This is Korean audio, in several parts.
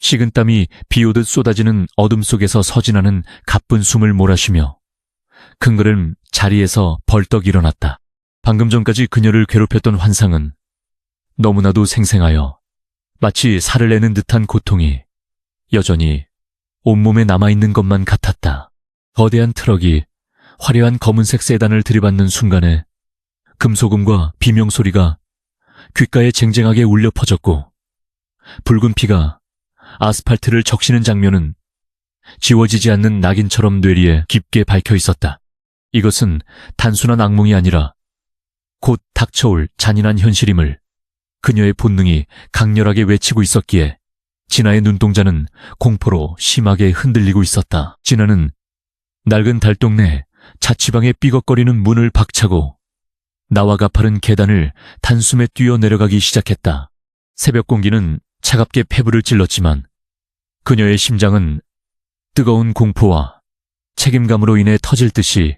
식은땀이 비오듯 쏟아지는 어둠 속에서 서진아는 가쁜 숨을 몰아쉬며 큰걸음 자리에서 벌떡 일어났다. 방금 전까지 그녀를 괴롭혔던 환상은 너무나도 생생하여 마치 살을 내는 듯한 고통이 여전히 온몸에 남아있는 것만 같았다. 거대한 트럭이 화려한 검은색 세단을 들이받는 순간에 금소금과 비명소리가 귓가에 쟁쟁하게 울려 퍼졌고 붉은 피가 아스팔트를 적시는 장면은 지워지지 않는 낙인처럼 뇌리에 깊게 박혀 있었다. 이것은 단순한 악몽이 아니라 곧 닥쳐올 잔인한 현실임을 그녀의 본능이 강렬하게 외치고 있었기에 진아의 눈동자는 공포로 심하게 흔들리고 있었다. 진아는 낡은 달동네 자취방에 삐걱거리는 문을 박차고 나와 가파른 계단을 단숨에 뛰어 내려가기 시작했다. 새벽 공기는 차갑게 폐부를 찔렀지만 그녀의 심장은 뜨거운 공포와 책임감으로 인해 터질 듯이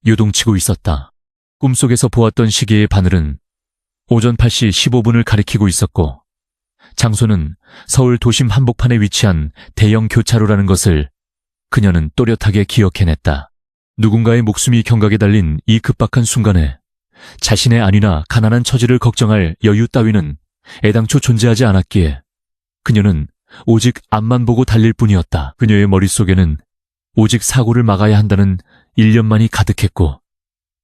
요동치고 있었다. 꿈속에서 보았던 시계의 바늘은 오전 8시 15분을 가리키고 있었고 장소는 서울 도심 한복판에 위치한 대형 교차로라는 것을 그녀는 또렷하게 기억해냈다. 누군가의 목숨이 경각에 달린 이 급박한 순간에 자신의 안위나 가난한 처지를 걱정할 여유 따위는 애당초 존재하지 않았기에 그녀는 오직 앞만 보고 달릴 뿐이었다. 그녀의 머릿속에는 오직 사고를 막아야 한다는 일념만이 가득했고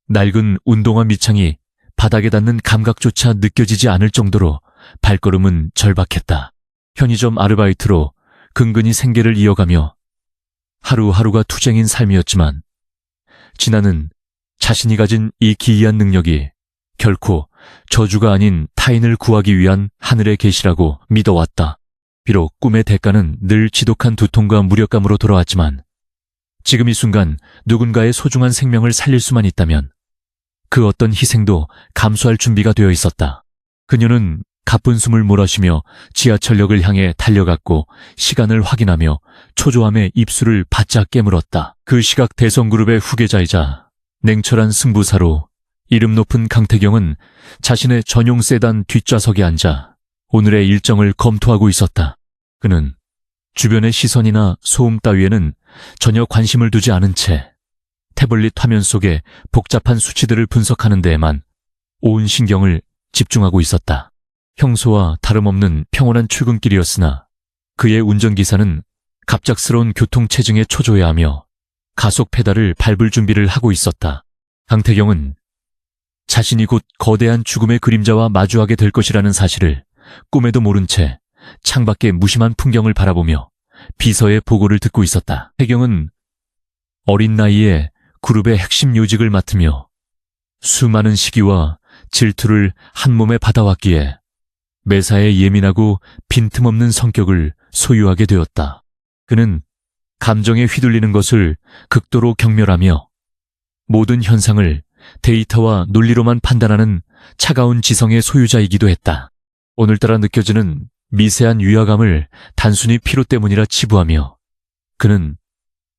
낡은 운동화 밑창이 바닥에 닿는 감각조차 느껴지지 않을 정도로 발걸음은 절박했다. 편의점 아르바이트로 근근히 생계를 이어가며 하루하루가 투쟁인 삶이었지만 진아는 자신이 가진 이 기이한 능력이 결코 저주가 아닌 타인을 구하기 위한 하늘의 계시라고 믿어왔다. 비록 꿈의 대가는 늘 지독한 두통과 무력감으로 돌아왔지만 지금 이 순간 누군가의 소중한 생명을 살릴 수만 있다면 그 어떤 희생도 감수할 준비가 되어 있었다. 그녀는 가쁜 숨을 몰아쉬며 지하철역을 향해 달려갔고 시간을 확인하며 초조함에 입술을 바짝 깨물었다. 그 시각 대성그룹의 후계자이자 냉철한 승부사로 이름 높은 강태경은 자신의 전용 세단 뒷좌석에 앉아 오늘의 일정을 검토하고 있었다. 그는 주변의 시선이나 소음 따위에는 전혀 관심을 두지 않은 채 태블릿 화면 속에 복잡한 수치들을 분석하는 데에만 온 신경을 집중하고 있었다. 평소와 다름없는 평온한 출근길이었으나 그의 운전기사는 갑작스러운 교통체증에 초조해하며 가속 페달을 밟을 준비를 하고 있었다. 강태경은 자신이 곧 거대한 죽음의 그림자와 마주하게 될 것이라는 사실을 꿈에도 모른 채 창밖의 무심한 풍경을 바라보며 비서의 보고를 듣고 있었다. 태경은 어린 나이에 그룹의 핵심 요직을 맡으며 수많은 시기와 질투를 한 몸에 받아왔기에 매사에 예민하고 빈틈없는 성격을 소유하게 되었다. 그는 감정에 휘둘리는 것을 극도로 경멸하며 모든 현상을 데이터와 논리로만 판단하는 차가운 지성의 소유자이기도 했다. 오늘따라 느껴지는 미세한 위화감을 단순히 피로 때문이라 치부하며 그는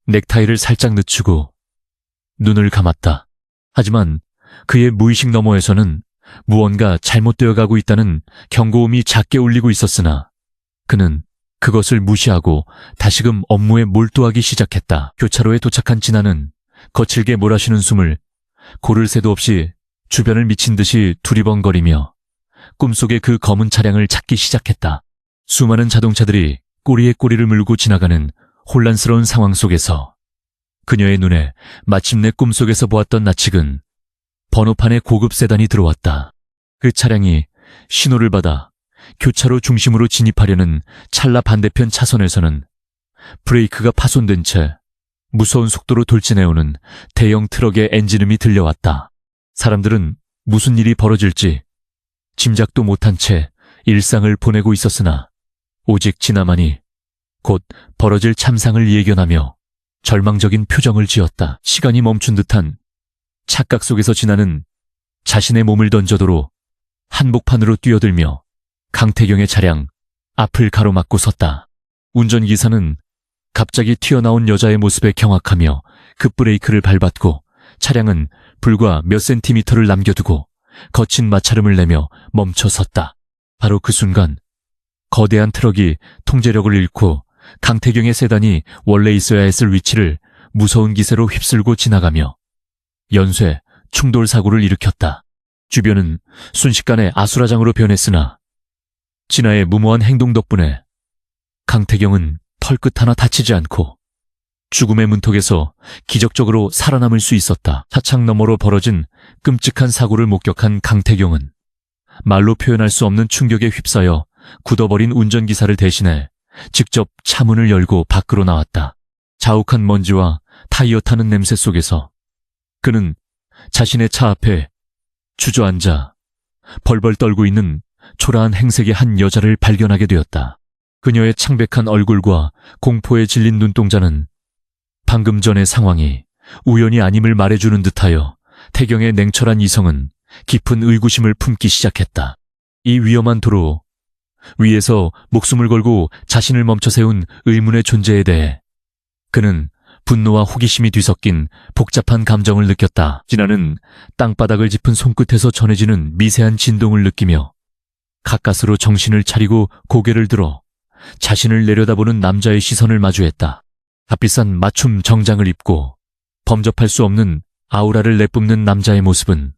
넥타이를 살짝 늦추고 눈을 감았다. 하지만 그의 무의식 너머에서는 무언가 잘못되어 가고 있다는 경고음이 작게 울리고 있었으나 그는 그것을 무시하고 다시금 업무에 몰두하기 시작했다. 교차로에 도착한 진아는 거칠게 몰아쉬는 숨을 고를 새도 없이 주변을 미친 듯이 두리번거리며 꿈속의 그 검은 차량을 찾기 시작했다. 수많은 자동차들이 꼬리에 꼬리를 물고 지나가는 혼란스러운 상황 속에서 그녀의 눈에 마침내 꿈속에서 보았던 낯익은 번호판의 고급 세단이 들어왔다. 그 차량이 신호를 받아 교차로 중심으로 진입하려는 찰나 반대편 차선에서는 브레이크가 파손된 채 무서운 속도로 돌진해오는 대형 트럭의 엔진음이 들려왔다. 사람들은 무슨 일이 벌어질지 짐작도 못한 채 일상을 보내고 있었으나 오직 진아만이 곧 벌어질 참상을 예견하며 절망적인 표정을 지었다. 시간이 멈춘 듯한 착각 속에서 진아는 자신의 몸을 던져도로 한복판으로 뛰어들며 강태경의 차량 앞을 가로막고 섰다. 운전기사는 갑자기 튀어나온 여자의 모습에 경악하며 급브레이크를 밟았고 차량은 불과 몇 센티미터를 남겨두고 거친 마찰음을 내며 멈춰 섰다. 바로 그 순간 거대한 트럭이 통제력을 잃고 강태경의 세단이 원래 있어야 했을 위치를 무서운 기세로 휩쓸고 지나가며 연쇄 충돌 사고를 일으켰다. 주변은 순식간에 아수라장으로 변했으나 진아의 무모한 행동 덕분에 강태경은 털끝 하나 다치지 않고 죽음의 문턱에서 기적적으로 살아남을 수 있었다. 차창 너머로 벌어진 끔찍한 사고를 목격한 강태경은 말로 표현할 수 없는 충격에 휩싸여 굳어버린 운전기사를 대신해 직접 차문을 열고 밖으로 나왔다. 자욱한 먼지와 타이어 타는 냄새 속에서 그는 자신의 차 앞에 주저앉아 벌벌 떨고 있는 초라한 행색의 한 여자를 발견하게 되었다. 그녀의 창백한 얼굴과 공포에 질린 눈동자는 방금 전의 상황이 우연이 아님을 말해주는 듯하여 태경의 냉철한 이성은 깊은 의구심을 품기 시작했다. 이 위험한 도로 위에서 목숨을 걸고 자신을 멈춰 세운 의문의 존재에 대해 그는 분노와 호기심이 뒤섞인 복잡한 감정을 느꼈다. 진아는 땅바닥을 짚은 손끝에서 전해지는 미세한 진동을 느끼며 가까스로 정신을 차리고 고개를 들어 자신을 내려다보는 남자의 시선을 마주했다. 값비싼 맞춤 정장을 입고 범접할 수 없는 아우라를 내뿜는 남자의 모습은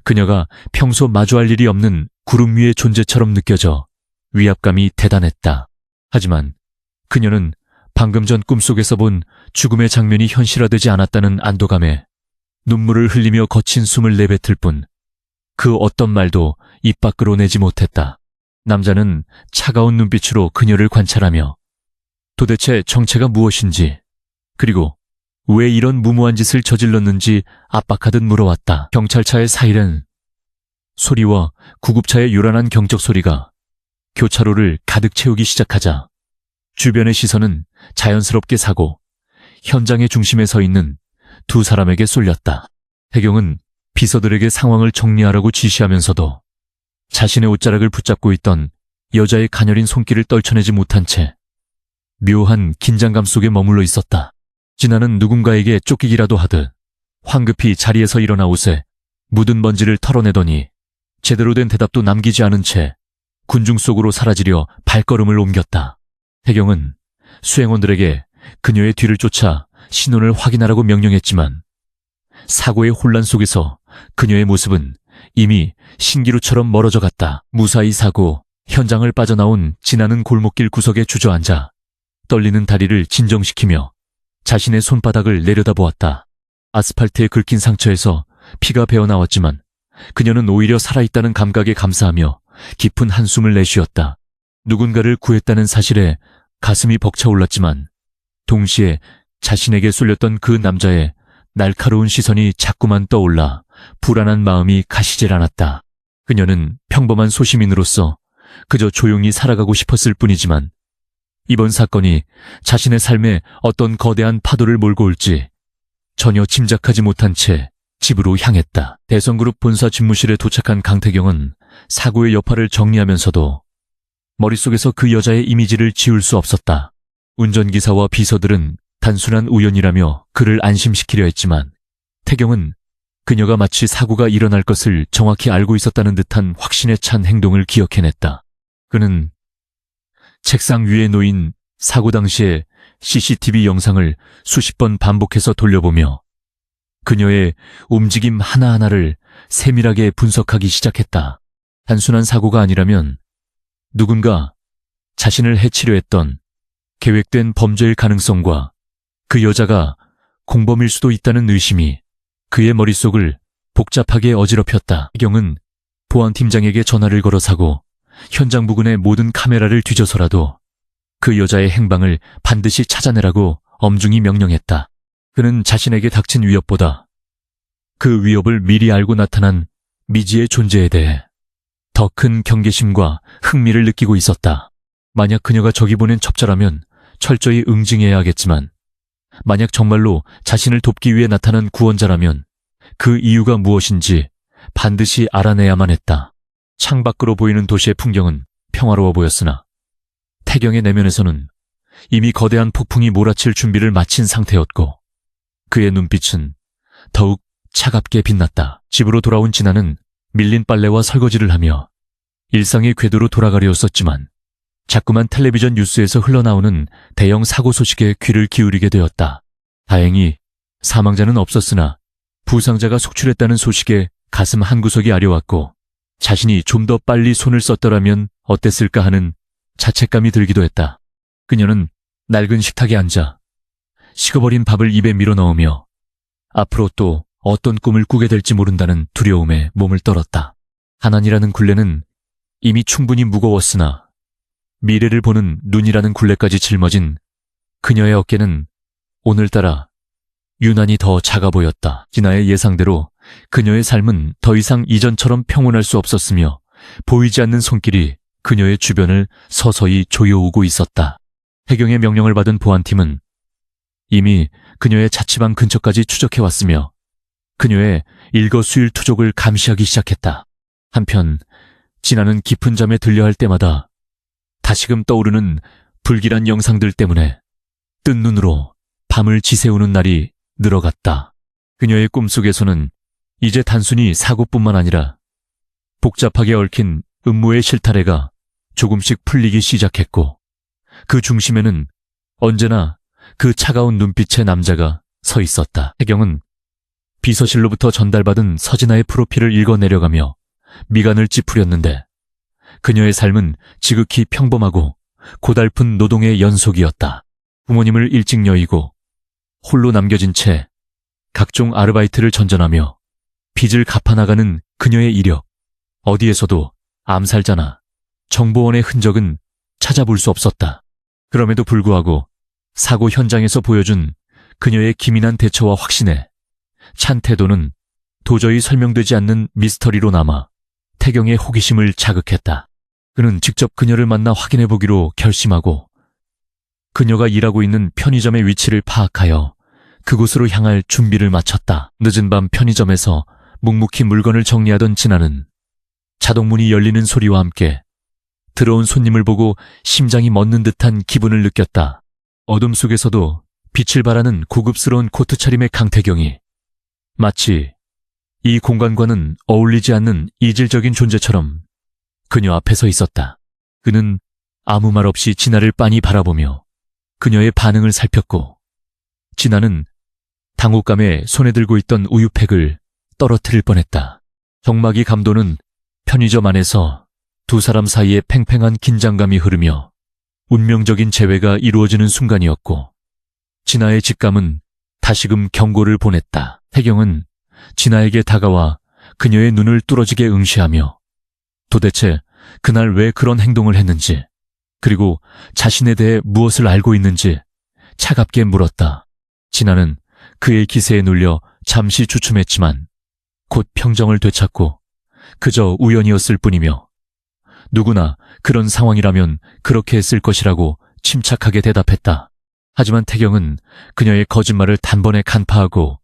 그녀가 평소 마주할 일이 없는 구름 위의 존재처럼 느껴져 위압감이 대단했다. 하지만 그녀는 방금 전 꿈속에서 본 죽음의 장면이 현실화되지 않았다는 안도감에 눈물을 흘리며 거친 숨을 내뱉을 뿐 그 어떤 말도 입 밖으로 내지 못했다. 남자는 차가운 눈빛으로 그녀를 관찰하며 도대체 정체가 무엇인지 그리고 왜 이런 무모한 짓을 저질렀는지 압박하듯 물어왔다. 경찰차의 사이렌 소리와 구급차의 요란한 경적 소리가 교차로를 가득 채우기 시작하자 주변의 시선은 자연스럽게 사고 현장의 중심에 서 있는 두 사람에게 쏠렸다. 태경은 비서들에게 상황을 정리하라고 지시하면서도 자신의 옷자락을 붙잡고 있던 여자의 가녀린 손길을 떨쳐내지 못한 채 묘한 긴장감 속에 머물러 있었다. 진아는 누군가에게 쫓기기라도 하듯 황급히 자리에서 일어나 옷에 묻은 먼지를 털어내더니 제대로 된 대답도 남기지 않은 채 군중 속으로 사라지려 발걸음을 옮겼다. 태경은 수행원들에게 그녀의 뒤를 쫓아 신원을 확인하라고 명령했지만 사고의 혼란 속에서 그녀의 모습은 이미 신기루처럼 멀어져 갔다. 무사히 사고 현장을 빠져나온 진아는 골목길 구석에 주저앉아 떨리는 다리를 진정시키며 자신의 손바닥을 내려다보았다. 아스팔트에 긁힌 상처에서 피가 배어나왔지만 그녀는 오히려 살아있다는 감각에 감사하며 깊은 한숨을 내쉬었다. 누군가를 구했다는 사실에 가슴이 벅차올랐지만 동시에 자신에게 쏠렸던 그 남자의 날카로운 시선이 자꾸만 떠올라 불안한 마음이 가시질 않았다. 그녀는 평범한 소시민으로서 그저 조용히 살아가고 싶었을 뿐이지만 이번 사건이 자신의 삶에 어떤 거대한 파도를 몰고 올지 전혀 짐작하지 못한 채 집으로 향했다. 대성그룹 본사 집무실에 도착한 강태경은 사고의 여파를 정리하면서도 머릿속에서 그 여자의 이미지를 지울 수 없었다. 운전기사와 비서들은 단순한 우연이라며 그를 안심시키려 했지만 태경은 그녀가 마치 사고가 일어날 것을 정확히 알고 있었다는 듯한 확신에 찬 행동을 기억해냈다. 그는 책상 위에 놓인 사고 당시의 CCTV 영상을 수십 번 반복해서 돌려보며 그녀의 움직임 하나하나를 세밀하게 분석하기 시작했다. 단순한 사고가 아니라면 누군가 자신을 해치려 했던 계획된 범죄일 가능성과 그 여자가 공범일 수도 있다는 의심이 그의 머릿속을 복잡하게 어지럽혔다. 태경은 보안팀장에게 전화를 걸어사고 현장 부근의 모든 카메라를 뒤져서라도 그 여자의 행방을 반드시 찾아내라고 엄중히 명령했다. 그는 자신에게 닥친 위협보다 그 위협을 미리 알고 나타난 미지의 존재에 대해 더 큰 경계심과 흥미를 느끼고 있었다. 만약 그녀가 저기 보낸 첩자라면 철저히 응징해야 하겠지만 만약 정말로 자신을 돕기 위해 나타난 구원자라면 그 이유가 무엇인지 반드시 알아내야만 했다. 창밖으로 보이는 도시의 풍경은 평화로워 보였으나 태경의 내면에서는 이미 거대한 폭풍이 몰아칠 준비를 마친 상태였고 그의 눈빛은 더욱 차갑게 빛났다. 집으로 돌아온 진아는 밀린 빨래와 설거지를 하며 일상의 궤도로 돌아가려 했었지만 자꾸만 텔레비전 뉴스에서 흘러나오는 대형 사고 소식에 귀를 기울이게 되었다. 다행히 사망자는 없었으나 부상자가 속출했다는 소식에 가슴 한구석이 아려왔고 자신이 좀 더 빨리 손을 썼더라면 어땠을까 하는 자책감이 들기도 했다. 그녀는 낡은 식탁에 앉아 식어버린 밥을 입에 밀어넣으며 앞으로 또 어떤 꿈을 꾸게 될지 모른다는 두려움에 몸을 떨었다. 가난이라는 굴레는 이미 충분히 무거웠으나 미래를 보는 눈이라는 굴레까지 짊어진 그녀의 어깨는 오늘따라 유난히 더 작아 보였다. 진아의 예상대로 그녀의 삶은 더 이상 이전처럼 평온할 수 없었으며 보이지 않는 손길이 그녀의 주변을 서서히 조여오고 있었다. 태경의 명령을 받은 보안팀은 이미 그녀의 자취방 근처까지 추적해왔으며 그녀의 일거수일투족을 감시하기 시작했다. 한편 진아는 깊은 잠에 들려할 때마다 다시금 떠오르는 불길한 영상들 때문에 뜬 눈으로 밤을 지새우는 날이 늘어갔다. 그녀의 꿈속에서는 이제 단순히 사고뿐만 아니라 복잡하게 얽힌 음모의 실타래가 조금씩 풀리기 시작했고 그 중심에는 언제나 그 차가운 눈빛의 남자가 서 있었다. 태경은 비서실로부터 전달받은 서진아의 프로필을 읽어내려가며 미간을 찌푸렸는데 그녀의 삶은 지극히 평범하고 고달픈 노동의 연속이었다. 부모님을 일찍 여의고 홀로 남겨진 채 각종 아르바이트를 전전하며 빚을 갚아나가는 그녀의 이력. 어디에서도 암살자나 정보원의 흔적은 찾아볼 수 없었다. 그럼에도 불구하고 사고 현장에서 보여준 그녀의 기민한 대처와 확신에 찬 태도는 도저히 설명되지 않는 미스터리로 남아 태경의 호기심을 자극했다. 그는 직접 그녀를 만나 확인해보기로 결심하고 그녀가 일하고 있는 편의점의 위치를 파악하여 그곳으로 향할 준비를 마쳤다. 늦은 밤 편의점에서 묵묵히 물건을 정리하던 진아는 자동문이 열리는 소리와 함께 들어온 손님을 보고 심장이 멎는 듯한 기분을 느꼈다. 어둠 속에서도 빛을 발하는 고급스러운 코트 차림의 강태경이 마치 이 공간과는 어울리지 않는 이질적인 존재처럼 그녀 앞에 서 있었다. 그는 아무 말 없이 진아를 빤히 바라보며 그녀의 반응을 살폈고 진아는 당혹감에 손에 들고 있던 우유팩을 떨어뜨릴 뻔했다. 정막이 감도는 편의점 안에서 두 사람 사이에 팽팽한 긴장감이 흐르며 운명적인 재회가 이루어지는 순간이었고 진아의 직감은 다시금 경고를 보냈다. 태경은 진아에게 다가와 그녀의 눈을 뚫어지게 응시하며 도대체 그날 왜 그런 행동을 했는지 그리고 자신에 대해 무엇을 알고 있는지 차갑게 물었다. 진아는 그의 기세에 눌려 잠시 주춤했지만 곧 평정을 되찾고 그저 우연이었을 뿐이며 누구나 그런 상황이라면 그렇게 했을 것이라고 침착하게 대답했다. 하지만 태경은 그녀의 거짓말을 단번에 간파하고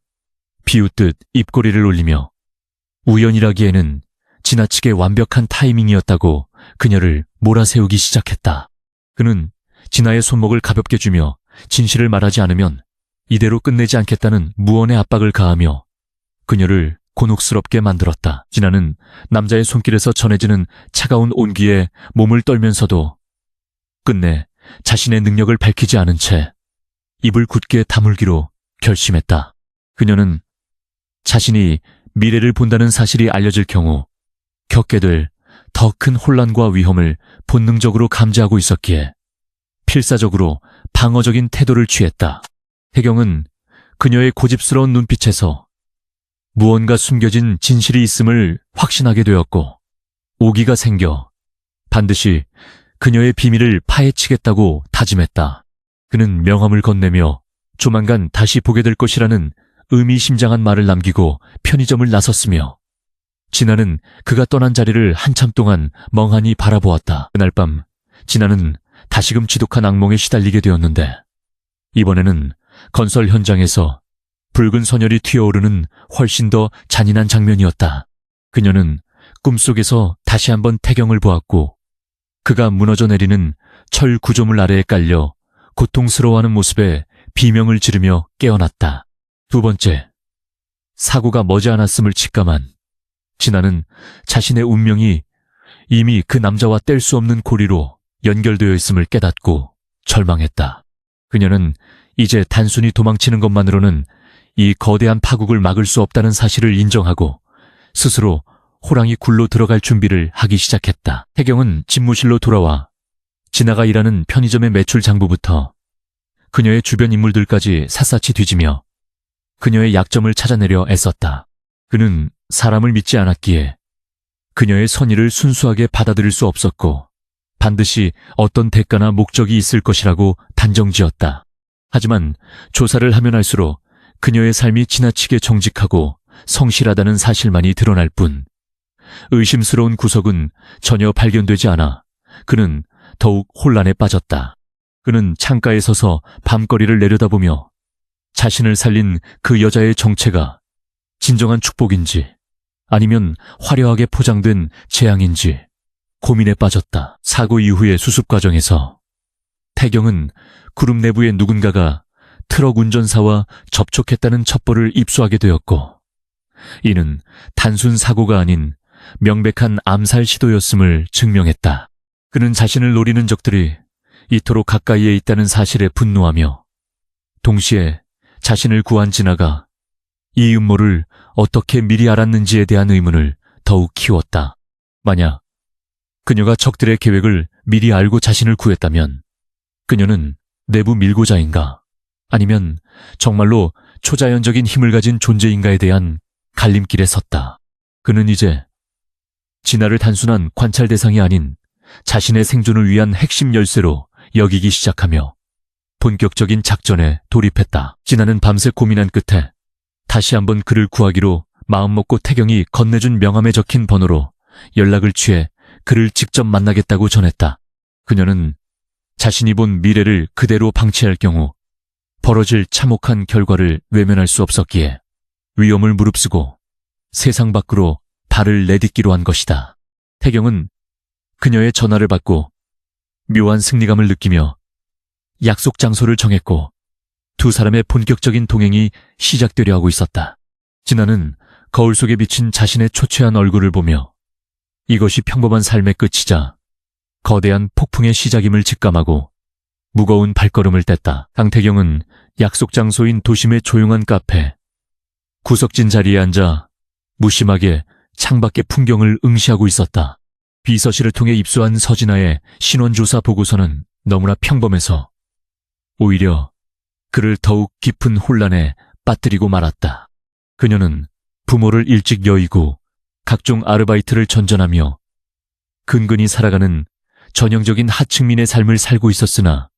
비웃듯 입꼬리를 올리며 우연이라기에는 지나치게 완벽한 타이밍이었다고 그녀를 몰아세우기 시작했다. 그는 진아의 손목을 가볍게 쥐며 진실을 말하지 않으면 이대로 끝내지 않겠다는 무언의 압박을 가하며 그녀를 곤혹스럽게 만들었다. 진아는 남자의 손길에서 전해지는 차가운 온기에 몸을 떨면서도 끝내 자신의 능력을 밝히지 않은 채 입을 굳게 다물기로 결심했다. 그녀는 자신이 미래를 본다는 사실이 알려질 경우 겪게 될 더 큰 혼란과 위험을 본능적으로 감지하고 있었기에 필사적으로 방어적인 태도를 취했다. 태경은 그녀의 고집스러운 눈빛에서 무언가 숨겨진 진실이 있음을 확신하게 되었고 오기가 생겨 반드시 그녀의 비밀을 파헤치겠다고 다짐했다. 그는 명함을 건네며 조만간 다시 보게 될 것이라는 의미심장한 말을 남기고 편의점을 나섰으며 진아는 그가 떠난 자리를 한참 동안 멍하니 바라보았다. 그날 밤 진아는 다시금 지독한 악몽에 시달리게 되었는데 이번에는 건설 현장에서 붉은 선혈이 튀어오르는 훨씬 더 잔인한 장면이었다. 그녀는 꿈속에서 다시 한번 태경을 보았고 그가 무너져 내리는 철 구조물 아래에 깔려 고통스러워하는 모습에 비명을 지르며 깨어났다. 두 번째, 사고가 머지않았음을 직감한 진아는 자신의 운명이 이미 그 남자와 뗄 수 없는 고리로 연결되어 있음을 깨닫고 절망했다. 그녀는 이제 단순히 도망치는 것만으로는 이 거대한 파국을 막을 수 없다는 사실을 인정하고 스스로 호랑이 굴로 들어갈 준비를 하기 시작했다. 태경은 집무실로 돌아와 진아가 일하는 편의점의 매출 장부부터 그녀의 주변 인물들까지 샅샅이 뒤지며 그녀의 약점을 찾아내려 애썼다. 그는 사람을 믿지 않았기에 그녀의 선의를 순수하게 받아들일 수 없었고 반드시 어떤 대가나 목적이 있을 것이라고 단정지었다. 하지만 조사를 하면 할수록 그녀의 삶이 지나치게 정직하고 성실하다는 사실만이 드러날 뿐 의심스러운 구석은 전혀 발견되지 않아 그는 더욱 혼란에 빠졌다. 그는 창가에 서서 밤거리를 내려다보며 자신을 살린 그 여자의 정체가 진정한 축복인지 아니면 화려하게 포장된 재앙인지 고민에 빠졌다. 사고 이후의 수습 과정에서 태경은 그룹 내부의 누군가가 트럭 운전사와 접촉했다는 첩보를 입수하게 되었고 이는 단순 사고가 아닌 명백한 암살 시도였음을 증명했다. 그는 자신을 노리는 적들이 이토록 가까이에 있다는 사실에 분노하며 동시에 자신을 구한 진아가 이 음모를 어떻게 미리 알았는지에 대한 의문을 더욱 키웠다. 만약 그녀가 적들의 계획을 미리 알고 자신을 구했다면 그녀는 내부 밀고자인가 아니면 정말로 초자연적인 힘을 가진 존재인가에 대한 갈림길에 섰다. 그는 이제 진아를 단순한 관찰 대상이 아닌 자신의 생존을 위한 핵심 열쇠로 여기기 시작하며 본격적인 작전에 돌입했다. 진아는 밤새 고민한 끝에 다시 한번 그를 구하기로 마음먹고 태경이 건네준 명함에 적힌 번호로 연락을 취해 그를 직접 만나겠다고 전했다. 그녀는 자신이 본 미래를 그대로 방치할 경우 벌어질 참혹한 결과를 외면할 수 없었기에 위험을 무릅쓰고 세상 밖으로 발을 내딛기로 한 것이다. 태경은 그녀의 전화를 받고 묘한 승리감을 느끼며 약속 장소를 정했고 두 사람의 본격적인 동행이 시작되려 하고 있었다. 진아는 거울 속에 비친 자신의 초췌한 얼굴을 보며 이것이 평범한 삶의 끝이자 거대한 폭풍의 시작임을 직감하고 무거운 발걸음을 뗐다. 강태경은 약속 장소인 도심의 조용한 카페, 구석진 자리에 앉아 무심하게 창밖의 풍경을 응시하고 있었다. 비서실을 통해 입수한 서진아의 신원조사 보고서는 너무나 평범해서 오히려 그를 더욱 깊은 혼란에 빠뜨리고 말았다. 그녀는 부모를 일찍 여의고 각종 아르바이트를 전전하며 근근히 살아가는 전형적인 하층민의 삶을 살고 있었으나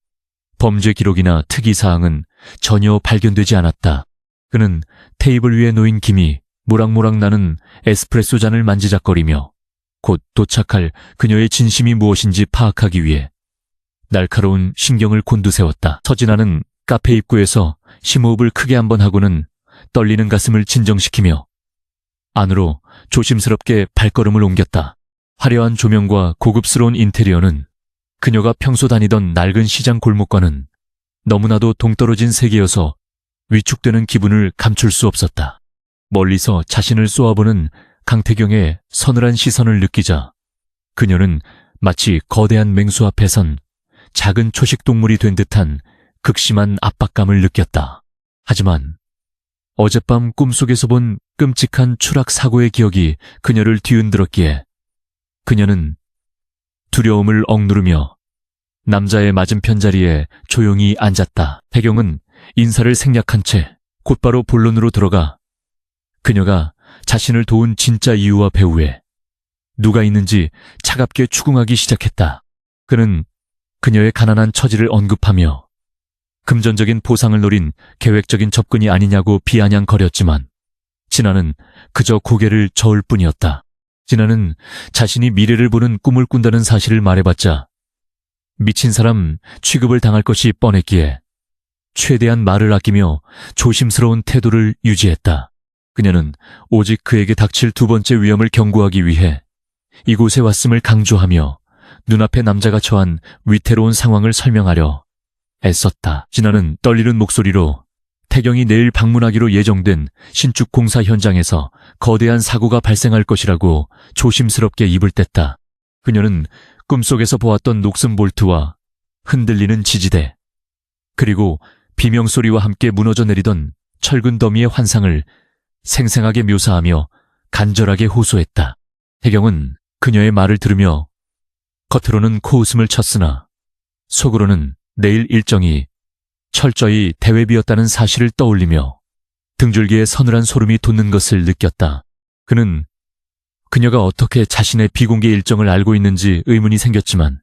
범죄 기록이나 특이사항은 전혀 발견되지 않았다. 그는 테이블 위에 놓인 김이 모락모락 나는 에스프레소 잔을 만지작거리며 곧 도착할 그녀의 진심이 무엇인지 파악하기 위해 날카로운 신경을 곤두세웠다. 서진아는 카페 입구에서 심호흡을 크게 한번 하고는 떨리는 가슴을 진정시키며 안으로 조심스럽게 발걸음을 옮겼다. 화려한 조명과 고급스러운 인테리어는 그녀가 평소 다니던 낡은 시장 골목과는 너무나도 동떨어진 세계여서 위축되는 기분을 감출 수 없었다. 멀리서 자신을 쏘아보는 강태경의 서늘한 시선을 느끼자 그녀는 마치 거대한 맹수 앞에 선 작은 초식동물이 된 듯한 극심한 압박감을 느꼈다. 하지만 어젯밤 꿈속에서 본 끔찍한 추락 사고의 기억이 그녀를 뒤흔들었기에 그녀는 두려움을 억누르며 남자의 맞은편 자리에 조용히 앉았다. 태경은 인사를 생략한 채 곧바로 본론으로 들어가 그녀가 자신을 도운 진짜 이유와 배후에 누가 있는지 차갑게 추궁하기 시작했다. 그는 그녀의 가난한 처지를 언급하며 금전적인 보상을 노린 계획적인 접근이 아니냐고 비아냥거렸지만 진아는 그저 고개를 저을 뿐이었다. 진아는 자신이 미래를 보는 꿈을 꾼다는 사실을 말해봤자 미친 사람 취급을 당할 것이 뻔했기에 최대한 말을 아끼며 조심스러운 태도를 유지했다. 그녀는 오직 그에게 닥칠 두 번째 위험을 경고하기 위해 이곳에 왔음을 강조하며 눈앞의 남자가 처한 위태로운 상황을 설명하려 애썼다. 진아는 떨리는 목소리로 태경이 내일 방문하기로 예정된 신축 공사 현장에서 거대한 사고가 발생할 것이라고 조심스럽게 입을 뗐다. 그녀는 꿈속에서 보았던 녹슨 볼트와 흔들리는 지지대, 그리고 비명소리와 함께 무너져 내리던 철근 더미의 환상을 생생하게 묘사하며 간절하게 호소했다. 태경은 그녀의 말을 들으며 겉으로는 코웃음을 쳤으나 속으로는 내일 일정이 철저히 대회비였다는 사실을 떠올리며 등줄기에 서늘한 소름이 돋는 것을 느꼈다. 그는 그녀가 어떻게 자신의 비공개 일정을 알고 있는지 의문이 생겼지만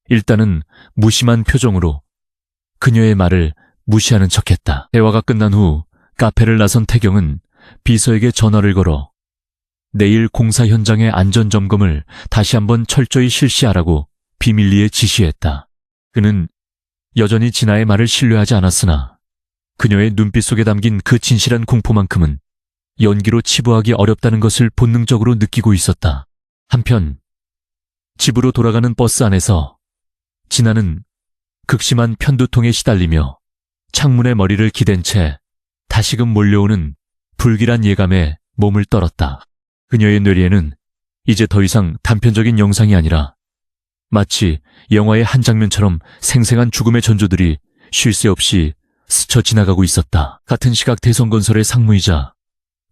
일단은 무심한 표정으로 그녀의 말을 무시하는 척했다. 대화가 끝난 후 카페를 나선 태경은 비서에게 전화를 걸어 내일 공사 현장의 안전점검을 다시 한번 철저히 실시하라고 비밀리에 지시했다. 그는 여전히 진아의 말을 신뢰하지 않았으나 그녀의 눈빛 속에 담긴 그 진실한 공포만큼은 연기로 치부하기 어렵다는 것을 본능적으로 느끼고 있었다. 한편 집으로 돌아가는 버스 안에서 진아는 극심한 편두통에 시달리며 창문에 머리를 기댄 채 다시금 몰려오는 불길한 예감에 몸을 떨었다. 그녀의 뇌리에는 이제 더 이상 단편적인 영상이 아니라 마치 영화의 한 장면처럼 생생한 죽음의 전조들이 쉴 새 없이 스쳐 지나가고 있었다. 같은 시각 대성건설의 상무이자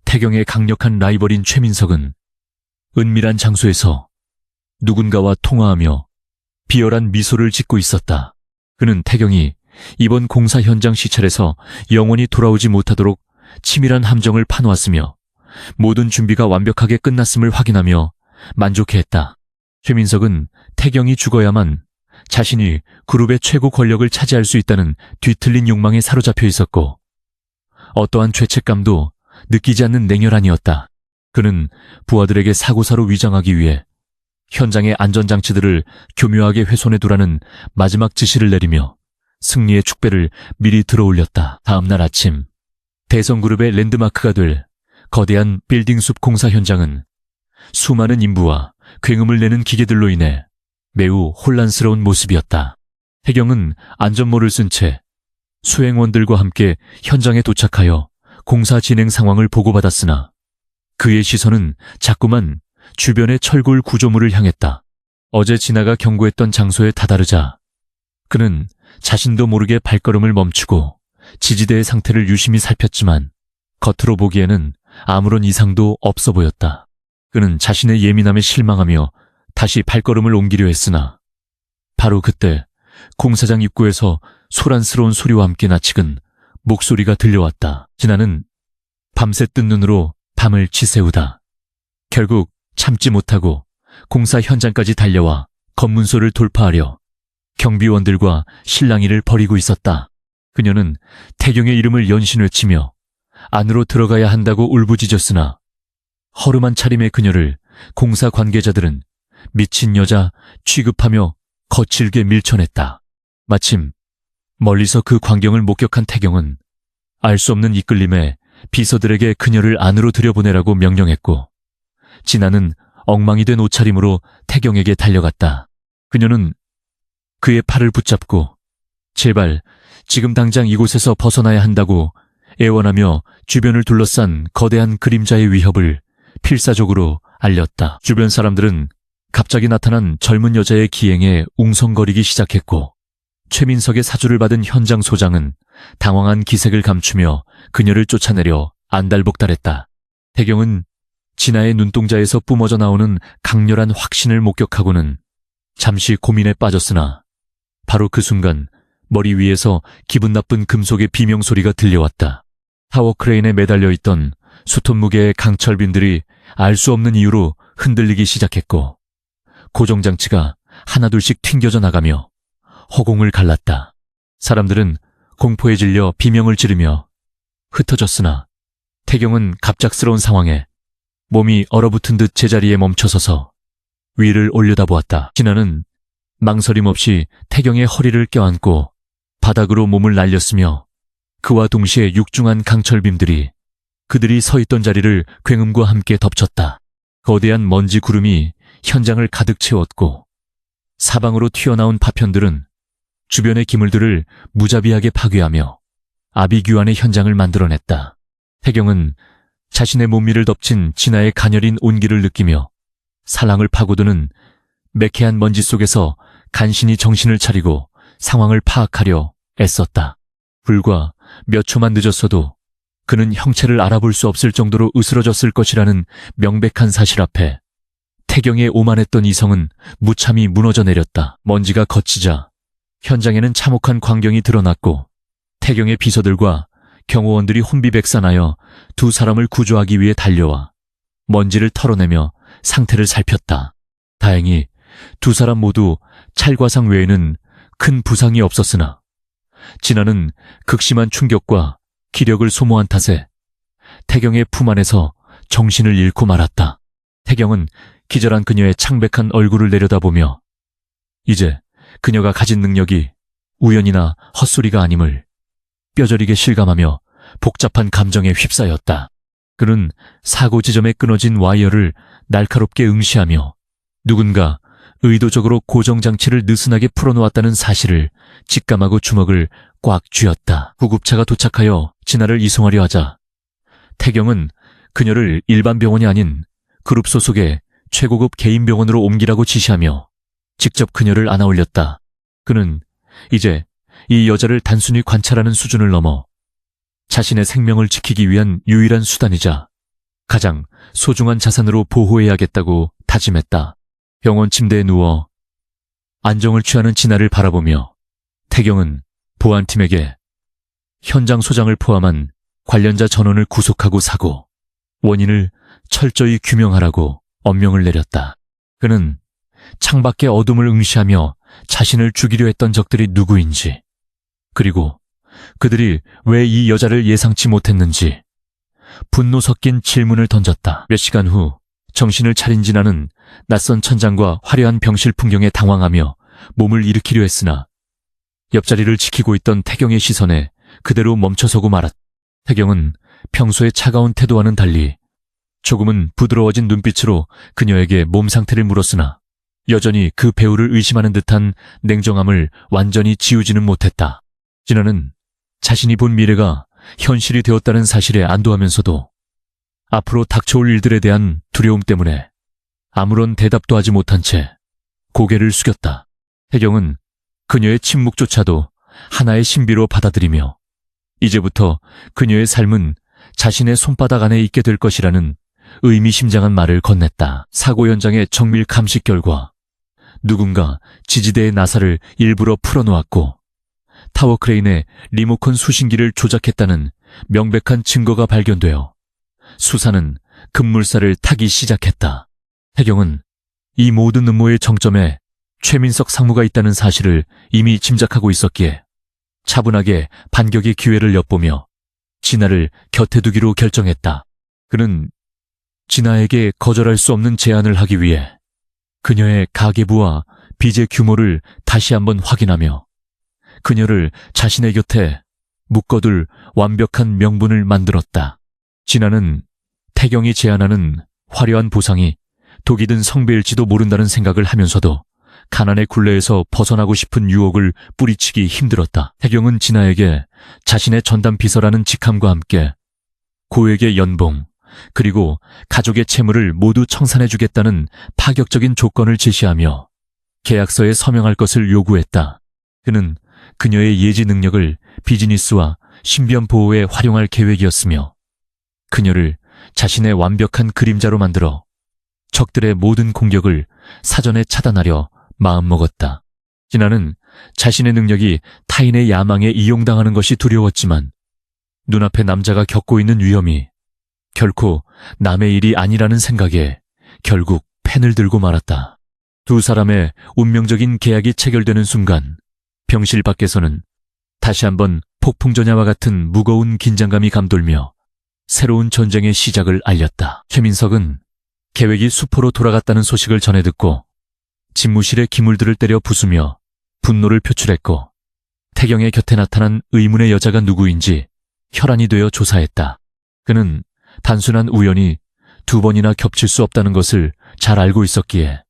태경의 강력한 라이벌인 최민석은 은밀한 장소에서 누군가와 통화하며 비열한 미소를 짓고 있었다. 그는 태경이 이번 공사 현장 시찰에서 영원히 돌아오지 못하도록 치밀한 함정을 파놓았으며 모든 준비가 완벽하게 끝났음을 확인하며 만족해했다. 최민석은 태경이 죽어야만 자신이 그룹의 최고 권력을 차지할 수 있다는 뒤틀린 욕망에 사로잡혀 있었고 어떠한 죄책감도 느끼지 않는 냉혈한이었다. 그는 부하들에게 사고사로 위장하기 위해 현장의 안전장치들을 교묘하게 훼손해 두라는 마지막 지시를 내리며 승리의 축배를 미리 들어올렸다. 다음 날 아침 대성그룹의 랜드마크가 될 거대한 빌딩숲 공사 현장은 수많은 인부와 굉음을 내는 기계들로 인해 매우 혼란스러운 모습이었다. 태경은 안전모를 쓴 채 수행원들과 함께 현장에 도착하여 공사 진행 상황을 보고받았으나 그의 시선은 자꾸만 주변의 철골 구조물을 향했다. 어제 진아가 경고했던 장소에 다다르자 그는 자신도 모르게 발걸음을 멈추고 지지대의 상태를 유심히 살폈지만 겉으로 보기에는 아무런 이상도 없어 보였다. 그는 자신의 예민함에 실망하며 다시 발걸음을 옮기려 했으나 바로 그때 공사장 입구에서 소란스러운 소리와 함께 낯익은 목소리가 들려왔다. 진아는 밤새 뜬 눈으로 밤을 지새우다 결국 참지 못하고 공사 현장까지 달려와 검문소를 돌파하려 경비원들과 실랑이를 벌이고 있었다. 그녀는 태경의 이름을 연신 외치며 안으로 들어가야 한다고 울부짖었으나 허름한 차림의 그녀를 공사 관계자들은 미친 여자 취급하며 거칠게 밀쳐냈다. 마침 멀리서 그 광경을 목격한 태경은 알 수 없는 이끌림에 비서들에게 그녀를 안으로 들여보내라고 명령했고 진아는 엉망이 된 옷차림으로 태경에게 달려갔다. 그녀는 그의 팔을 붙잡고 제발 지금 당장 이곳에서 벗어나야 한다고 애원하며 주변을 둘러싼 거대한 그림자의 위협을 필사적으로 알렸다. 주변 사람들은 갑자기 나타난 젊은 여자의 기행에 웅성거리기 시작했고 최민석의 사주를 받은 현장 소장은 당황한 기색을 감추며 그녀를 쫓아내려 안달복달했다. 태경은 진아의 눈동자에서 뿜어져 나오는 강렬한 확신을 목격하고는 잠시 고민에 빠졌으나 바로 그 순간 머리 위에서 기분 나쁜 금속의 비명소리가 들려왔다. 타워 크레인에 매달려 있던 수톤 무게의 강철빈들이 알 수 없는 이유로 흔들리기 시작했고 고정장치가 하나둘씩 튕겨져 나가며 허공을 갈랐다. 사람들은 공포에 질려 비명을 지르며 흩어졌으나 태경은 갑작스러운 상황에 몸이 얼어붙은 듯 제자리에 멈춰서서 위를 올려다보았다. 진아는 망설임 없이 태경의 허리를 껴안고 바닥으로 몸을 날렸으며 그와 동시에 육중한 강철빔들이 그들이 서 있던 자리를 굉음과 함께 덮쳤다. 거대한 먼지 구름이 현장을 가득 채웠고 사방으로 튀어나온 파편들은 주변의 기물들을 무자비하게 파괴하며 아비규환의 현장을 만들어냈다. 태경은 자신의 몸위를 덮친 진아의 가녀린 온기를 느끼며 사랑을 파고드는 매캐한 먼지 속에서 간신히 정신을 차리고 상황을 파악하려 애썼다. 불과 몇 초만 늦었어도 그는 형체를 알아볼 수 없을 정도로 으스러졌을 것이라는 명백한 사실 앞에 태경의 오만했던 이성은 무참히 무너져 내렸다. 먼지가 걷히자 현장에는 참혹한 광경이 드러났고 태경의 비서들과 경호원들이 혼비백산하여 두 사람을 구조하기 위해 달려와 먼지를 털어내며 상태를 살폈다. 다행히 두 사람 모두 찰과상 외에는 큰 부상이 없었으나 진아는 극심한 충격과 기력을 소모한 탓에 태경의 품 안에서 정신을 잃고 말았다. 태경은 기절한 그녀의 창백한 얼굴을 내려다보며 이제 그녀가 가진 능력이 우연이나 헛소리가 아님을 뼈저리게 실감하며 복잡한 감정에 휩싸였다. 그는 사고 지점에 끊어진 와이어를 날카롭게 응시하며 누군가 의도적으로 고정장치를 느슨하게 풀어놓았다는 사실을 직감하고 주먹을 꽉 쥐었다. 구급차가 도착하여 진아를 이송하려 하자 태경은 그녀를 일반 병원이 아닌 그룹 소속의 최고급 개인 병원으로 옮기라고 지시하며 직접 그녀를 안아올렸다. 그는 이제 이 여자를 단순히 관찰하는 수준을 넘어 자신의 생명을 지키기 위한 유일한 수단이자 가장 소중한 자산으로 보호해야겠다고 다짐했다. 병원 침대에 누워 안정을 취하는 진아를 바라보며 태경은 보안팀에게 현장 소장을 포함한 관련자 전원을 구속하고 사고 원인을 철저히 규명하라고 엄명을 내렸다. 그는 창밖의 어둠을 응시하며 자신을 죽이려 했던 적들이 누구인지 그리고 그들이 왜 이 여자를 예상치 못했는지 분노 섞인 질문을 던졌다. 몇 시간 후 정신을 차린 진아는 낯선 천장과 화려한 병실 풍경에 당황하며 몸을 일으키려 했으나 옆자리를 지키고 있던 태경의 시선에 그대로 멈춰서고 말았다. 태경은 평소의 차가운 태도와는 달리 조금은 부드러워진 눈빛으로 그녀에게 몸 상태를 물었으나 여전히 그 배우를 의심하는 듯한 냉정함을 완전히 지우지는 못했다. 진아는 자신이 본 미래가 현실이 되었다는 사실에 안도하면서도 앞으로 닥쳐올 일들에 대한 두려움 때문에 아무런 대답도 하지 못한 채 고개를 숙였다. 태경은 그녀의 침묵조차도 하나의 신비로 받아들이며 이제부터 그녀의 삶은 자신의 손바닥 안에 있게 될 것이라는 의미심장한 말을 건넸다. 사고 현장의 정밀 감식 결과 누군가 지지대의 나사를 일부러 풀어놓았고 타워 크레인의 리모컨 수신기를 조작했다는 명백한 증거가 발견되어 수사는 급물살을 타기 시작했다. 태경은 이 모든 음모의 정점에 최민석 상무가 있다는 사실을 이미 짐작하고 있었기에 차분하게 반격의 기회를 엿보며 진아를 곁에 두기로 결정했다. 그는 진아에게 거절할 수 없는 제안을 하기 위해 그녀의 가계부와 빚의 규모를 다시 한번 확인하며 그녀를 자신의 곁에 묶어둘 완벽한 명분을 만들었다. 진아는 태경이 제안하는 화려한 보상이 독이 든 성배일지도 모른다는 생각을 하면서도 가난의 굴레에서 벗어나고 싶은 유혹을 뿌리치기 힘들었다. 태경은 진아에게 자신의 전담 비서라는 직함과 함께 고액의 연봉 그리고 가족의 채무를 모두 청산해주겠다는 파격적인 조건을 제시하며 계약서에 서명할 것을 요구했다. 그는 그녀의 예지 능력을 비즈니스와 신변 보호에 활용할 계획이었으며 그녀를 자신의 완벽한 그림자로 만들어 적들의 모든 공격을 사전에 차단하려 마음먹었다. 진아는 자신의 능력이 타인의 야망에 이용당하는 것이 두려웠지만 눈앞에 남자가 겪고 있는 위험이 결코 남의 일이 아니라는 생각에 결국 펜을 들고 말았다. 두 사람의 운명적인 계약이 체결되는 순간 병실 밖에서는 다시 한번 폭풍전야와 같은 무거운 긴장감이 감돌며 새로운 전쟁의 시작을 알렸다. 최민석은 계획이 수포로 돌아갔다는 소식을 전해 듣고 집무실의 기물들을 때려 부수며 분노를 표출했고 태경의 곁에 나타난 의문의 여자가 누구인지 혈안이 되어 조사했다. 그는 단순한 우연이 두 번이나 겹칠 수 없다는 것을 잘 알고 있었기에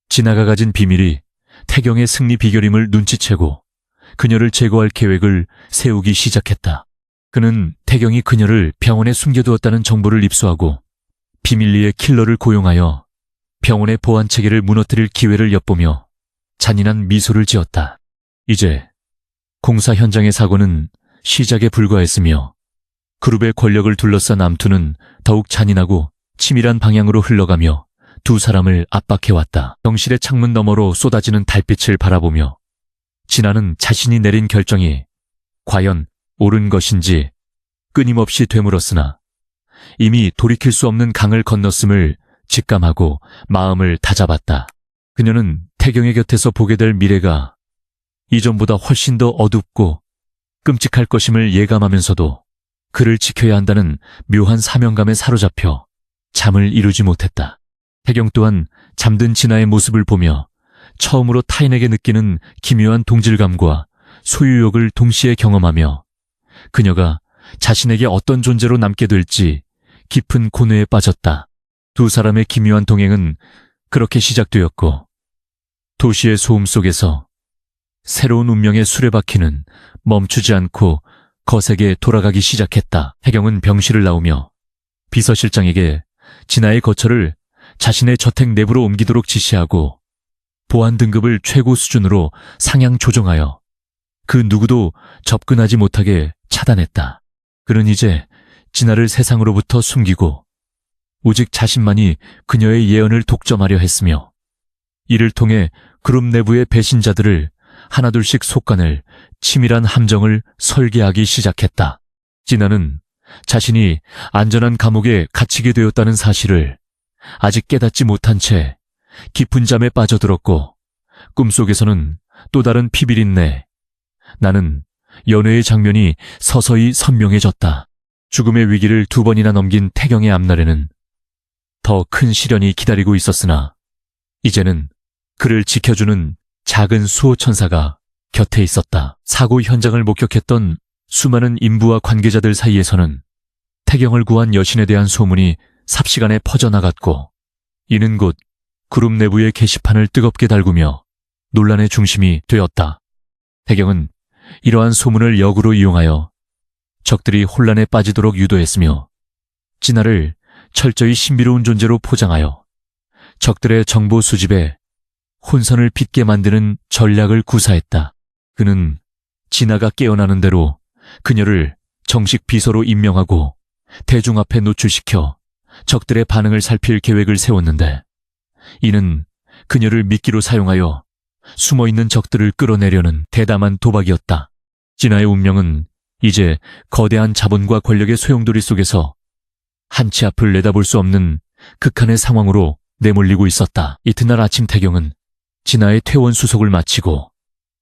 진아가 가진 비밀이 태경의 승리 비결임을 눈치채고 그녀를 제거할 계획을 세우기 시작했다. 그는 태경이 그녀를 병원에 숨겨두었다는 정보를 입수하고 비밀리에 킬러를 고용하여 병원의 보안 체계를 무너뜨릴 기회를 엿보며 잔인한 미소를 지었다. 이제 공사 현장의 사고는 시작에 불과했으며 그룹의 권력을 둘러싼 암투는 더욱 잔인하고 치밀한 방향으로 흘러가며 두 사람을 압박해왔다. 병실의 창문 너머로 쏟아지는 달빛을 바라보며 진아는 자신이 내린 결정이 과연 옳은 것인지 끊임없이 되물었으나 이미 돌이킬 수 없는 강을 건넜음을 직감하고 마음을 다잡았다. 그녀는 태경의 곁에서 보게 될 미래가 이전보다 훨씬 더 어둡고 끔찍할 것임을 예감하면서도 그를 지켜야 한다는 묘한 사명감에 사로잡혀 잠을 이루지 못했다. 태경 또한 잠든 진아의 모습을 보며 처음으로 타인에게 느끼는 기묘한 동질감과 소유욕을 동시에 경험하며 그녀가 자신에게 어떤 존재로 남게 될지 깊은 고뇌에 빠졌다. 두 사람의 기묘한 동행은 그렇게 시작되었고 도시의 소음 속에서 새로운 운명의 수레바퀴는 멈추지 않고 거세게 돌아가기 시작했다. 태경은 병실을 나오며 비서실장에게 진아의 거처를 자신의 저택 내부로 옮기도록 지시하고 보안 등급을 최고 수준으로 상향 조정하여 그 누구도 접근하지 못하게 차단했다. 그는 이제 진아를 세상으로부터 숨기고 오직 자신만이 그녀의 예언을 독점하려 했으며 이를 통해 그룹 내부의 배신자들을 하나둘씩 속아낼 치밀한 함정을 설계하기 시작했다. 진아는 자신이 안전한 감옥에 갇히게 되었다는 사실을 아직 깨닫지 못한 채 깊은 잠에 빠져들었고 꿈속에서는 또 다른 피비린내, 나는 연애의 장면이 서서히 선명해졌다. 죽음의 위기를 2번이나 넘긴 태경의 앞날에는 더 큰 시련이 기다리고 있었으나 이제는 그를 지켜주는 작은 수호천사가 곁에 있었다. 사고 현장을 목격했던 수많은 인부와 관계자들 사이에서는 태경을 구한 여신에 대한 소문이 삽시간에 퍼져나갔고 이는 곧 그룹 내부의 게시판을 뜨겁게 달구며 논란의 중심이 되었다. 태경은 이러한 소문을 역으로 이용하여 적들이 혼란에 빠지도록 유도했으며 진아를 철저히 신비로운 존재로 포장하여 적들의 정보 수집에 혼선을 빚게 만드는 전략을 구사했다. 그는 진아가 깨어나는 대로 그녀를 정식 비서로 임명하고 대중 앞에 노출시켜 적들의 반응을 살필 계획을 세웠는데 이는 그녀를 미끼로 사용하여 숨어있는 적들을 끌어내려는 대담한 도박이었다. 진아의 운명은 이제 거대한 자본과 권력의 소용돌이 속에서 한치 앞을 내다볼 수 없는 극한의 상황으로 내몰리고 있었다. 이튿날 아침 태경은 진아의 퇴원 수속을 마치고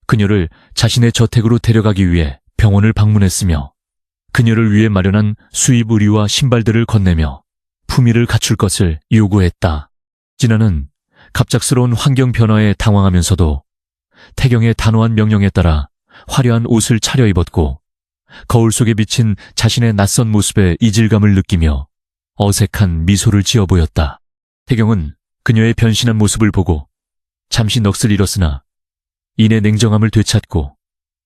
그녀를 자신의 저택으로 데려가기 위해 병원을 방문했으며 그녀를 위해 마련한 수입 의류와 신발들을 건네며 품위를 갖출 것을 요구했다. 진아는 갑작스러운 환경 변화에 당황하면서도 태경의 단호한 명령에 따라 화려한 옷을 차려입었고 거울 속에 비친 자신의 낯선 모습에 이질감을 느끼며 어색한 미소를 지어 보였다. 태경은 그녀의 변신한 모습을 보고 잠시 넋을 잃었으나 이내 냉정함을 되찾고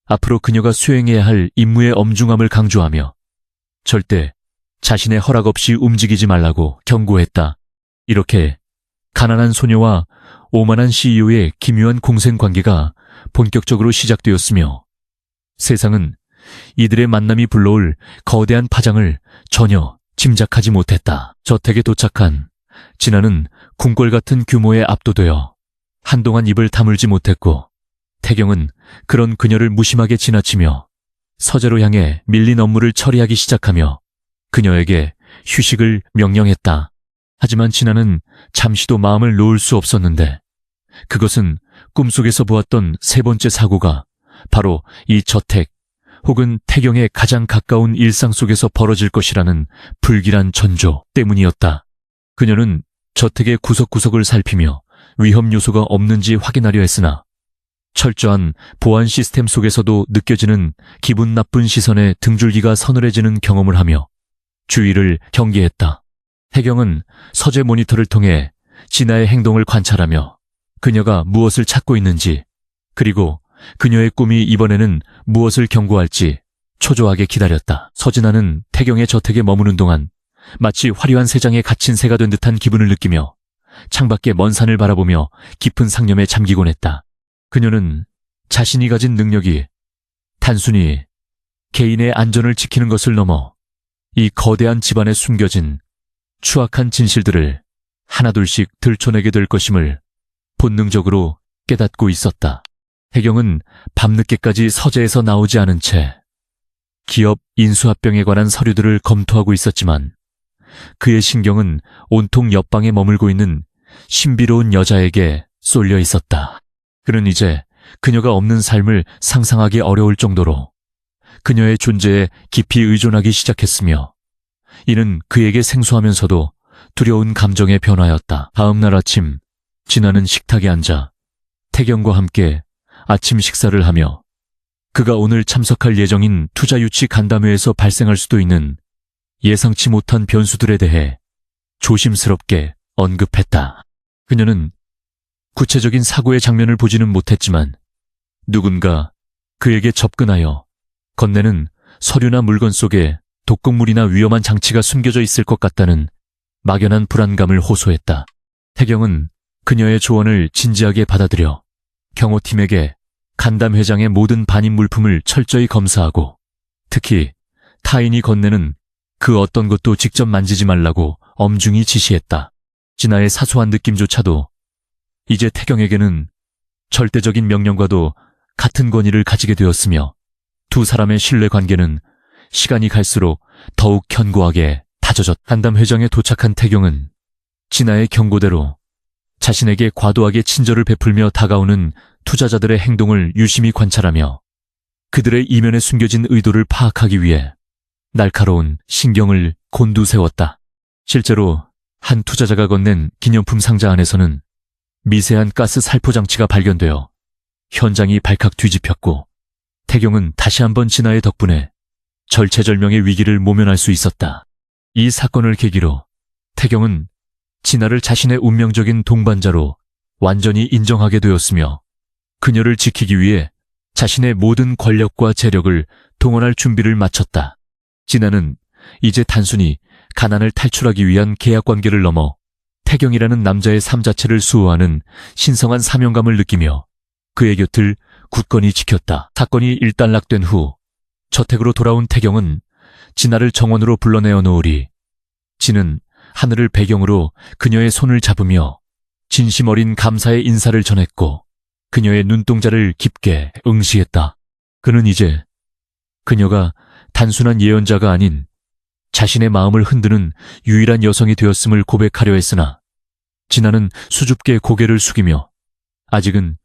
앞으로 그녀가 수행해야 할 임무의 엄중함을 강조하며 절대 자신의 허락 없이 움직이지 말라고 경고했다. 이렇게 가난한 소녀와 오만한 CEO의 기묘한 공생관계가 본격적으로 시작되었으며 세상은 이들의 만남이 불러올 거대한 파장을 전혀 짐작하지 못했다. 저택에 도착한 진아는 궁궐 같은 규모에 압도되어 한동안 입을 다물지 못했고 태경은 그런 그녀를 무심하게 지나치며 서재로 향해 밀린 업무를 처리하기 시작하며 그녀에게 휴식을 명령했다. 하지만 진아는 잠시도 마음을 놓을 수 없었는데 그것은 꿈속에서 보았던 세 번째 사고가 바로 이 저택 혹은 태경의 가장 가까운 일상 속에서 벌어질 것이라는 불길한 전조 때문이었다. 그녀는 저택의 구석구석을 살피며 위험 요소가 없는지 확인하려 했으나 철저한 보안 시스템 속에서도 느껴지는 기분 나쁜 시선에 등줄기가 서늘해지는 경험을 하며 주위를 경계했다. 태경은 서재 모니터를 통해 진아의 행동을 관찰하며 그녀가 무엇을 찾고 있는지 그리고 그녀의 꿈이 이번에는 무엇을 경고할지 초조하게 기다렸다. 서진아는 태경의 저택에 머무는 동안 마치 화려한 새장에 갇힌 새가 된 듯한 기분을 느끼며 창밖의 먼 산을 바라보며 깊은 상념에 잠기곤 했다. 그녀는 자신이 가진 능력이 단순히 개인의 안전을 지키는 것을 넘어 이 거대한 집안에 숨겨진 추악한 진실들을 하나둘씩 들춰내게 될 것임을 본능적으로 깨닫고 있었다. 태경은 밤늦게까지 서재에서 나오지 않은 채 기업 인수합병에 관한 서류들을 검토하고 있었지만 그의 신경은 온통 옆방에 머물고 있는 신비로운 여자에게 쏠려 있었다. 그는 이제 그녀가 없는 삶을 상상하기 어려울 정도로 그녀의 존재에 깊이 의존하기 시작했으며 이는 그에게 생소하면서도 두려운 감정의 변화였다. 다음 날 아침, 진아는 식탁에 앉아 태경과 함께 아침 식사를 하며 그가 오늘 참석할 예정인 투자유치 간담회에서 발생할 수도 있는 예상치 못한 변수들에 대해 조심스럽게 언급했다. 그녀는 구체적인 사고의 장면을 보지는 못했지만 누군가 그에게 접근하여 건네는 서류나 물건 속에 독극물이나 위험한 장치가 숨겨져 있을 것 같다는 막연한 불안감을 호소했다. 태경은 그녀의 조언을 진지하게 받아들여 경호팀에게 간담 회장의 모든 반입 물품을 철저히 검사하고 특히 타인이 건네는 그 어떤 것도 직접 만지지 말라고 엄중히 지시했다. 진아의 사소한 느낌조차도 이제 태경에게는 절대적인 명령과도 같은 권위를 가지게 되었으며 두 사람의 신뢰 관계는 시간이 갈수록 더욱 견고하게 다져졌다. 간담 회장에 도착한 태경은 진아의 경고대로 자신에게 과도하게 친절을 베풀며 다가오는 투자자들의 행동을 유심히 관찰하며 그들의 이면에 숨겨진 의도를 파악하기 위해 날카로운 신경을 곤두세웠다. 실제로 한 투자자가 건넨 기념품 상자 안에서는 미세한 가스 살포 장치가 발견되어 현장이 발칵 뒤집혔고 태경은 다시 한번 진아의 덕분에 절체절명의 위기를 모면할 수 있었다. 이 사건을 계기로 태경은 진아를 자신의 운명적인 동반자로 완전히 인정하게 되었으며 그녀를 지키기 위해 자신의 모든 권력과 재력을 동원할 준비를 마쳤다. 진아는 이제 단순히 가난을 탈출하기 위한 계약관계를 넘어 태경이라는 남자의 삶 자체를 수호하는 신성한 사명감을 느끼며 그의 곁을 굳건히 지켰다. 사건이 일단락된 후 저택으로 돌아온 태경은 진아를 정원으로 불러내어 놓으리 진은 하늘을 배경으로 그녀의 손을 잡으며 진심 어린 감사의 인사를 전했고 그녀의 눈동자를 깊게 응시했다. 그는 이제 그녀가 단순한 예언자가 아닌 자신의 마음을 흔드는 유일한 여성이 되었음을 고백하려 했으나 진아는 수줍게 고개를 숙이며 아직은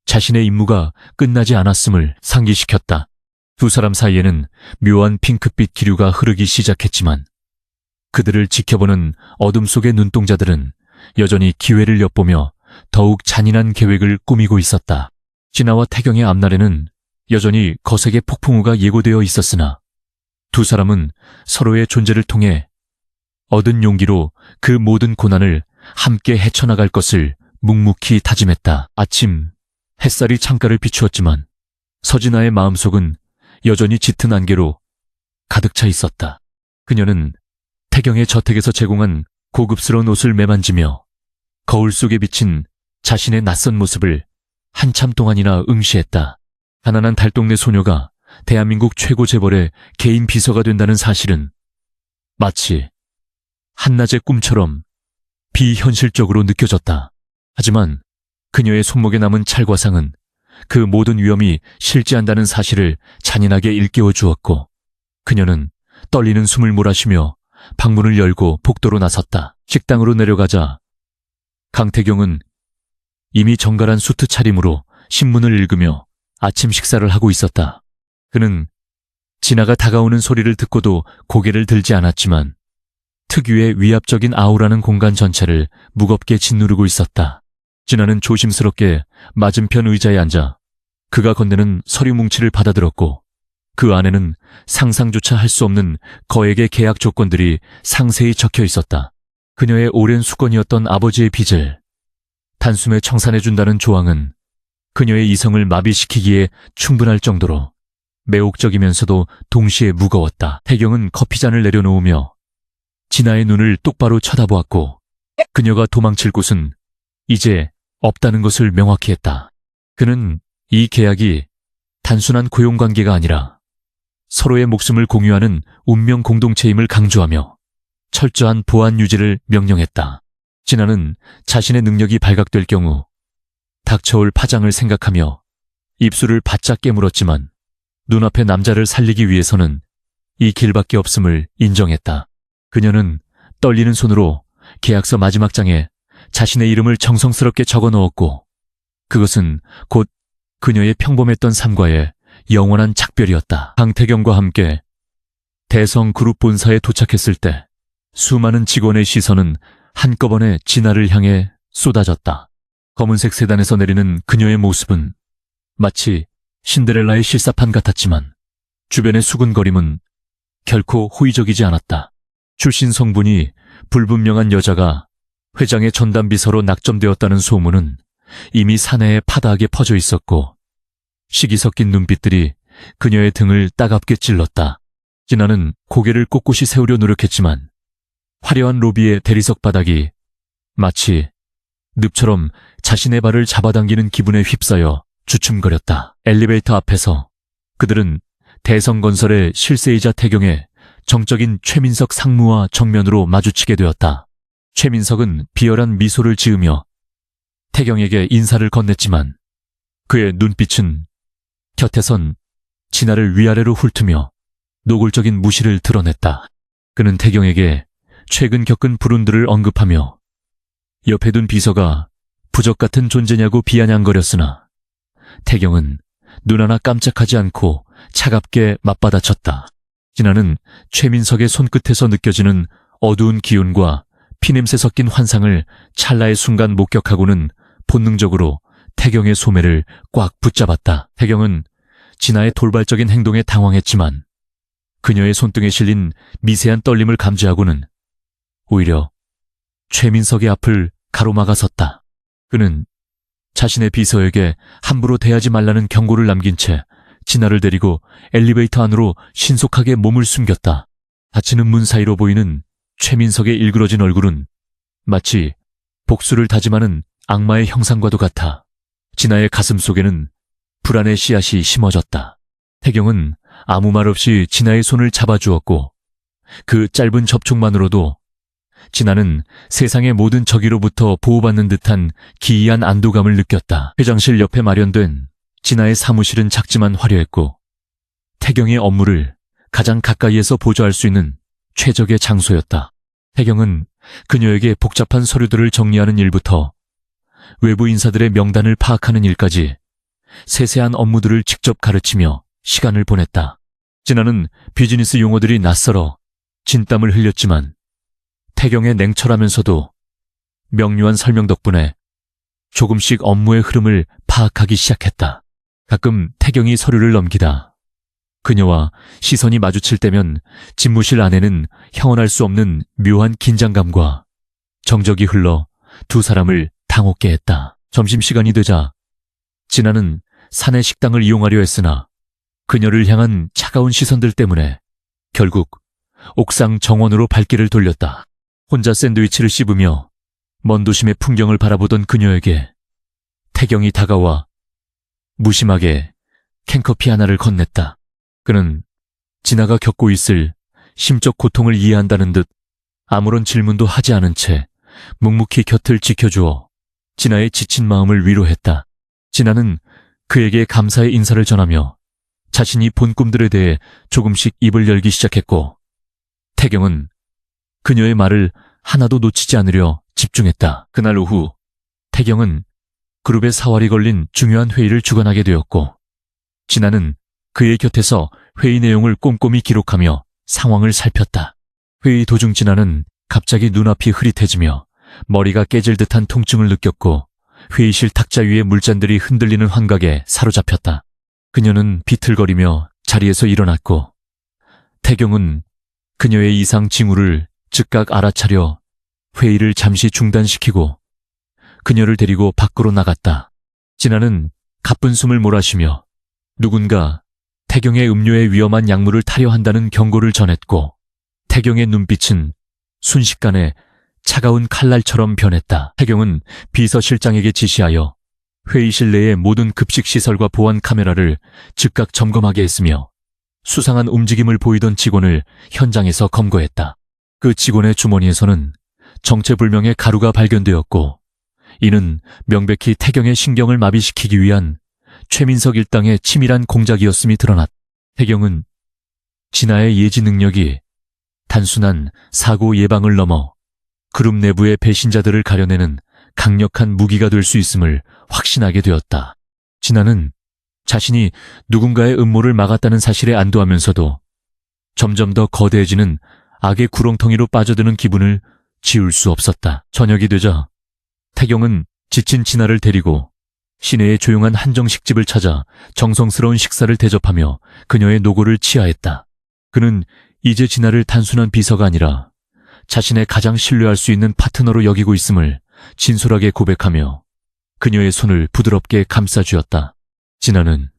자신의 임무가 끝나지 않았음을 상기시켰다. 두 사람 사이에는 묘한 핑크빛 기류가 흐르기 시작했지만 그들을 지켜보는 어둠 속의 눈동자들은 여전히 기회를 엿보며 더욱 잔인한 계획을 꾸미고 있었다. 진아와 태경의 앞날에는 여전히 거세게 폭풍우가 예고되어 있었으나 두 사람은 서로의 존재를 통해 얻은 용기로 그 모든 고난을 함께 헤쳐나갈 것을 묵묵히 다짐했다. 아침 햇살이 창가를 비추었지만 서진아의 마음속은 여전히 짙은 안개로 가득 차 있었다. 그녀는 태경의 저택에서 제공한 고급스러운 옷을 매만지며 거울 속에 비친 자신의 낯선 모습을 한참 동안이나 응시했다. 가난한 달동네 소녀가 대한민국 최고 재벌의 개인 비서가 된다는 사실은 마치 한낮의 꿈처럼 비현실적으로 느껴졌다. 하지만 그녀의 손목에 남은 찰과상은 그 모든 위험이 실제한다는 사실을 잔인하게 일깨워 주었고 그녀는 떨리는 숨을 몰아쉬며 방문을 열고 복도로 나섰다. 식당으로 내려가자 강태경은 이미 정갈한 수트 차림으로 신문을 읽으며 아침 식사를 하고 있었다. 그는 진아가 다가오는 소리를 듣고도 고개를 들지 않았지만 특유의 위압적인 아우라는 공간 전체를 무겁게 짓누르고 있었다. 진아는 조심스럽게 맞은편 의자에 앉아 그가 건네는 서류 뭉치를 받아들었고 그 안에는 상상조차 할 수 없는 거액의 계약 조건들이 상세히 적혀 있었다. 그녀의 오랜 수건이었던 아버지의 빚을 단숨에 청산해준다는 조항은 그녀의 이성을 마비시키기에 충분할 정도로 매혹적이면서도 동시에 무거웠다. 태경은 커피잔을 내려놓으며 진아의 눈을 똑바로 쳐다보았고 그녀가 도망칠 곳은 이제 없다는 것을 명확히 했다. 그는 이 계약이 단순한 고용관계가 아니라 서로의 목숨을 공유하는 운명 공동체임을 강조하며 철저한 보안 유지를 명령했다. 진아는 자신의 능력이 발각될 경우 닥쳐올 파장을 생각하며 입술을 바짝 깨물었지만 눈앞의 남자를 살리기 위해서는 이 길밖에 없음을 인정했다. 그녀는 떨리는 손으로 계약서 마지막 장에 자신의 이름을 정성스럽게 적어 넣었고 그것은 곧 그녀의 평범했던 삶과의 영원한 작별이었다. 강태경과 함께 대성그룹 본사에 도착했을 때 수많은 직원의 시선은 한꺼번에 진아를 향해 쏟아졌다. 검은색 세단에서 내리는 그녀의 모습은 마치 신데렐라의 실사판 같았지만 주변의 수군거림은 결코 호의적이지 않았다. 출신 성분이 불분명한 여자가 회장의 전담비서로 낙점되었다는 소문은 이미 사내에 파다하게 퍼져 있었고 시기 섞인 눈빛들이 그녀의 등을 따갑게 찔렀다. 진아는 고개를 꼿꼿이 세우려 노력했지만 화려한 로비의 대리석 바닥이 마치 늪처럼 자신의 발을 잡아당기는 기분에 휩싸여 주춤거렸다. 엘리베이터 앞에서 그들은 대성건설의 실세이자 태경의 정적인 최민석 상무와 정면으로 마주치게 되었다. 최민석은 비열한 미소를 지으며 태경에게 인사를 건넸지만 그의 눈빛은 곁에선 진아를 위아래로 훑으며 노골적인 무시를 드러냈다. 그는 태경에게 최근 겪은 불운들을 언급하며 옆에 둔 비서가 부적 같은 존재냐고 비아냥거렸으나 태경은 눈 하나 깜짝하지 않고 차갑게 맞받아쳤다. 진아는 최민석의 손끝에서 느껴지는 어두운 기운과 피냄새 섞인 환상을 찰나의 순간 목격하고는 본능적으로 태경의 소매를 꽉 붙잡았다. 태경은 진아의 돌발적인 행동에 당황했지만 그녀의 손등에 실린 미세한 떨림을 감지하고는 오히려 최민석의 앞을 가로막아 섰다. 그는 자신의 비서에게 함부로 대하지 말라는 경고를 남긴 채 진아를 데리고 엘리베이터 안으로 신속하게 몸을 숨겼다. 닫히는 문 사이로 보이는 최민석의 일그러진 얼굴은 마치 복수를 다짐하는 악마의 형상과도 같아 진아의 가슴 속에는 불안의 씨앗이 심어졌다. 태경은 아무 말 없이 진아의 손을 잡아주었고 그 짧은 접촉만으로도 진아는 세상의 모든 적이로부터 보호받는 듯한 기이한 안도감을 느꼈다. 회장실 옆에 마련된 진아의 사무실은 작지만 화려했고 태경의 업무를 가장 가까이에서 보조할 수 있는 최적의 장소였다. 태경은 그녀에게 복잡한 서류들을 정리하는 일부터 외부 인사들의 명단을 파악하는 일까지 세세한 업무들을 직접 가르치며 시간을 보냈다. 진아는 비즈니스 용어들이 낯설어 진땀을 흘렸지만 태경의 냉철하면서도 명료한 설명 덕분에 조금씩 업무의 흐름을 파악하기 시작했다. 가끔 태경이 서류를 넘기다 그녀와 시선이 마주칠 때면 집무실 안에는 형언할 수 없는 묘한 긴장감과 정적이 흘러 두 사람을 당혹게 했다. 점심시간이 되자 진아는 사내 식당을 이용하려 했으나 그녀를 향한 차가운 시선들 때문에 결국 옥상 정원으로 발길을 돌렸다. 혼자 샌드위치를 씹으며 먼 도심의 풍경을 바라보던 그녀에게 태경이 다가와 무심하게 캔커피 하나를 건넸다. 그는 진아가 겪고 있을 심적 고통을 이해한다는 듯 아무런 질문도 하지 않은 채 묵묵히 곁을 지켜주어 진아의 지친 마음을 위로했다. 진아는 그에게 감사의 인사를 전하며 자신이 본 꿈들에 대해 조금씩 입을 열기 시작했고 태경은 그녀의 말을 하나도 놓치지 않으려 집중했다. 그날 오후 태경은 그룹의 사활이 걸린 중요한 회의를 주관하게 되었고 진아는 그의 곁에서 회의 내용을 꼼꼼히 기록하며 상황을 살폈다. 회의 도중 진아는 갑자기 눈앞이 흐릿해지며 머리가 깨질 듯한 통증을 느꼈고 회의실 탁자 위의 물잔들이 흔들리는 환각에 사로잡혔다. 그녀는 비틀거리며 자리에서 일어났고 태경은 그녀의 이상 징후를 즉각 알아차려 회의를 잠시 중단시키고 그녀를 데리고 밖으로 나갔다. 진아는 가쁜 숨을 몰아쉬며 누군가 태경의 음료에 위험한 약물을 타려 한다는 경고를 전했고 태경의 눈빛은 순식간에 차가운 칼날처럼 변했다. 태경은 비서실장에게 지시하여 회의실 내의 모든 급식 시설과 보안 카메라를 즉각 점검하게 했으며 수상한 움직임을 보이던 직원을 현장에서 검거했다. 그 직원의 주머니에서는 정체불명의 가루가 발견되었고 이는 명백히 태경의 신경을 마비시키기 위한 최민석 일당의 치밀한 공작이었음이 드러났다. 태경은 진아의 예지 능력이 단순한 사고 예방을 넘어 그룹 내부의 배신자들을 가려내는 강력한 무기가 될 수 있음을 확신하게 되었다. 진아는 자신이 누군가의 음모를 막았다는 사실에 안도하면서도 점점 더 거대해지는 악의 구렁텅이로 빠져드는 기분을 지울 수 없었다. 저녁이 되자 태경은 지친 진아를 데리고 시내의 조용한 한정식집을 찾아 정성스러운 식사를 대접하며 그녀의 노고를 치하했다. 그는 이제 진아를 단순한 비서가 아니라 자신의 가장 신뢰할 수 있는 파트너로 여기고 있음을 진솔하게 고백하며 그녀의 손을 부드럽게 감싸주었다. 진아는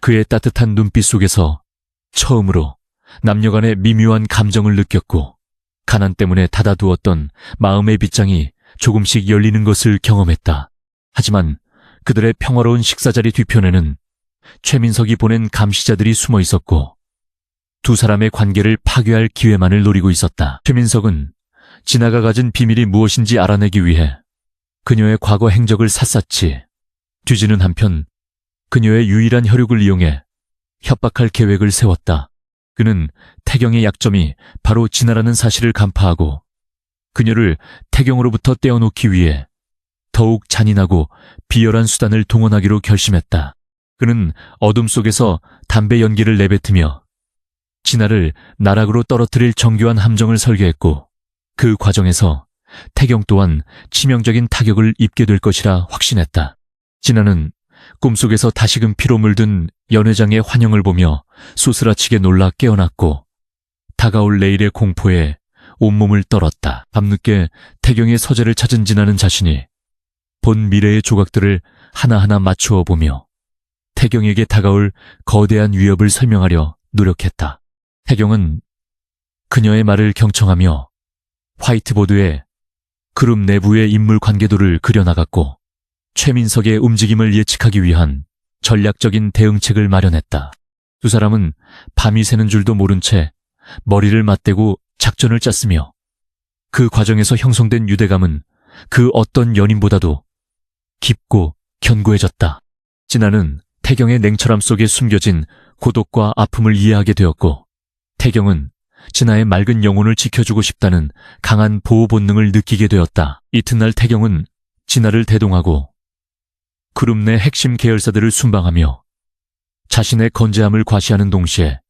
그의 따뜻한 눈빛 속에서 처음으로 남녀 간의 미묘한 감정을 느꼈고 가난 때문에 닫아두었던 마음의 빗장이 조금씩 열리는 것을 경험했다. 하지만 그들의 평화로운 식사자리 뒤편에는 최민석이 보낸 감시자들이 숨어 있었고 두 사람의 관계를 파괴할 기회만을 노리고 있었다. 최민석은 진아가 가진 비밀이 무엇인지 알아내기 위해 그녀의 과거 행적을 샅샅이 뒤지는 한편 그녀의 유일한 혈육을 이용해 협박할 계획을 세웠다. 그는 태경의 약점이 바로 진아라는 사실을 간파하고 그녀를 태경으로부터 떼어놓기 위해 더욱 잔인하고 비열한 수단을 동원하기로 결심했다. 그는 어둠 속에서 담배 연기를 내뱉으며 진아를 나락으로 떨어뜨릴 정교한 함정을 설계했고 그 과정에서 태경 또한 치명적인 타격을 입게 될 것이라 확신했다. 진아는 꿈속에서 다시금 피로 물든 연회장의 환영을 보며 소스라치게 놀라 깨어났고 다가올 내일의 공포에 온몸을 떨었다. 밤늦게 태경의 서재를 찾은 진아는 자신이 본 미래의 조각들을 하나하나 맞추어 보며 태경에게 다가올 거대한 위협을 설명하려 노력했다. 태경은 그녀의 말을 경청하며 화이트보드에 그룹 내부의 인물 관계도를 그려나갔고 최민석의 움직임을 예측하기 위한 전략적인 대응책을 마련했다. 두 사람은 밤이 새는 줄도 모른 채 머리를 맞대고 작전을 짰으며 그 과정에서 형성된 유대감은 그 어떤 연인보다도 깊고 견고해졌다. 진아는 태경의 냉철함 속에 숨겨진 고독과 아픔을 이해하게 되었고 태경은 진아의 맑은 영혼을 지켜주고 싶다는 강한 보호 본능을 느끼게 되었다. 이튿날 태경은 진아를 대동하고 그룹 내 핵심 계열사들을 순방하며 자신의 건재함을 과시하는 동시에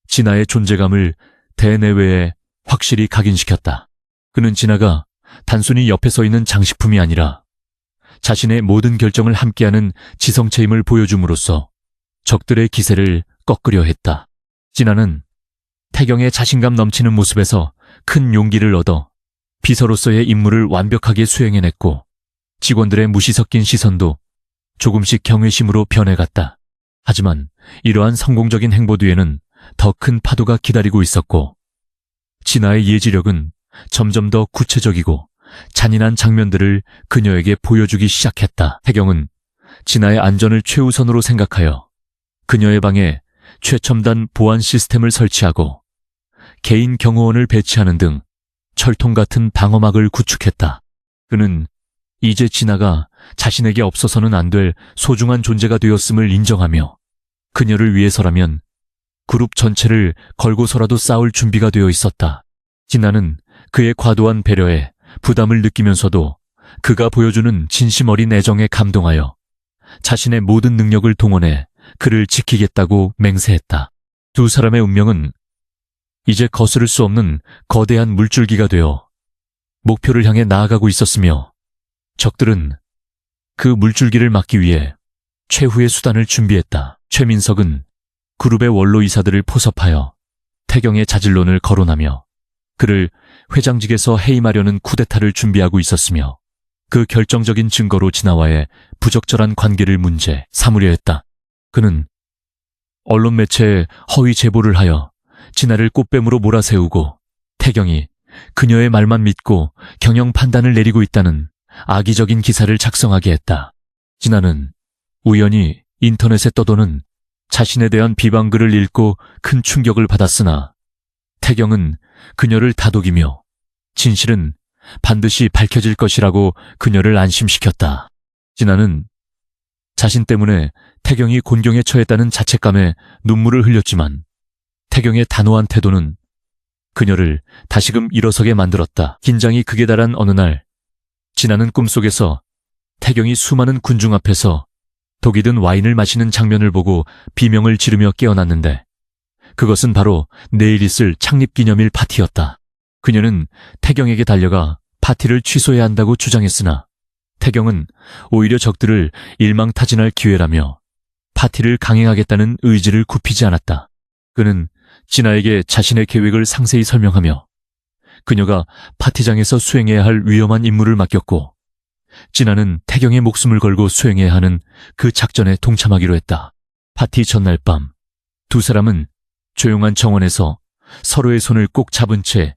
진아의 존재감을 대내외에 확실히 각인시켰다. 그는 진아가 단순히 옆에 서 있는 장식품이 아니라 자신의 모든 결정을 함께하는 지성체임을 보여줌으로써 적들의 기세를 꺾으려 했다. 진아는 태경의 자신감 넘치는 모습에서 큰 용기를 얻어 비서로서의 임무를 완벽하게 수행해냈고 직원들의 무시 섞인 시선도 조금씩 경외심으로 변해갔다. 하지만 이러한 성공적인 행보 뒤에는 더 큰 파도가 기다리고 있었고 진아의 예지력은 점점 더 구체적이고 잔인한 장면들을 그녀에게 보여주기 시작했다. 태경은 진아의 안전을 최우선으로 생각하여 그녀의 방에 최첨단 보안 시스템을 설치하고 개인 경호원을 배치하는 등 철통 같은 방어막을 구축했다. 그는 이제 진아가 자신에게 없어서는 안 될 소중한 존재가 되었음을 인정하며 그녀를 위해서라면 그룹 전체를 걸고서라도 싸울 준비가 되어 있었다. 진아는 그의 과도한 배려에 부담을 느끼면서도 그가 보여주는 진심 어린 애정에 감동하여 자신의 모든 능력을 동원해 그를 지키겠다고 맹세했다. 두 사람의 운명은 이제 거스를 수 없는 거대한 물줄기가 되어 목표를 향해 나아가고 있었으며 적들은 그 물줄기를 막기 위해 최후의 수단을 준비했다. 최민석은 그룹의 원로 이사들을 포섭하여 태경의 자질론을 거론하며 그를 회장직에서 해임하려는 쿠데타를 준비하고 있었으며 그 결정적인 증거로 진아와의 부적절한 관계를 문제 삼으려 했다. 그는 언론 매체에 허위 제보를 하여 진아를 꽃뱀으로 몰아세우고 태경이 그녀의 말만 믿고 경영 판단을 내리고 있다는 악의적인 기사를 작성하게 했다. 진아는 우연히 인터넷에 떠도는 자신에 대한 비방글을 읽고 큰 충격을 받았으나 태경은 그녀를 다독이며 진실은 반드시 밝혀질 것이라고 그녀를 안심시켰다. 진아는 자신 때문에 태경이 곤경에 처했다는 자책감에 눈물을 흘렸지만 태경의 단호한 태도는 그녀를 다시금 일어서게 만들었다. 긴장이 극에 달한 어느 날 진아는 꿈속에서 태경이 수많은 군중 앞에서 독이 든 와인을 마시는 장면을 보고 비명을 지르며 깨어났는데 그것은 바로 내일 있을 창립기념일 파티였다. 그녀는 태경에게 달려가 파티를 취소해야 한다고 주장했으나 태경은 오히려 적들을 일망타진할 기회라며 파티를 강행하겠다는 의지를 굽히지 않았다. 그는 진아에게 자신의 계획을 상세히 설명하며 그녀가 파티장에서 수행해야 할 위험한 임무를 맡겼고 진아는 태경의 목숨을 걸고 수행해야 하는 그 작전에 동참하기로 했다. 파티 전날 밤 두 사람은 조용한 정원에서 서로의 손을 꼭 잡은 채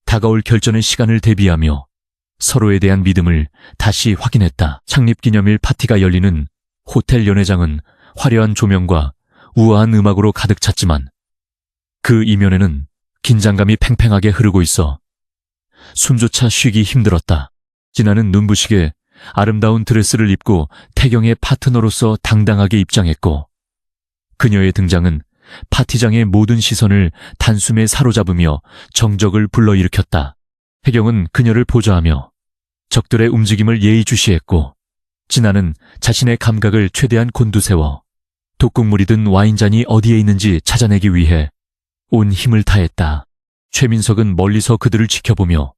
다가올 결전의 시간을 대비하며 서로에 대한 믿음을 다시 확인했다. 창립기념일 파티가 열리는 호텔 연회장은 화려한 조명과 우아한 음악으로 가득 찼지만 그 이면에는 긴장감이 팽팽하게 흐르고 있어 숨조차 쉬기 힘들었다. 진아는 눈부시게 아름다운 드레스를 입고 태경의 파트너로서 당당하게 입장했고 그녀의 등장은 파티장의 모든 시선을 단숨에 사로잡으며 정적을 불러일으켰다. 태경은 그녀를 보좌하며 적들의 움직임을 예의주시했고 진아는 자신의 감각을 최대한 곤두세워 독국물이 든 와인잔이 어디에 있는지 찾아내기 위해 온 힘을 다했다. 최민석은 멀리서 그들을 지켜보며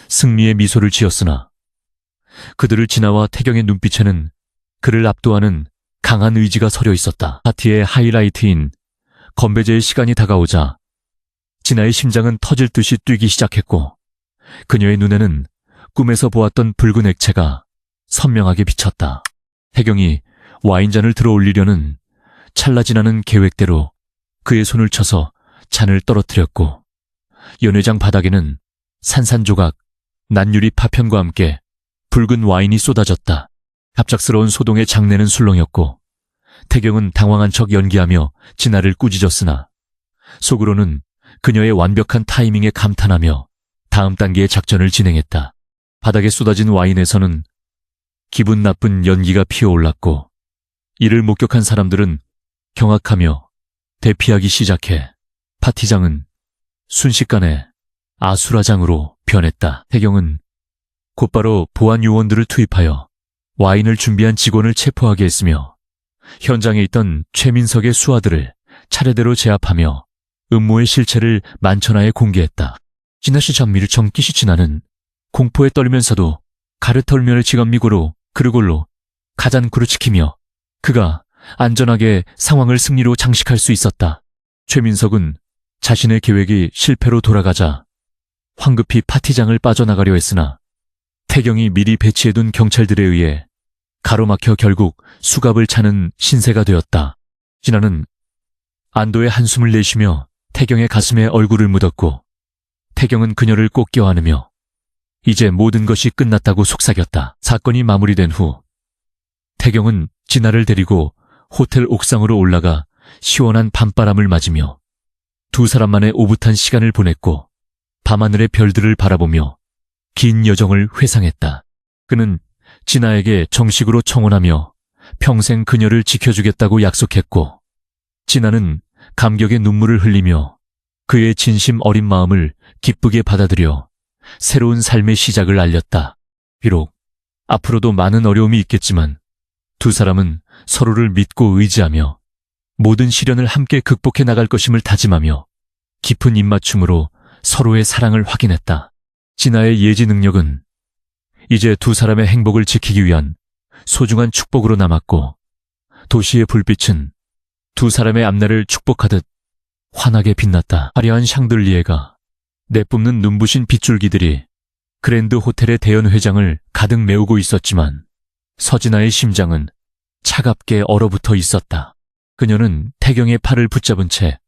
승리의 미소를 지었으나 그들을 진아와 태경의 눈빛에는 그를 압도하는 강한 의지가 서려 있었다. 파티의 하이라이트인 건배제의 시간이 다가오자 진아의 심장은 터질 듯이 뛰기 시작했고 그녀의 눈에는 꿈에서 보았던 붉은 액체가 선명하게 비쳤다. 태경이 와인잔을 들어 올리려는 찰나 진아는 계획대로 그의 손을 쳐서 잔을 떨어뜨렸고 연회장 바닥에는 산산조각, 난유리 파편과 함께 붉은 와인이 쏟아졌다. 갑작스러운 소동의 장내는 술렁였고 태경은 당황한 척 연기하며 진아를 꾸짖었으나 속으로는 그녀의 완벽한 타이밍에 감탄하며 다음 단계의 작전을 진행했다. 바닥에 쏟아진 와인에서는 기분 나쁜 연기가 피어올랐고 이를 목격한 사람들은 경악하며 대피하기 시작해 파티장은 순식간에 아수라장으로 변했다. 태경은 곧바로 보안 요원들을 투입하여 와인을 준비한 직원을 체포하게 했으며 현장에 있던 최민석의 수하들을 차례대로 제압하며 음모의 실체를 만천하에 공개했다. 진아씨 장미를 정기시 진아는 공포에 떨면서도 가르털면의 지간미고로 그르골로 가잔구를 지키며 그가 안전하게 상황을 승리로 장식할 수 있었다. 최민석은 자신의 계획이 실패로 돌아가자 황급히 파티장을 빠져나가려 했으나 태경이 미리 배치해둔 경찰들에 의해 가로막혀 결국 수갑을 차는 신세가 되었다. 진아는 안도의 한숨을 내쉬며 태경의 가슴에 얼굴을 묻었고 태경은 그녀를 꼭 껴안으며 이제 모든 것이 끝났다고 속삭였다. 사건이 마무리된 후 태경은 진아를 데리고 호텔 옥상으로 올라가 시원한 밤바람을 맞으며 두 사람만의 오붓한 시간을 보냈고 밤하늘의 별들을 바라보며 긴 여정을 회상했다. 그는 진아에게 정식으로 청혼하며 평생 그녀를 지켜주겠다고 약속했고 진아는 감격의 눈물을 흘리며 그의 진심 어린 마음을 기쁘게 받아들여 새로운 삶의 시작을 알렸다. 비록 앞으로도 많은 어려움이 있겠지만 두 사람은 서로를 믿고 의지하며 모든 시련을 함께 극복해 나갈 것임을 다짐하며 깊은 입맞춤으로 서로의 사랑을 확인했다. 진아의 예지 능력은 이제 두 사람의 행복을 지키기 위한 소중한 축복으로 남았고 도시의 불빛은 두 사람의 앞날을 축복하듯 환하게 빛났다. 화려한 샹들리에가 내뿜는 눈부신 빗줄기들이 그랜드 호텔의 대연 회장을 가득 메우고 있었지만 서진아의 심장은 차갑게 얼어붙어 있었다. 그녀는 태경의 팔을 붙잡은 채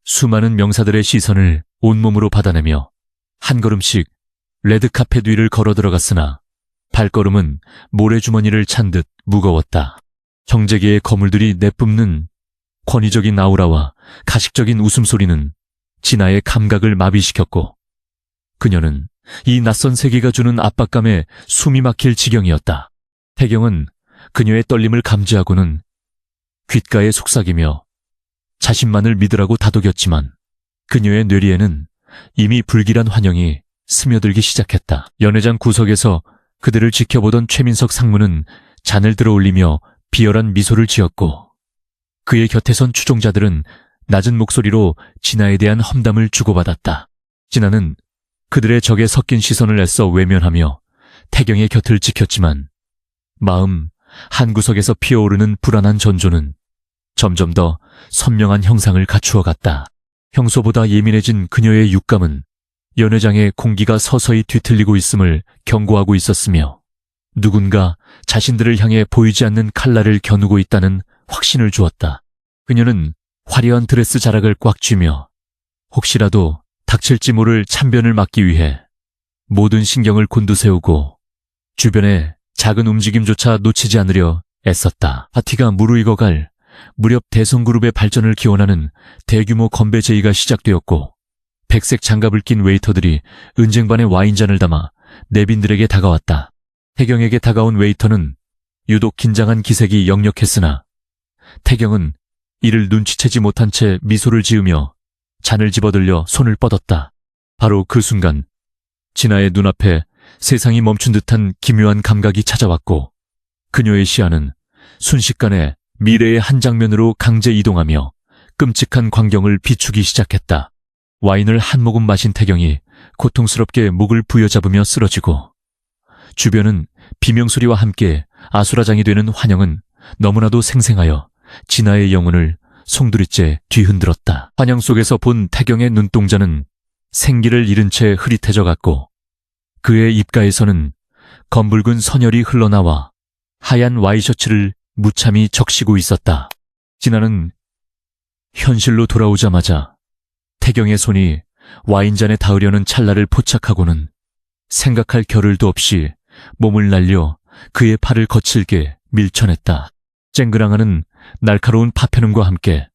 수많은 명사들의 시선을 온몸으로 받아내며 한 걸음씩 레드카펫 위를 걸어 들어갔으나 발걸음은 모래주머니를 찬 듯 무거웠다. 형제계의 거물들이 내뿜는 권위적인 아우라와 가식적인 웃음소리는 진아의 감각을 마비시켰고 그녀는 이 낯선 세계가 주는 압박감에 숨이 막힐 지경이었다. 태경은 그녀의 떨림을 감지하고는 귓가에 속삭이며 자신만을 믿으라고 다독였지만 그녀의 뇌리에는 이미 불길한 환영이 스며들기 시작했다. 연회장 구석에서 그들을 지켜보던 최민석 상무는 잔을 들어 올리며 비열한 미소를 지었고 그의 곁에 선 추종자들은 낮은 목소리로 진아에 대한 험담을 주고받았다. 진아는 그들의 적에 섞인 시선을 애써 외면하며 태경의 곁을 지켰지만 마음 한구석에서 피어오르는 불안한 전조는 점점 더 선명한 형상을 갖추어 갔다. 평소보다 예민해진 그녀의 육감은 연회장의 공기가 서서히 뒤틀리고 있음을 경고하고 있었으며 누군가 자신들을 향해 보이지 않는 칼날을 겨누고 있다는 확신을 주었다. 그녀는 화려한 드레스 자락을 꽉 쥐며 혹시라도 닥칠지 모를 참변을 막기 위해 모든 신경을 곤두세우고 주변의 작은 움직임조차 놓치지 않으려 애썼다. 파티가 무르익어갈 무렵 대성그룹의 발전을 기원하는 대규모 건배 제의가 시작되었고 백색 장갑을 낀 웨이터들이 은쟁반에 와인잔을 담아 내빈들에게 다가왔다. 태경에게 다가온 웨이터는 유독 긴장한 기색이 역력했으나 태경은 이를 눈치채지 못한 채 미소를 지으며 잔을 집어들려 손을 뻗었다. 바로 그 순간 진아의 눈앞에 세상이 멈춘 듯한 기묘한 감각이 찾아왔고 그녀의 시야는 순식간에 미래의 한 장면으로 강제 이동하며 끔찍한 광경을 비추기 시작했다. 와인을 한 모금 마신 태경이 고통스럽게 목을 부여잡으며 쓰러지고 주변은 비명소리와 함께 아수라장이 되는 환영은 너무나도 생생하여 진아의 영혼을 송두리째 뒤흔들었다. 환영 속에서 본 태경의 눈동자는 생기를 잃은 채 흐릿해져 갔고 그의 입가에서는 검붉은 선혈이 흘러나와 하얀 와이셔츠를 무참히 적시고 있었다. 진아는 현실로 돌아오자마자 태경의 손이 와인잔에 닿으려는 찰나를 포착하고는 생각할 겨를도 없이 몸을 날려 그의 팔을 거칠게 밀쳐냈다. 쨍그랑하는 날카로운 파편음과 함께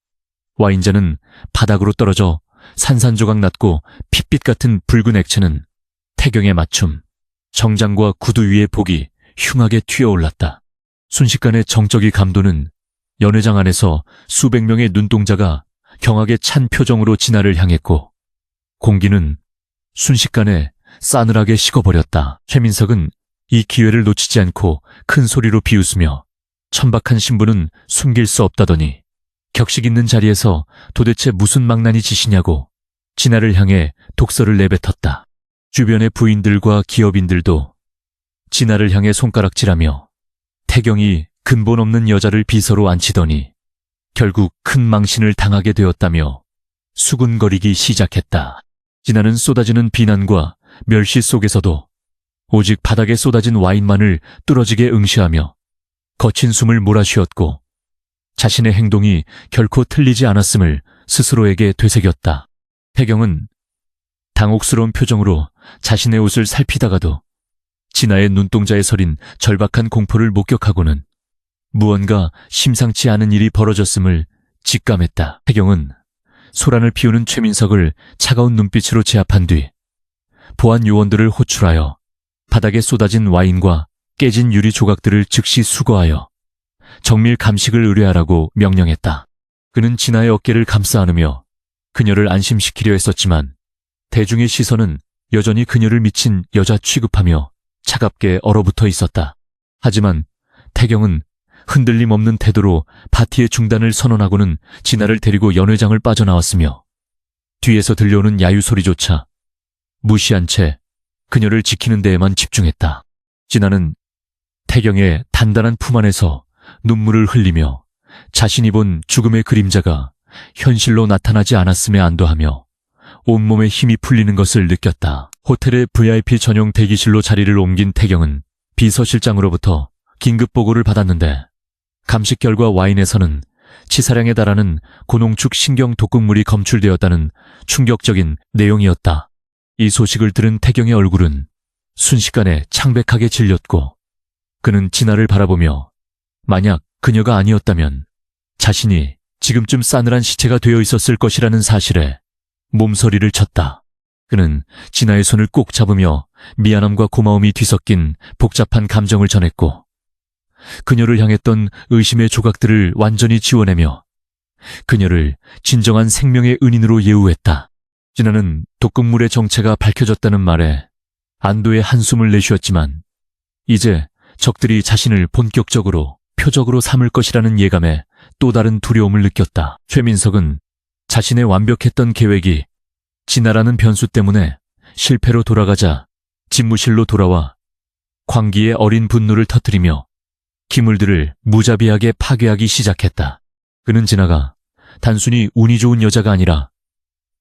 와인잔은 바닥으로 떨어져 산산조각 났고 핏빛 같은 붉은 액체는 태경의 맞춤, 정장과 구두 위의 복이 흉하게 튀어올랐다. 순식간에 정적이 감도는 연회장 안에서 수백 명의 눈동자가 경악에 찬 표정으로 진아를 향했고 공기는 순식간에 싸늘하게 식어버렸다. 최민석은 이 기회를 놓치지 않고 큰 소리로 비웃으며 천박한 신부는 숨길 수 없다더니 격식 있는 자리에서 도대체 무슨 망나니 짓이냐고 진아를 향해 독설을 내뱉었다. 주변의 부인들과 기업인들도 진아를 향해 손가락질하며 태경이 근본 없는 여자를 비서로 앉히더니 결국 큰 망신을 당하게 되었다며 수군거리기 시작했다. 진아는 쏟아지는 비난과 멸시 속에서도 오직 바닥에 쏟아진 와인만을 뚫어지게 응시하며 거친 숨을 몰아쉬었고 자신의 행동이 결코 틀리지 않았음을 스스로에게 되새겼다. 태경은 당혹스러운 표정으로 자신의 옷을 살피다가도 진아의 눈동자에 서린 절박한 공포를 목격하고는 무언가 심상치 않은 일이 벌어졌음을 직감했다. 태경은 소란을 피우는 최민석을 차가운 눈빛으로 제압한 뒤 보안 요원들을 호출하여 바닥에 쏟아진 와인과 깨진 유리 조각들을 즉시 수거하여 정밀 감식을 의뢰하라고 명령했다. 그는 진아의 어깨를 감싸 안으며 그녀를 안심시키려 했었지만 대중의 시선은 여전히 그녀를 미친 여자 취급하며 차갑게 얼어붙어 있었다. 하지만 태경은 흔들림 없는 태도로 파티의 중단을 선언하고는 진아를 데리고 연회장을 빠져나왔으며 뒤에서 들려오는 야유 소리조차 무시한 채 그녀를 지키는 데에만 집중했다. 진아는 태경의 단단한 품 안에서 눈물을 흘리며 자신이 본 죽음의 그림자가 현실로 나타나지 않았음에 안도하며 온몸에 힘이 풀리는 것을 느꼈다. 호텔의 VIP 전용 대기실로 자리를 옮긴 태경은 비서실장으로부터 긴급 보고를 받았는데 감식 결과 와인에서는 치사량에 달하는 고농축 신경 독극물이 검출되었다는 충격적인 내용이었다. 이 소식을 들은 태경의 얼굴은 순식간에 창백하게 질렸고 그는 진아를 바라보며 만약 그녀가 아니었다면 자신이 지금쯤 싸늘한 시체가 되어 있었을 것이라는 사실에 몸서리를 쳤다. 그는 진아의 손을 꼭 잡으며 미안함과 고마움이 뒤섞인 복잡한 감정을 전했고 그녀를 향했던 의심의 조각들을 완전히 지워내며 그녀를 진정한 생명의 은인으로 예우했다. 진아는 독극물의 정체가 밝혀졌다는 말에 안도의 한숨을 내쉬었지만 이제 적들이 자신을 본격적으로 표적으로 삼을 것이라는 예감에 또 다른 두려움을 느꼈다. 최민석은 자신의 완벽했던 계획이 진아라는 변수 때문에 실패로 돌아가자 집무실로 돌아와 광기의 어린 분노를 터뜨리며 기물들을 무자비하게 파괴하기 시작했다. 그는 진아가 단순히 운이 좋은 여자가 아니라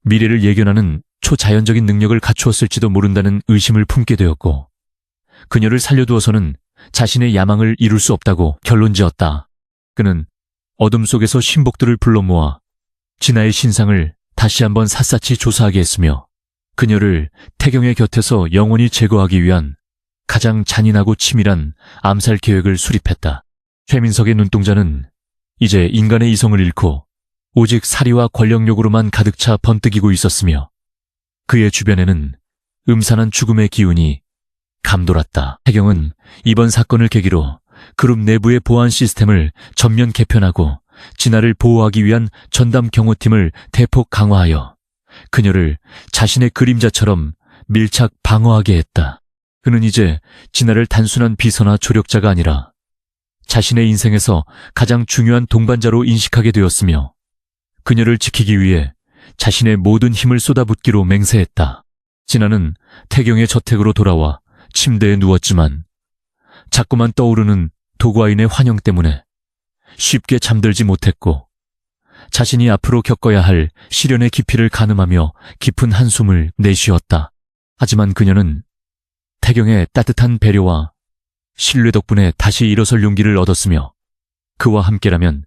미래를 예견하는 초자연적인 능력을 갖추었을지도 모른다는 의심을 품게 되었고 그녀를 살려두어서는 자신의 야망을 이룰 수 없다고 결론지었다. 그는 어둠 속에서 신복들을 불러 모아 진아의 신상을 다시 한번 샅샅이 조사하게 했으며 그녀를 태경의 곁에서 영원히 제거하기 위한 가장 잔인하고 치밀한 암살 계획을 수립했다. 최민석의 눈동자는 이제 인간의 이성을 잃고 오직 사리와 권력욕으로만 가득 차 번뜩이고 있었으며 그의 주변에는 음산한 죽음의 기운이 감돌았다. 태경은 이번 사건을 계기로 그룹 내부의 보안 시스템을 전면 개편하고 진아를 보호하기 위한 전담 경호팀을 대폭 강화하여 그녀를 자신의 그림자처럼 밀착 방어하게 했다. 그는 이제 진아를 단순한 비서나 조력자가 아니라 자신의 인생에서 가장 중요한 동반자로 인식하게 되었으며 그녀를 지키기 위해 자신의 모든 힘을 쏟아붓기로 맹세했다. 진아는 태경의 저택으로 돌아와 침대에 누웠지만 자꾸만 떠오르는 도과인의 환영 때문에 쉽게 잠들지 못했고 자신이 앞으로 겪어야 할 시련의 깊이를 가늠하며 깊은 한숨을 내쉬었다. 하지만 그녀는 태경의 따뜻한 배려와 신뢰 덕분에 다시 일어설 용기를 얻었으며 그와 함께라면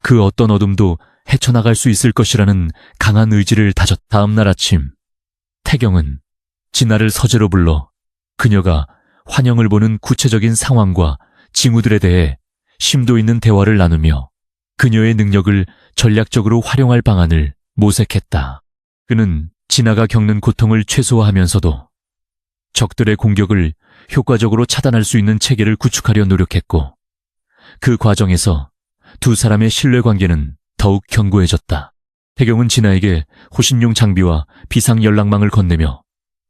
그 어떤 어둠도 헤쳐나갈 수 있을 것이라는 강한 의지를 다졌다. 다음 날 아침 태경은 진아를 서재로 불러 그녀가 환영을 보는 구체적인 상황과 징후들에 대해 심도 있는 대화를 나누며 그녀의 능력을 전략적으로 활용할 방안을 모색했다. 그는 진아가 겪는 고통을 최소화하면서도 적들의 공격을 효과적으로 차단할 수 있는 체계를 구축하려 노력했고 그 과정에서 두 사람의 신뢰관계는 더욱 견고해졌다. 태경은 진아에게 호신용 장비와 비상 연락망을 건네며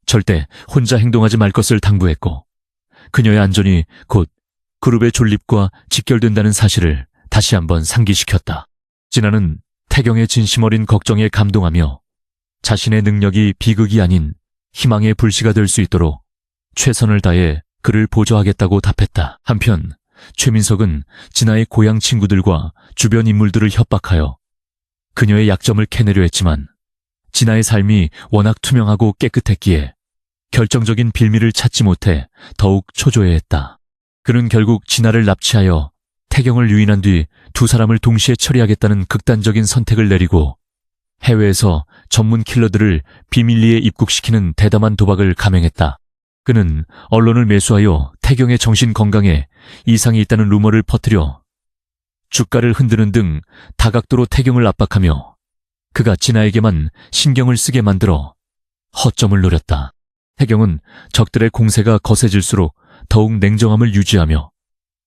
절대 혼자 행동하지 말 것을 당부했고 그녀의 안전이 곧 그룹의 존립과 직결된다는 사실을 다시 한번 상기시켰다. 진아는 태경의 진심 어린 걱정에 감동하며 자신의 능력이 비극이 아닌 희망의 불씨가 될 수 있도록 최선을 다해 그를 보조하겠다고 답했다. 한편 최민석은 진아의 고향 친구들과 주변 인물들을 협박하여 그녀의 약점을 캐내려 했지만 진아의 삶이 워낙 투명하고 깨끗했기에 결정적인 빌미를 찾지 못해 더욱 초조해했다. 그는 결국 진아를 납치하여 태경을 유인한 뒤 두 사람을 동시에 처리하겠다는 극단적인 선택을 내리고 해외에서 전문 킬러들을 비밀리에 입국시키는 대담한 도박을 감행했다. 그는 언론을 매수하여 태경의 정신 건강에 이상이 있다는 루머를 퍼뜨려 주가를 흔드는 등 다각도로 태경을 압박하며 그가 진아에게만 신경을 쓰게 만들어 허점을 노렸다. 태경은 적들의 공세가 거세질수록 더욱 냉정함을 유지하며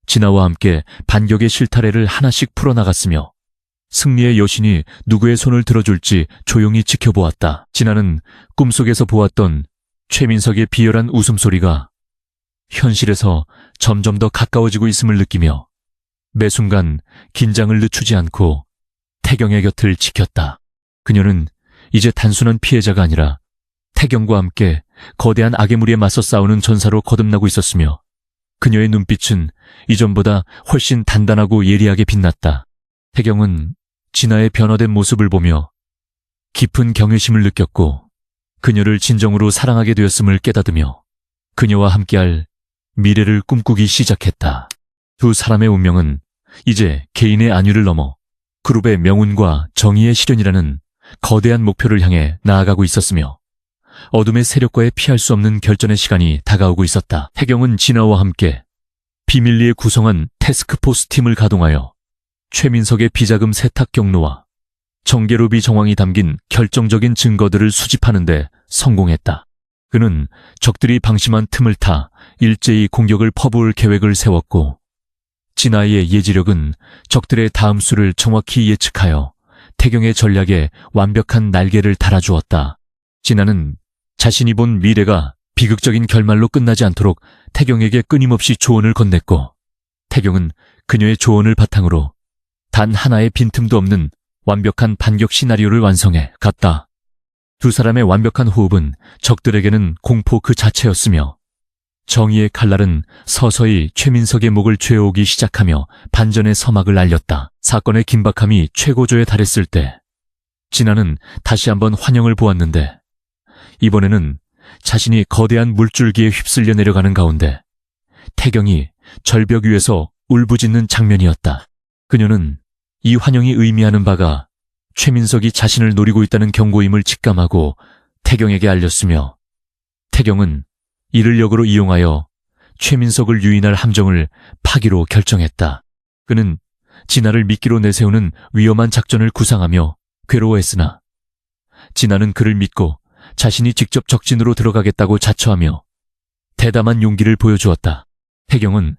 진아와 함께 반격의 실타래를 하나씩 풀어나갔으며 승리의 여신이 누구의 손을 들어줄지 조용히 지켜보았다. 진아는 꿈속에서 보았던 최민석의 비열한 웃음소리가 현실에서 점점 더 가까워지고 있음을 느끼며 매 순간 긴장을 늦추지 않고 태경의 곁을 지켰다. 그녀는 이제 단순한 피해자가 아니라 태경과 함께 거대한 악의 무리에 맞서 싸우는 전사로 거듭나고 있었으며 그녀의 눈빛은 이전보다 훨씬 단단하고 예리하게 빛났다. 태경은 진아의 변화된 모습을 보며 깊은 경외심을 느꼈고 그녀를 진정으로 사랑하게 되었음을 깨닫으며 그녀와 함께할 미래를 꿈꾸기 시작했다. 두 사람의 운명은 이제 개인의 안위를 넘어 그룹의 명운과 정의의 실현이라는 거대한 목표를 향해 나아가고 있었으며 어둠의 세력과의 피할 수 없는 결전의 시간이 다가오고 있었다. 태경은 진아와 함께 비밀리에 구성한 태스크포스 팀을 가동하여 최민석의 비자금 세탁 경로와 정계로비 정황이 담긴 결정적인 증거들을 수집하는 데 성공했다. 그는 적들이 방심한 틈을 타 일제히 공격을 퍼부을 계획을 세웠고, 진아의 예지력은 적들의 다음 수를 정확히 예측하여 태경의 전략에 완벽한 날개를 달아주었다. 진아는 자신이 본 미래가 비극적인 결말로 끝나지 않도록 태경에게 끊임없이 조언을 건넸고, 태경은 그녀의 조언을 바탕으로 단 하나의 빈틈도 없는 완벽한 반격 시나리오를 완성해 갔다. 두 사람의 완벽한 호흡은 적들에게는 공포 그 자체였으며, 정의의 칼날은 서서히 최민석의 목을 죄어오기 시작하며 반전의 서막을 알렸다. 사건의 긴박함이 최고조에 달했을 때 진아는 다시 한번 환영을 보았는데, 이번에는 자신이 거대한 물줄기에 휩쓸려 내려가는 가운데 태경이 절벽 위에서 울부짖는 장면이었다. 그녀는 이 환영이 의미하는 바가 최민석이 자신을 노리고 있다는 경고임을 직감하고 태경에게 알렸으며, 태경은 이를 역으로 이용하여 최민석을 유인할 함정을 파기로 결정했다. 그는 진아를 미끼로 내세우는 위험한 작전을 구상하며 괴로워했으나, 진아는 그를 믿고 자신이 직접 적진으로 들어가겠다고 자처하며 대담한 용기를 보여주었다. 태경은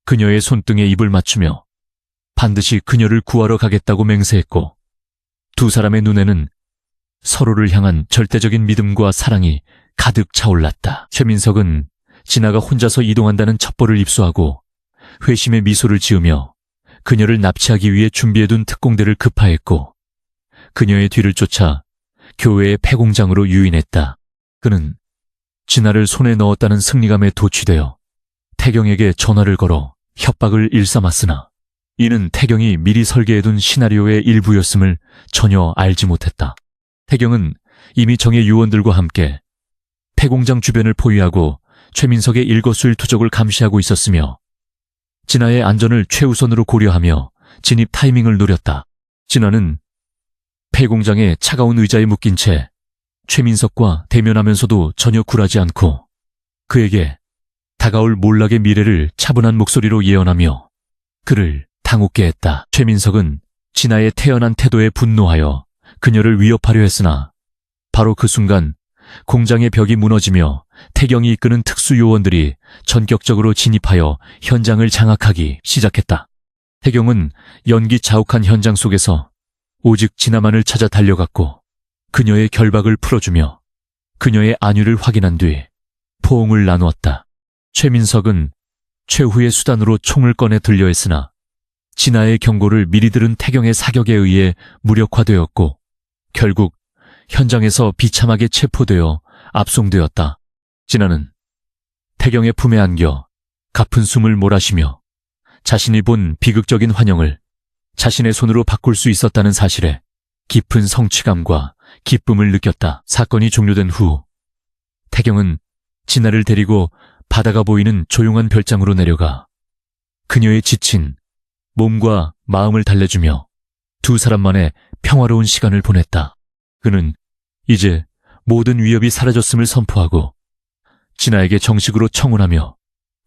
그녀의 손등에 입을 맞추며 반드시 그녀를 구하러 가겠다고 맹세했고, 두 사람의 눈에는 서로를 향한 절대적인 믿음과 사랑이 가득 차올랐다. 최민석은 진아가 혼자서 이동한다는 첩보를 입수하고 회심의 미소를 지으며 그녀를 납치하기 위해 준비해둔 특공대를 급파했고, 그녀의 뒤를 쫓아 교회의 폐공장으로 유인했다. 그는 진아를 손에 넣었다는 승리감에 도취되어 태경에게 전화를 걸어 협박을 일삼았으나, 이는 태경이 미리 설계해둔 시나리오의 일부였음을 전혀 알지 못했다. 태경은 이미 정예 요원들과 함께 폐공장 주변을 포위하고 최민석의 일거수일투족을 감시하고 있었으며, 진아의 안전을 최우선으로 고려하며 진입 타이밍을 노렸다. 진아는 폐공장의 차가운 의자에 묶인 채 최민석과 대면하면서도 전혀 굴하지 않고 그에게 다가올 몰락의 미래를 차분한 목소리로 예언하며 그를 당혹게 했다. 최민석은 진아의 태연한 태도에 분노하여 그녀를 위협하려 했으나, 바로 그 순간 공장의 벽이 무너지며 태경이 이끄는 특수요원들이 전격적으로 진입하여 현장을 장악하기 시작했다. 태경은 연기 자욱한 현장 속에서 오직 진아만을 찾아 달려갔고, 그녀의 결박을 풀어주며 그녀의 안위를 확인한 뒤 포옹을 나누었다. 최민석은 최후의 수단으로 총을 꺼내 들려 했으나, 진아의 경고를 미리 들은 태경의 사격에 의해 무력화되었고 결국 현장에서 비참하게 체포되어 압송되었다. 진아는 태경의 품에 안겨 가쁜 숨을 몰아쉬며 자신이 본 비극적인 환영을 자신의 손으로 바꿀 수 있었다는 사실에 깊은 성취감과 기쁨을 느꼈다. 사건이 종료된 후 태경은 진아를 데리고 바다가 보이는 조용한 별장으로 내려가 그녀의 지친 몸과 마음을 달래주며 두 사람만의 평화로운 시간을 보냈다. 그는 이제 모든 위협이 사라졌음을 선포하고 진아에게 정식으로 청혼하며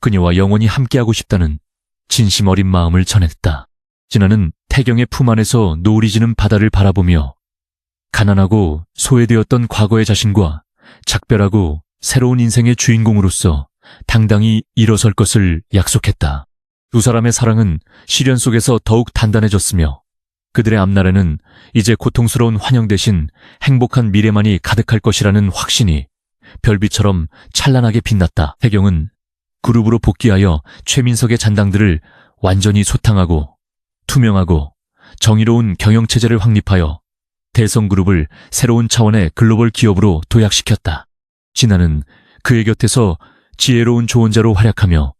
그녀와 영원히 함께하고 싶다는 진심 어린 마음을 전했다. 진아는 태경의 품 안에서 노을이 지는 바다를 바라보며 가난하고 소외되었던 과거의 자신과 작별하고 새로운 인생의 주인공으로서 당당히 일어설 것을 약속했다. 두 사람의 사랑은 시련 속에서 더욱 단단해졌으며 그들의 앞날에는 이제 고통스러운 환영 대신 행복한 미래만이 가득할 것이라는 확신이 별빛처럼 찬란하게 빛났다. 태경은 그룹으로 복귀하여 최민석의 잔당들을 완전히 소탕하고 투명하고 정의로운 경영체제를 확립하여 대성그룹을 새로운 차원의 글로벌 기업으로 도약시켰다. 진아는 그의 곁에서 지혜로운 조언자로 활약하며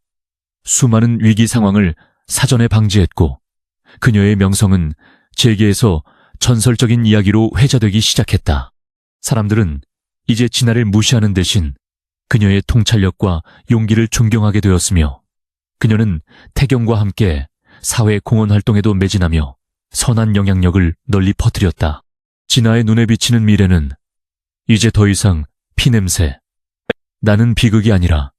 수많은 위기 상황을 사전에 방지했고 그녀의 명성은 재계에서 전설적인 이야기로 회자되기 시작했다. 사람들은 이제 진아를 무시하는 대신 그녀의 통찰력과 용기를 존경하게 되었으며 그녀는 태경과 함께 사회 공헌 활동에도 매진하며 선한 영향력을 널리 퍼뜨렸다. 진아의 눈에 비치는 미래는 이제 더 이상 피냄새. 나는 비극이 아니라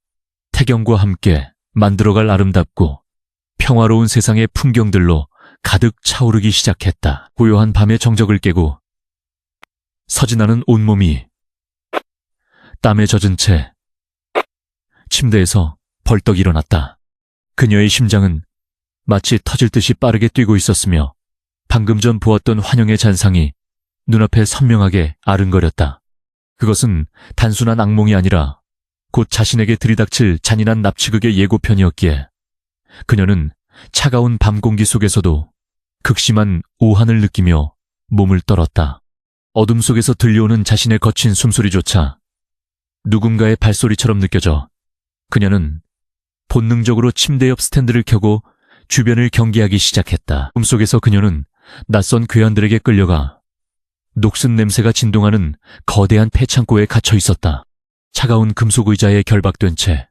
태경과 함께 만들어갈 아름답고 평화로운 세상의 풍경들로 가득 차오르기 시작했다. 고요한 밤의 정적을 깨고 서진아는 온몸이 땀에 젖은 채 침대에서 벌떡 일어났다. 그녀의 심장은 마치 터질 듯이 빠르게 뛰고 있었으며 방금 전 보았던 환영의 잔상이 눈앞에 선명하게 아른거렸다. 그것은 단순한 악몽이 아니라 곧 자신에게 들이닥칠 잔인한 납치극의 예고편이었기에 그녀는 차가운 밤 공기 속에서도 극심한 오한을 느끼며 몸을 떨었다. 어둠 속에서 들려오는 자신의 거친 숨소리조차 누군가의 발소리처럼 느껴져 그녀는 본능적으로 침대 옆 스탠드를 켜고 주변을 경계하기 시작했다. 꿈속에서 그녀는 낯선 괴한들에게 끌려가 녹슨 냄새가 진동하는 거대한 폐창고에 갇혀 있었다. 차가운 금속 의자에 결박된 채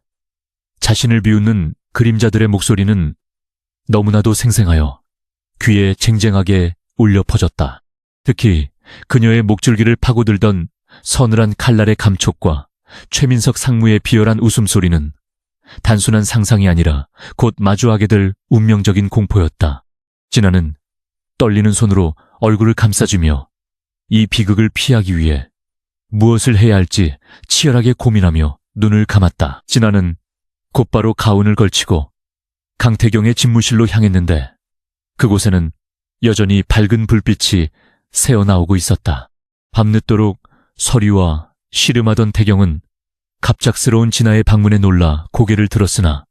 자신을 비웃는 그림자들의 목소리는 너무나도 생생하여 귀에 쟁쟁하게 울려 퍼졌다. 특히 그녀의 목줄기를 파고들던 서늘한 칼날의 감촉과 최민석 상무의 비열한 웃음소리는 단순한 상상이 아니라 곧 마주하게 될 운명적인 공포였다. 진아는 떨리는 손으로 얼굴을 감싸주며 이 비극을 피하기 위해 무엇을 해야 할지 치열하게 고민하며 눈을 감았다. 진아는 곧바로 가운을 걸치고 강태경의 집무실로 향했는데 그곳에는 여전히 밝은 불빛이 새어나오고 있었다. 밤늦도록 서리와 씨름하던 태경은 갑작스러운 진아의 방문에 놀라 고개를 들었으나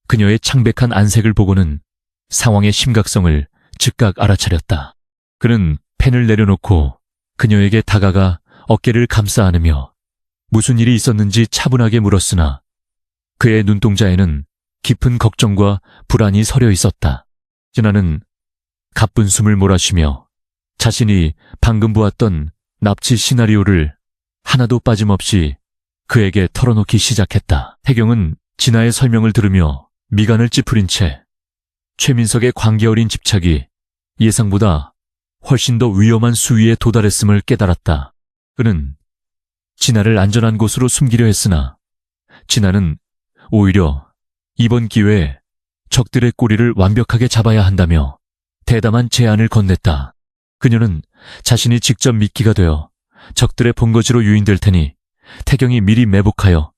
그녀의 창백한 안색을 보고는 상황의 심각성을 즉각 알아차렸다. 그는 펜을 내려놓고 그녀에게 다가가 어깨를 감싸 안으며 무슨 일이 있었는지 차분하게 물었으나 그의 눈동자에는 깊은 걱정과 불안이 서려 있었다. 진아는 가쁜 숨을 몰아쉬며 자신이 방금 보았던 납치 시나리오를 하나도 빠짐없이 그에게 털어놓기 시작했다. 태경은 진아의 설명을 들으며 미간을 찌푸린 채 최민석의 광기 어린 집착이 예상보다 훨씬 더 위험한 수위에 도달했음을 깨달았다. 그는 진아를 안전한 곳으로 숨기려 했으나 진아는 오히려 이번 기회에 적들의 꼬리를 완벽하게 잡아야 한다며 대담한 제안을 건넸다. 그녀는 자신이 직접 미끼가 되어 적들의 본거지로 유인될 테니 태경이 미리 매복하여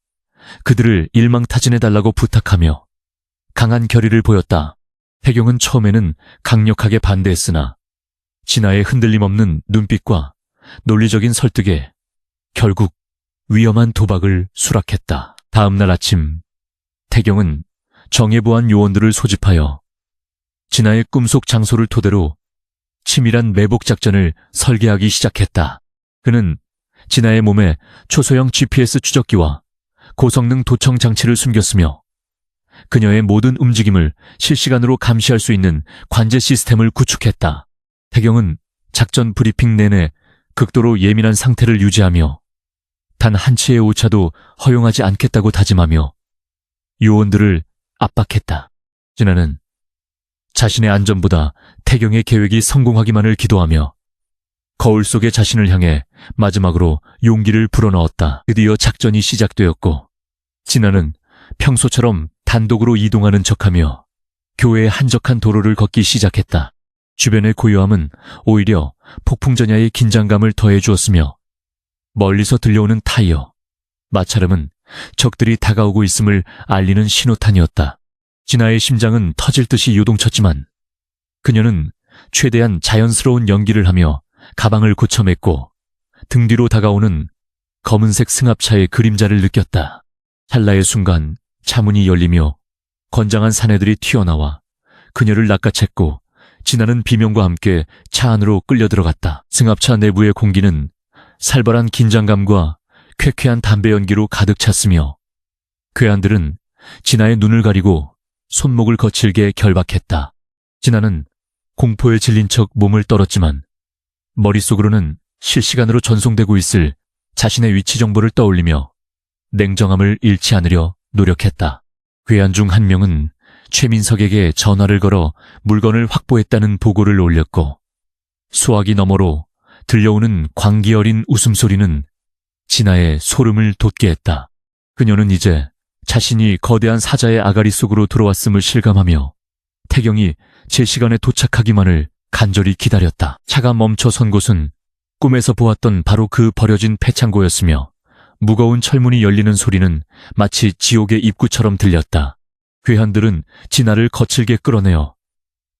그들을 일망타진해달라고 부탁하며 강한 결의를 보였다. 태경은 처음에는 강력하게 반대했으나 진아의 흔들림 없는 눈빛과 논리적인 설득에 결국 위험한 도박을 수락했다. 다음 날 아침 태경은 정예보안 요원들을 소집하여 진아의 꿈속 장소를 토대로 치밀한 매복 작전을 설계하기 시작했다. 그는 진아의 몸에 초소형 GPS 추적기와 고성능 도청 장치를 숨겼으며 그녀의 모든 움직임을 실시간으로 감시할 수 있는 관제 시스템을 구축했다. 태경은 작전 브리핑 내내 극도로 예민한 상태를 유지하며 단 한치의 오차도 허용하지 않겠다고 다짐하며 요원들을 압박했다. 진아는 자신의 안전보다 태경의 계획이 성공하기만을 기도하며 거울 속의 자신을 향해 마지막으로 용기를 불어넣었다. 드디어 작전이 시작되었고 진아는 평소처럼 단독으로 이동하는 척하며 교외의 한적한 도로를 걷기 시작했다. 주변의 고요함은 오히려 폭풍전야의 긴장감을 더해주었으며 멀리서 들려오는 타이어, 마찰음은 적들이 다가오고 있음을 알리는 신호탄이었다. 진아의 심장은 터질 듯이 요동쳤지만 그녀는 최대한 자연스러운 연기를 하며 가방을 고쳐맸고 등 뒤로 다가오는 검은색 승합차의 그림자를 느꼈다. 찰나의 순간 차문이 열리며 건장한 사내들이 튀어나와 그녀를 낚아챘고 진아는 비명과 함께 차 안으로 끌려 들어갔다. 승합차 내부의 공기는 살벌한 긴장감과 쾌쾌한 담배 연기로 가득 찼으며 괴한들은 진아의 눈을 가리고 손목을 거칠게 결박했다. 진아는 공포에 질린 척 몸을 떨었지만 머릿속으로는 실시간으로 전송되고 있을 자신의 위치 정보를 떠올리며 냉정함을 잃지 않으려 노력했다. 괴한 중 한 명은 최민석에게 전화를 걸어 물건을 확보했다는 보고를 올렸고 수화기 너머로 들려오는 광기 어린 웃음소리는 진아의 소름을 돋게 했다. 그녀는 이제 자신이 거대한 사자의 아가리 속으로 들어왔음을 실감하며 태경이 제 시간에 도착하기만을 간절히 기다렸다. 차가 멈춰 선 곳은 꿈에서 보았던 바로 그 버려진 폐창고였으며 무거운 철문이 열리는 소리는 마치 지옥의 입구처럼 들렸다. 괴한들은 진아를 거칠게 끌어내어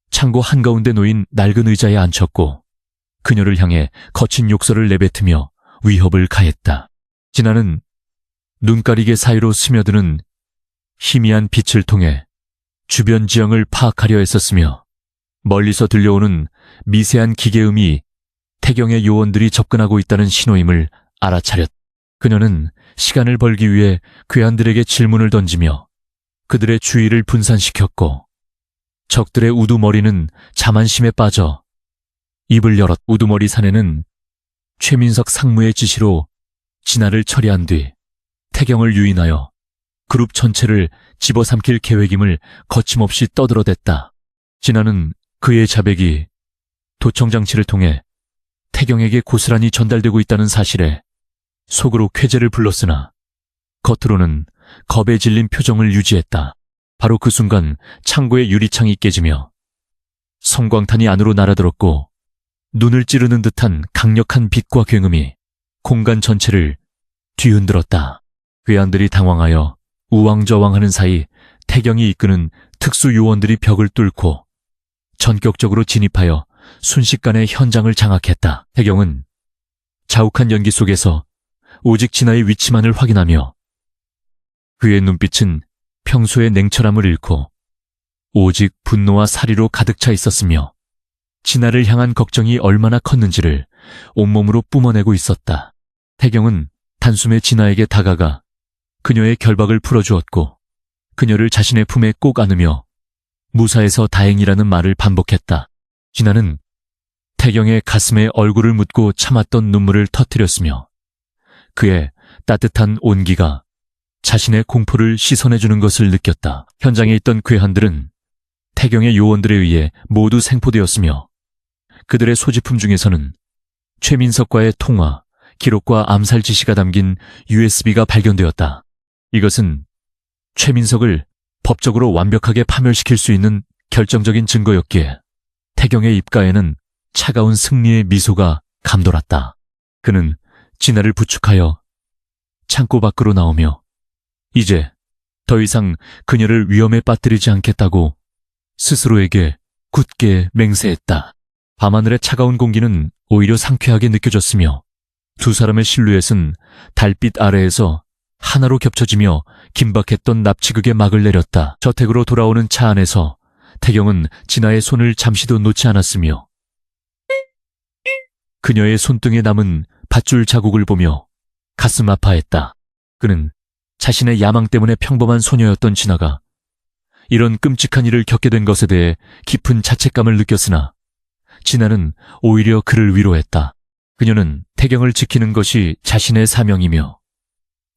창고 한가운데 놓인 낡은 의자에 앉혔고 그녀를 향해 거친 욕설을 내뱉으며 위협을 가했다. 진아는 눈가리개 사이로 스며드는 희미한 빛을 통해 주변 지형을 파악하려 했었으며 멀리서 들려오는 미세한 기계음이 태경의 요원들이 접근하고 있다는 신호임을 알아차렸다. 그녀는 시간을 벌기 위해 괴한들에게 질문을 던지며 그들의 주의를 분산시켰고 적들의 우두머리는 자만심에 빠져 입을 열었. 우두머리 사내는 최민석 상무의 지시로 진아를 처리한 뒤 태경을 유인하여 그룹 전체를 집어삼킬 계획임을 거침없이 떠들어댔다. 진아는 그의 자백이 도청장치를 통해 태경에게 고스란히 전달되고 있다는 사실에 속으로 쾌재를 불렀으나 겉으로는 겁에 질린 표정을 유지했다. 바로 그 순간 창고의 유리창이 깨지며 섬광탄이 안으로 날아들었고 눈을 찌르는 듯한 강력한 빛과 굉음이 공간 전체를 뒤흔들었다. 괴한들이 당황하여 우왕좌왕하는 사이 태경이 이끄는 특수 요원들이 벽을 뚫고 전격적으로 진입하여 순식간에 현장을 장악했다. 태경은 자욱한 연기 속에서 오직 진아의 위치만을 확인하며 그의 눈빛은 평소의 냉철함을 잃고 오직 분노와 사리로 가득 차 있었으며 진아를 향한 걱정이 얼마나 컸는지를 온몸으로 뿜어내고 있었다. 태경은 단숨에 진아에게 다가가 그녀의 결박을 풀어주었고 그녀를 자신의 품에 꼭 안으며 무사해서 다행이라는 말을 반복했다. 진아는 태경의 가슴에 얼굴을 묻고 참았던 눈물을 터뜨렸으며 그의 따뜻한 온기가 자신의 공포를 씻어내주는 것을 느꼈다. 현장에 있던 괴한들은 태경의 요원들에 의해 모두 생포되었으며 그들의 소지품 중에서는 최민석과의 통화, 기록과 암살 지시가 담긴 USB가 발견되었다. 이것은 최민석을 법적으로 완벽하게 파멸시킬 수 있는 결정적인 증거였기에 태경의 입가에는 차가운 승리의 미소가 감돌았다. 그는 진아를 부축하여 창고 밖으로 나오며 이제 더 이상 그녀를 위험에 빠뜨리지 않겠다고 스스로에게 굳게 맹세했다. 밤하늘의 차가운 공기는 오히려 상쾌하게 느껴졌으며 두 사람의 실루엣은 달빛 아래에서 하나로 겹쳐지며 긴박했던 납치극의 막을 내렸다. 저택으로 돌아오는 차 안에서 태경은 진아의 손을 잠시도 놓지 않았으며 그녀의 손등에 남은 밧줄 자국을 보며 가슴 아파했다. 그는 자신의 야망 때문에 평범한 소녀였던 진아가 이런 끔찍한 일을 겪게 된 것에 대해 깊은 자책감을 느꼈으나 진아는 오히려 그를 위로했다. 그녀는 태경을 지키는 것이 자신의 사명이며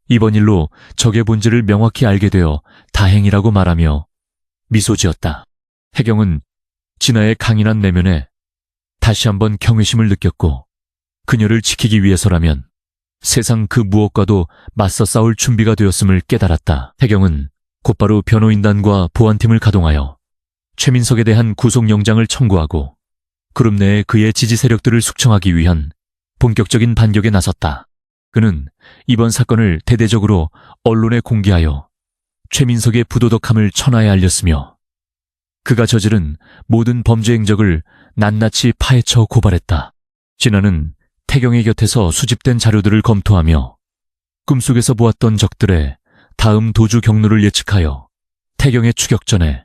이번 일로 적의 본질을 명확히 알게 되어 다행이라고 말하며 미소 지었다. 태경은 진아의 강인한 내면에 다시 한번 경외심을 느꼈고 그녀를 지키기 위해서라면 세상 그 무엇과도 맞서 싸울 준비가 되었음을 깨달았다. 태경은 곧바로 변호인단과 보안팀을 가동하여 최민석에 대한 구속영장을 청구하고 그룹 내에 그의 지지 세력들을 숙청하기 위한 본격적인 반격에 나섰다. 그는 이번 사건을 대대적으로 언론에 공개하여 최민석의 부도덕함을 천하에 알렸으며 그가 저지른 모든 범죄 행적을 낱낱이 파헤쳐 고발했다. 진아는 태경의 곁에서 수집된 자료들을 검토하며 꿈속에서 보았던 적들의 다음 도주 경로를 예측하여 태경의 추격 전에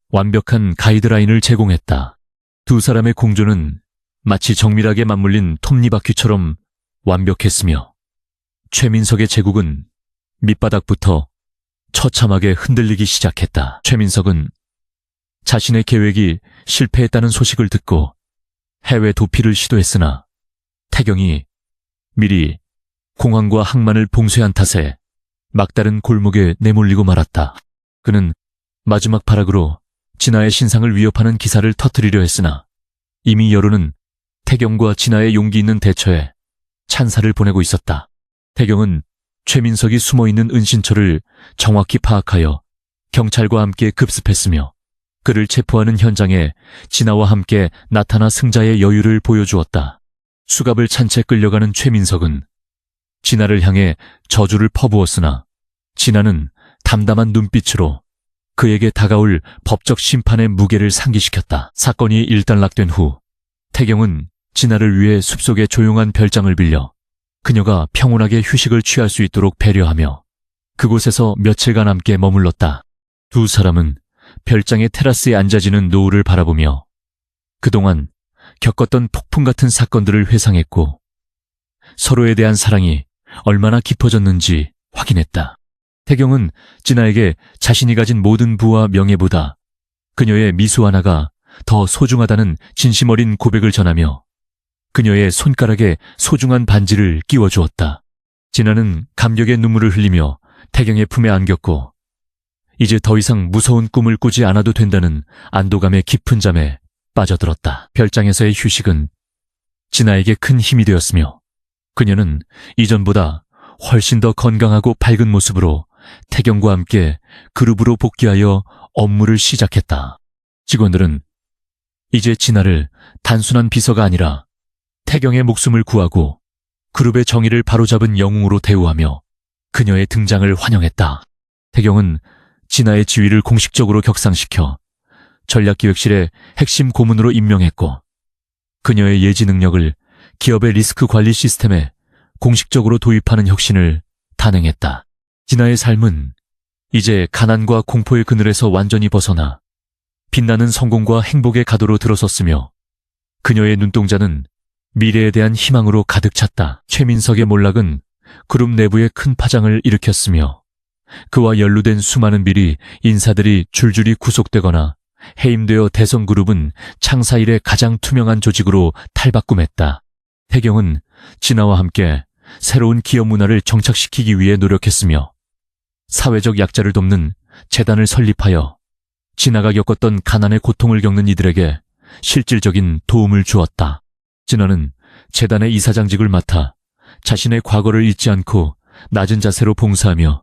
완벽한 가이드라인을 제공했다. 두 사람의 공조는 마치 정밀하게 맞물린 톱니바퀴처럼 완벽했으며 최민석의 제국은 밑바닥부터 처참하게 흔들리기 시작했다. 최민석은 자신의 계획이 실패했다는 소식을 듣고 해외 도피를 시도했으나 태경이 미리 공항과 항만을 봉쇄한 탓에 막다른 골목에 내몰리고 말았다. 그는 마지막 발악으로 진아의 신상을 위협하는 기사를 터뜨리려 했으나 이미 여론은 태경과 진아의 용기 있는 대처에 찬사를 보내고 있었다. 태경은 최민석이 숨어있는 은신처를 정확히 파악하여 경찰과 함께 급습했으며 그를 체포하는 현장에 진아와 함께 나타나 승자의 여유를 보여주었다. 수갑을 찬 채 끌려가는 최민석은 진아를 향해 저주를 퍼부었으나 진아는 담담한 눈빛으로 그에게 다가올 법적 심판의 무게를 상기시켰다. 사건이 일단락된 후 태경은 진아를 위해 숲속의 조용한 별장을 빌려 그녀가 평온하게 휴식을 취할 수 있도록 배려하며 그곳에서 며칠간 함께 머물렀다. 두 사람은 별장의 테라스에 앉아지는 노을을 바라보며 그동안 겪었던 폭풍 같은 사건들을 회상했고 서로에 대한 사랑이 얼마나 깊어졌는지 확인했다. 태경은 진아에게 자신이 가진 모든 부와 명예보다 그녀의 미소 하나가 더 소중하다는 진심 어린 고백을 전하며 그녀의 손가락에 소중한 반지를 끼워주었다. 진아는 감격의 눈물을 흘리며 태경의 품에 안겼고 이제 더 이상 무서운 꿈을 꾸지 않아도 된다는 안도감의 깊은 잠에 빠져들었다. 별장에서의 휴식은 진아에게 큰 힘이 되었으며 그녀는 이전보다 훨씬 더 건강하고 밝은 모습으로 태경과 함께 그룹으로 복귀하여 업무를 시작했다. 직원들은 이제 진아를 단순한 비서가 아니라 태경의 목숨을 구하고 그룹의 정의를 바로잡은 영웅으로 대우하며 그녀의 등장을 환영했다. 태경은 진아의 지위를 공식적으로 격상시켜 전략기획실의 핵심 고문으로 임명했고 그녀의 예지 능력을 기업의 리스크 관리 시스템에 공식적으로 도입하는 혁신을 단행했다. 진아의 삶은 이제 가난과 공포의 그늘에서 완전히 벗어나 빛나는 성공과 행복의 가도로 들어섰으며 그녀의 눈동자는 미래에 대한 희망으로 가득 찼다. 최민석의 몰락은 그룹 내부에 큰 파장을 일으켰으며 그와 연루된 수많은 비리 인사들이 줄줄이 구속되거나 해임되어 대성그룹은 창사 이래 가장 투명한 조직으로 탈바꿈했다. 태경은 진아와 함께 새로운 기업 문화를 정착시키기 위해 노력했으며 사회적 약자를 돕는 재단을 설립하여 진아가 겪었던 가난의 고통을 겪는 이들에게 실질적인 도움을 주었다. 진아는 재단의 이사장직을 맡아 자신의 과거를 잊지 않고 낮은 자세로 봉사하며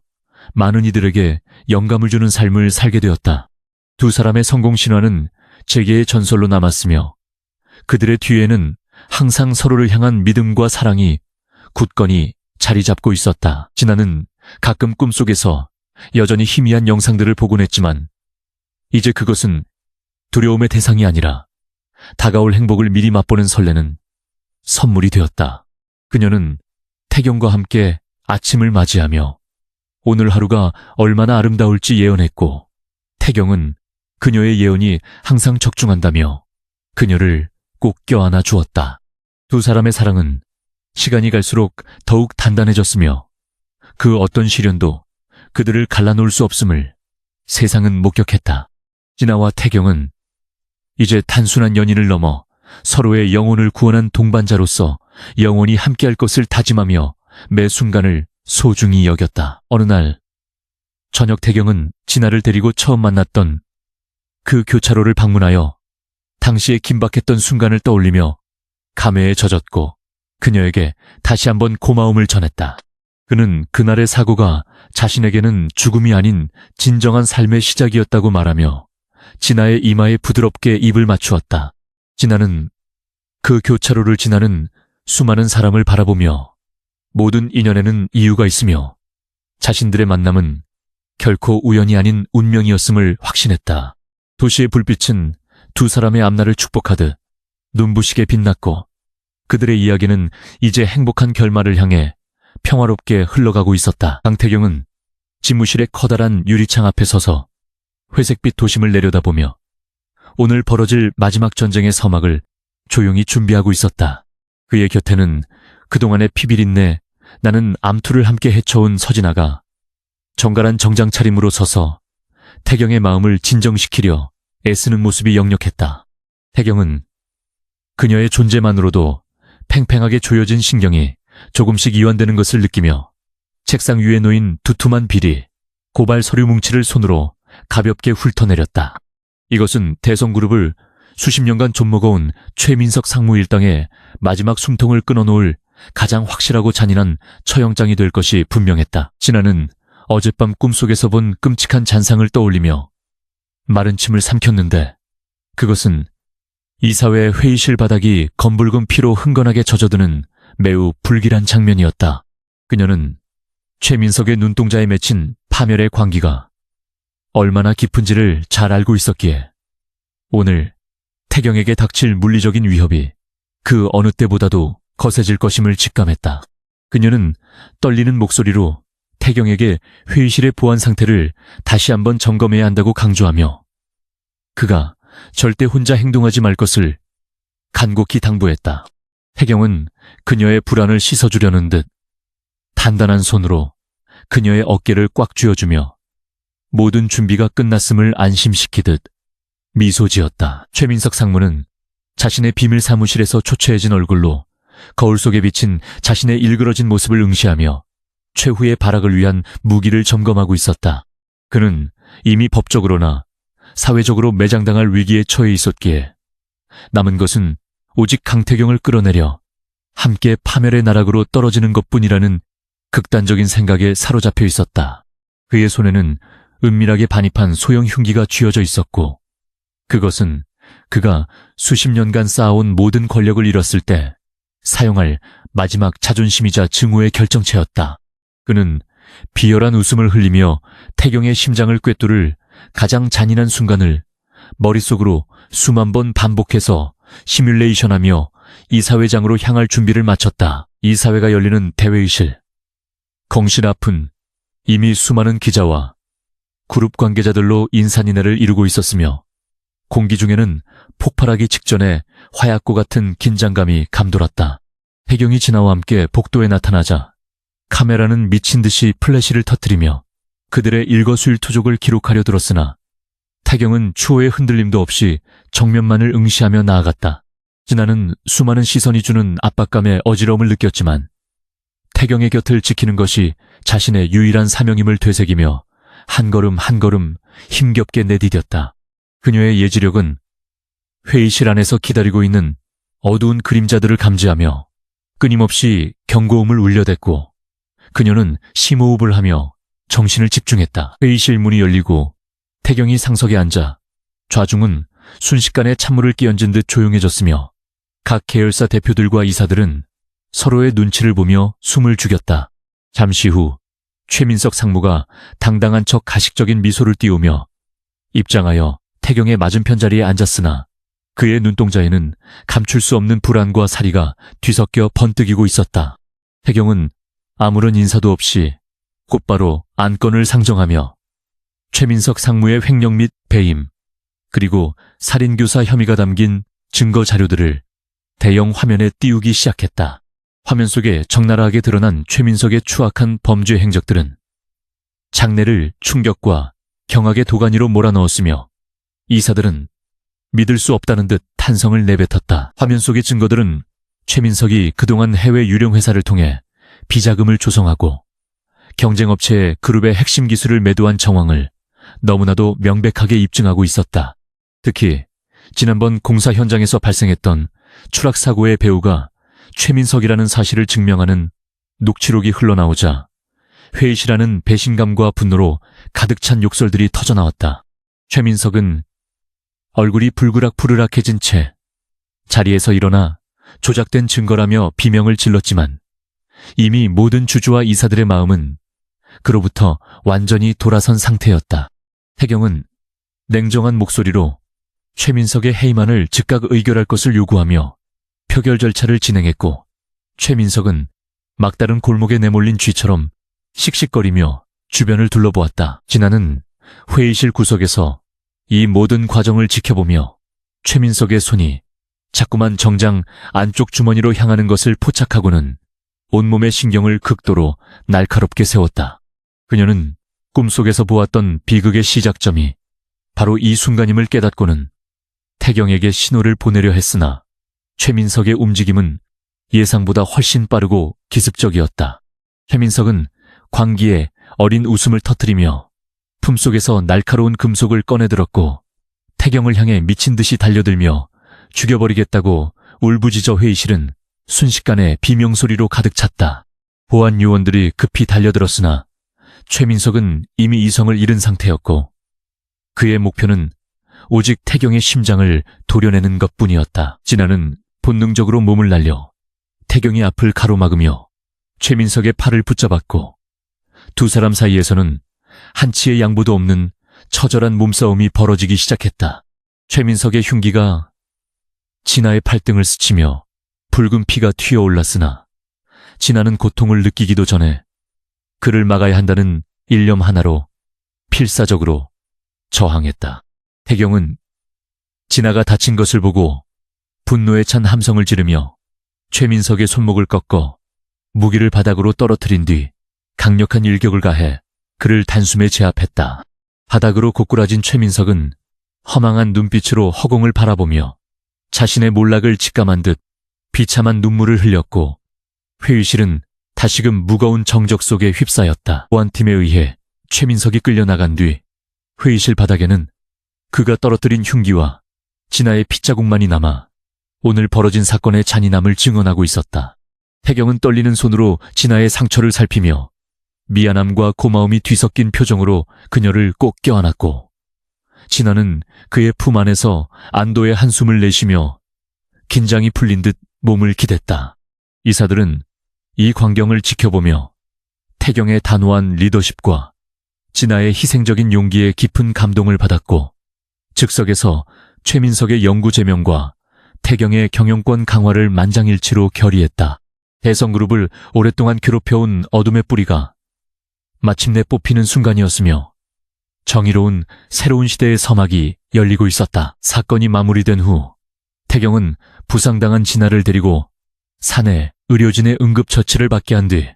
많은 이들에게 영감을 주는 삶을 살게 되었다. 두 사람의 성공 신화는 재계의 전설로 남았으며 그들의 뒤에는 항상 서로를 향한 믿음과 사랑이 굳건히 자리 잡고 있었다. 진아는 가끔 꿈속에서 여전히 희미한 영상들을 보곤 했지만 이제 그것은 두려움의 대상이 아니라 다가올 행복을 미리 맛보는 설레는 선물이 되었다. 그녀는 태경과 함께 아침을 맞이하며 오늘 하루가 얼마나 아름다울지 예언했고 태경은 그녀의 예언이 항상 적중한다며 그녀를 꼭 껴안아 주었다. 두 사람의 사랑은 시간이 갈수록 더욱 단단해졌으며 그 어떤 시련도 그들을 갈라놓을 수 없음을 세상은 목격했다. 진아와 태경은 이제 단순한 연인을 넘어 서로의 영혼을 구원한 동반자로서 영원히 함께할 것을 다짐하며 매 순간을 소중히 여겼다. 어느 날 저녁 태경은 진아를 데리고 처음 만났던 그 교차로를 방문하여 당시의 긴박했던 순간을 떠올리며 감회에 젖었고 그녀에게 다시 한번 고마움을 전했다. 그는 그날의 사고가 자신에게는 죽음이 아닌 진정한 삶의 시작이었다고 말하며 진아의 이마에 부드럽게 입을 맞추었다. 진아는 그 교차로를 지나는 수많은 사람을 바라보며 모든 인연에는 이유가 있으며 자신들의 만남은 결코 우연이 아닌 운명이었음을 확신했다. 도시의 불빛은 두 사람의 앞날을 축복하듯 눈부시게 빛났고 그들의 이야기는 이제 행복한 결말을 향해 평화롭게 흘러가고 있었다. 강태경은 집무실의 커다란 유리창 앞에 서서 회색빛 도심을 내려다보며 오늘 벌어질 마지막 전쟁의 서막을 조용히 준비하고 있었다. 그의 곁에는 그동안의 피비린내 나는 암투를 함께 헤쳐온 서진아가 정갈한 정장 차림으로 서서 태경의 마음을 진정시키려 애쓰는 모습이 역력했다. 태경은 그녀의 존재만으로도 팽팽하게 조여진 신경이 조금씩 이완되는 것을 느끼며 책상 위에 놓인 두툼한 비리, 고발 서류 뭉치를 손으로 가볍게 훑어내렸다. 이것은 대성그룹을 수십 년간 좀먹어온 최민석 상무 일당의 마지막 숨통을 끊어놓을 가장 확실하고 잔인한 처형장이 될 것이 분명했다. 진아는 어젯밤 꿈속에서 본 끔찍한 잔상을 떠올리며 마른 침을 삼켰는데 그것은 이사회 회의실 바닥이 검붉은 피로 흥건하게 젖어드는 매우 불길한 장면이었다. 그녀는 최민석의 눈동자에 맺힌 파멸의 광기가 얼마나 깊은지를 잘 알고 있었기에 오늘 태경에게 닥칠 물리적인 위협이 그 어느 때보다도 거세질 것임을 직감했다. 그녀는 떨리는 목소리로 태경에게 회의실의 보안 상태를 다시 한번 점검해야 한다고 강조하며 그가 절대 혼자 행동하지 말 것을 간곡히 당부했다. 태경은 그녀의 불안을 씻어주려는 듯 단단한 손으로 그녀의 어깨를 꽉 쥐어주며 모든 준비가 끝났음을 안심시키듯 미소 지었다. 최민석 상무는 자신의 비밀 사무실에서 초췌해진 얼굴로 거울 속에 비친 자신의 일그러진 모습을 응시하며 최후의 발악을 위한 무기를 점검하고 있었다. 그는 이미 법적으로나 사회적으로 매장당할 위기에 처해 있었기에 남은 것은 오직 강태경을 끌어내려 함께 파멸의 나락으로 떨어지는 것뿐이라는 극단적인 생각에 사로잡혀 있었다. 그의 손에는 은밀하게 반입한 소형 흉기가 쥐어져 있었고 그것은 그가 수십 년간 쌓아온 모든 권력을 잃었을 때 사용할 마지막 자존심이자 증오의 결정체였다. 그는 비열한 웃음을 흘리며 태경의 심장을 꿰뚫을 가장 잔인한 순간을 머릿속으로 수만 번 반복해서 시뮬레이션하며 이사회장으로 향할 준비를 마쳤다. 이사회가 열리는 대회의실. 거실 앞은 이미 수많은 기자와 그룹 관계자들로 인산인해를 이루고 있었으며 공기 중에는 폭발하기 직전에 화약고 같은 긴장감이 감돌았다. 태경이 진아와 함께 복도에 나타나자 카메라는 미친 듯이 플래시를 터뜨리며 그들의 일거수일투족을 기록하려 들었으나 태경은 추호의 흔들림도 없이 정면만을 응시하며 나아갔다. 진아는 수많은 시선이 주는 압박감에 어지러움을 느꼈지만 태경의 곁을 지키는 것이 자신의 유일한 사명임을 되새기며 한 걸음 한 걸음 힘겹게 내디뎠다. 그녀의 예지력은 회의실 안에서 기다리고 있는 어두운 그림자들을 감지하며 끊임없이 경고음을 울려댔고 그녀는 심호흡을 하며 정신을 집중했다. 회의실 문이 열리고 태경이 상석에 앉아 좌중은 순식간에 찬물을 끼얹은 듯 조용해졌으며 각 계열사 대표들과 이사들은 서로의 눈치를 보며 숨을 죽였다. 잠시 후 최민석 상무가 당당한 척 가식적인 미소를 띄우며 입장하여 태경의 맞은편 자리에 앉았으나 그의 눈동자에는 감출 수 없는 불안과 사리가 뒤섞여 번뜩이고 있었다. 태경은 아무런 인사도 없이 곧바로 안건을 상정하며 최민석 상무의 횡령 및 배임, 그리고 살인교사 혐의가 담긴 증거 자료들을 대형 화면에 띄우기 시작했다. 화면 속에 적나라하게 드러난 최민석의 추악한 범죄 행적들은 장내를 충격과 경악의 도가니로 몰아넣었으며 이사들은 믿을 수 없다는 듯 탄성을 내뱉었다. 화면 속의 증거들은 최민석이 그동안 해외 유령 회사를 통해 비자금을 조성하고 경쟁업체의 그룹의 핵심 기술을 매도한 정황을 너무나도 명백하게 입증하고 있었다. 특히 지난번 공사 현장에서 발생했던 추락사고의 배우가 최민석이라는 사실을 증명하는 녹취록이 흘러나오자 회의실 안은 배신감과 분노로 가득 찬 욕설들이 터져나왔다. 최민석은 얼굴이 불그락부르락해진 채 자리에서 일어나 조작된 증거라며 비명을 질렀지만 이미 모든 주주와 이사들의 마음은 그로부터 완전히 돌아선 상태였다. 태경은 냉정한 목소리로 최민석의 해임안을 즉각 의결할 것을 요구하며 표결 절차를 진행했고 최민석은 막다른 골목에 내몰린 쥐처럼 씩씩거리며 주변을 둘러보았다. 진아는 회의실 구석에서 이 모든 과정을 지켜보며 최민석의 손이 자꾸만 정장 안쪽 주머니로 향하는 것을 포착하고는 온몸의 신경을 극도로 날카롭게 세웠다. 그녀는 꿈속에서 보았던 비극의 시작점이 바로 이 순간임을 깨닫고는 태경에게 신호를 보내려 했으나 최민석의 움직임은 예상보다 훨씬 빠르고 기습적이었다. 최민석은 광기에 어린 웃음을 터뜨리며 품속에서 날카로운 금속을 꺼내들었고 태경을 향해 미친 듯이 달려들며 죽여버리겠다고 울부짖어 회의실은 순식간에 비명소리로 가득 찼다. 보안 요원들이 급히 달려들었으나 최민석은 이미 이성을 잃은 상태였고 그의 목표는 오직 태경의 심장을 도려내는 것뿐이었다. 진아는 본능적으로 몸을 날려 태경의 앞을 가로막으며 최민석의 팔을 붙잡았고 두 사람 사이에서는 한치의 양보도 없는 처절한 몸싸움이 벌어지기 시작했다. 최민석의 흉기가 진아의 팔등을 스치며 붉은 피가 튀어올랐으나 진아는 고통을 느끼기도 전에 그를 막아야 한다는 일념 하나로 필사적으로 저항했다. 태경은 진아가 다친 것을 보고 분노에 찬 함성을 지르며 최민석의 손목을 꺾어 무기를 바닥으로 떨어뜨린 뒤 강력한 일격을 가해 그를 단숨에 제압했다. 바닥으로 고꾸라진 최민석은 허망한 눈빛으로 허공을 바라보며 자신의 몰락을 직감한 듯 비참한 눈물을 흘렸고 회의실은 다시금 무거운 정적 속에 휩싸였다. 보안팀에 의해 최민석이 끌려나간 뒤 회의실 바닥에는 그가 떨어뜨린 흉기와 진아의 핏자국만이 남아 오늘 벌어진 사건의 잔인함을 증언하고 있었다. 태경은 떨리는 손으로 진아의 상처를 살피며 미안함과 고마움이 뒤섞인 표정으로 그녀를 꼭 껴안았고 진아는 그의 품 안에서 안도의 한숨을 내쉬며 긴장이 풀린 듯 몸을 기댔다. 이사들은 이 광경을 지켜보며 태경의 단호한 리더십과 진아의 희생적인 용기에 깊은 감동을 받았고 즉석에서 최민석의 영구 제명과 태경의 경영권 강화를 만장일치로 결의했다. 대성그룹을 오랫동안 괴롭혀온 어둠의 뿌리가 마침내 뽑히는 순간이었으며 정의로운 새로운 시대의 서막이 열리고 있었다. 사건이 마무리된 후 태경은 부상당한 진아를 데리고 사내 의료진의 응급처치를 받게 한 뒤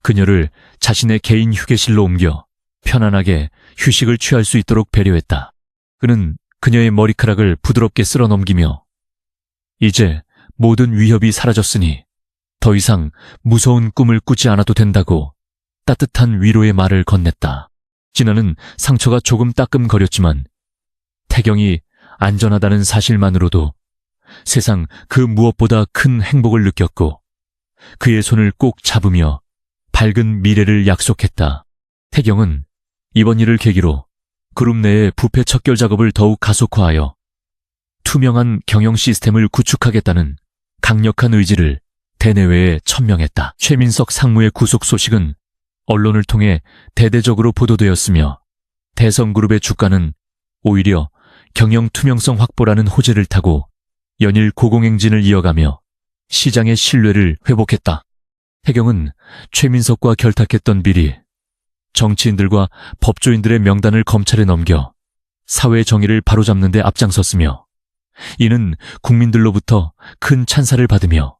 그녀를 자신의 개인 휴게실로 옮겨 편안하게 휴식을 취할 수 있도록 배려했다. 그는 그녀의 머리카락을 부드럽게 쓸어 넘기며 이제 모든 위협이 사라졌으니 더 이상 무서운 꿈을 꾸지 않아도 된다고 따뜻한 위로의 말을 건넸다. 진아는 상처가 조금 따끔거렸지만 태경이 안전하다는 사실만으로도 세상 그 무엇보다 큰 행복을 느꼈고 그의 손을 꼭 잡으며 밝은 미래를 약속했다. 태경은 이번 일을 계기로 그룹 내의 부패 척결 작업을 더욱 가속화하여 투명한 경영 시스템을 구축하겠다는 강력한 의지를 대내외에 천명했다. 최민석 상무의 구속 소식은 언론을 통해 대대적으로 보도되었으며 대성그룹의 주가는 오히려 경영 투명성 확보라는 호재를 타고 연일 고공행진을 이어가며 시장의 신뢰를 회복했다. 태경은 최민석과 결탁했던 비리, 정치인들과 법조인들의 명단을 검찰에 넘겨 사회 정의를 바로잡는 데 앞장섰으며 이는 국민들로부터 큰 찬사를 받으며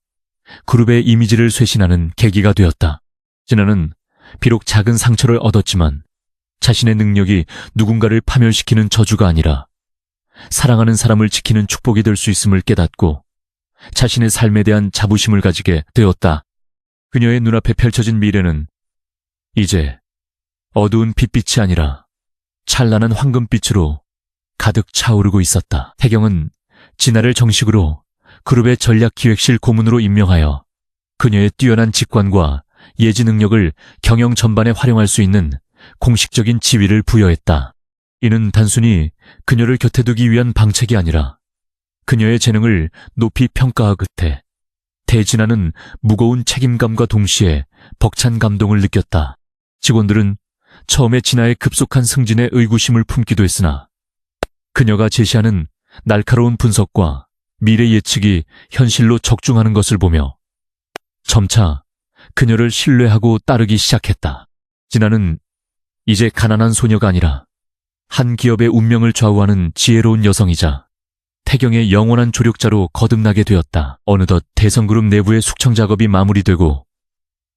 그룹의 이미지를 쇄신하는 계기가 되었다. 진아는 비록 작은 상처를 얻었지만 자신의 능력이 누군가를 파멸시키는 저주가 아니라 사랑하는 사람을 지키는 축복이 될 수 있음을 깨닫고 자신의 삶에 대한 자부심을 가지게 되었다. 그녀의 눈앞에 펼쳐진 미래는 이제 어두운 빛빛이 아니라 찬란한 황금빛으로 가득 차오르고 있었다. 태경은 진아를 정식으로 그룹의 전략기획실 고문으로 임명하여 그녀의 뛰어난 직관과 예지 능력을 경영 전반에 활용할 수 있는 공식적인 지위를 부여했다. 이는 단순히 그녀를 곁에 두기 위한 방책이 아니라 그녀의 재능을 높이 평가하 끝에 대진아는 무거운 책임감과 동시에 벅찬 감동을 느꼈다. 직원들은 처음에 진아의 급속한 승진에 의구심을 품기도 했으나 그녀가 제시하는 날카로운 분석과 미래 예측이 현실로 적중하는 것을 보며 점차 그녀를 신뢰하고 따르기 시작했다. 진아는 이제 가난한 소녀가 아니라 한 기업의 운명을 좌우하는 지혜로운 여성이자 태경의 영원한 조력자로 거듭나게 되었다. 어느덧 대성그룹 내부의 숙청 작업이 마무리되고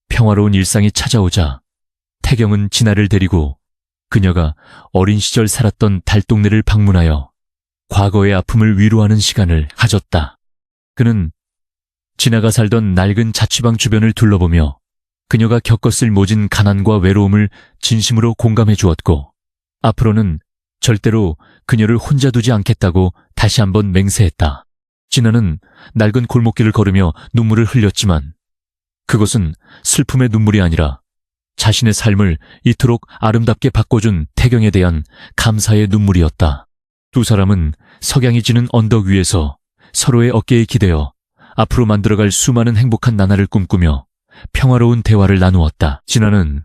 평화로운 일상이 찾아오자 태경은 진아를 데리고 그녀가 어린 시절 살았던 달동네를 방문하여 과거의 아픔을 위로하는 시간을 가졌다. 그는 진아가 살던 낡은 자취방 주변을 둘러보며 그녀가 겪었을 모진 가난과 외로움을 진심으로 공감해 주었고 앞으로는 절대로 그녀를 혼자 두지 않겠다고 다시 한번 맹세했다. 진아는 낡은 골목길을 걸으며 눈물을 흘렸지만 그것은 슬픔의 눈물이 아니라 자신의 삶을 이토록 아름답게 바꿔준 태경에 대한 감사의 눈물이었다. 두 사람은 석양이 지는 언덕 위에서 서로의 어깨에 기대어 앞으로 만들어갈 수많은 행복한 나날을 꿈꾸며 평화로운 대화를 나누었다. 진아는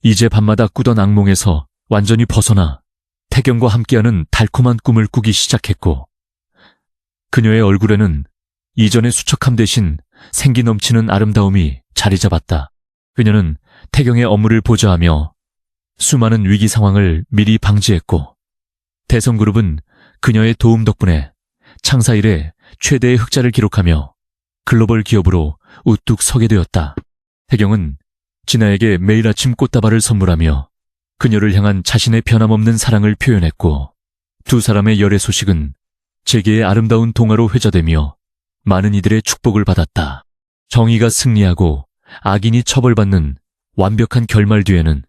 이제 밤마다 꾸던 악몽에서 완전히 벗어나 태경과 함께하는 달콤한 꿈을 꾸기 시작했고, 그녀의 얼굴에는 이전의 수척함 대신 생기 넘치는 아름다움이 자리 잡았다. 그녀는 태경의 업무를 보좌하며 수많은 위기 상황을 미리 방지했고, 대성그룹은 그녀의 도움 덕분에 창사 이래 최대의 흑자를 기록하며 글로벌 기업으로 우뚝 서게 되었다. 태경은 진아에게 매일 아침 꽃다발을 선물하며 그녀를 향한 자신의 변함없는 사랑을 표현했고, 두 사람의 열애 소식은 재계의 아름다운 동화로 회자되며 많은 이들의 축복을 받았다. 정의가 승리하고 악인이 처벌받는 완벽한 결말 뒤에는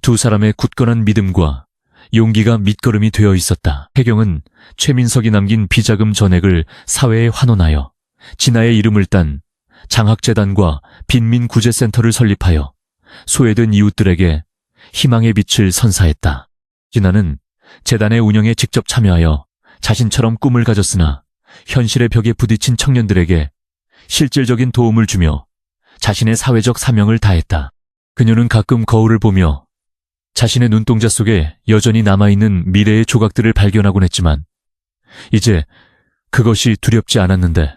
두 사람의 굳건한 믿음과 용기가 밑거름이 되어 있었다. 태경은 최민석이 남긴 비자금 전액을 사회에 환원하여 진아의 이름을 딴 장학재단과 빈민구제센터를 설립하여 소외된 이웃들에게 희망의 빛을 선사했다. 진아는 재단의 운영에 직접 참여하여 자신처럼 꿈을 가졌으나 현실의 벽에 부딪힌 청년들에게 실질적인 도움을 주며 자신의 사회적 사명을 다했다. 그녀는 가끔 거울을 보며 자신의 눈동자 속에 여전히 남아있는 미래의 조각들을 발견하곤 했지만 이제 그것이 두렵지 않았는데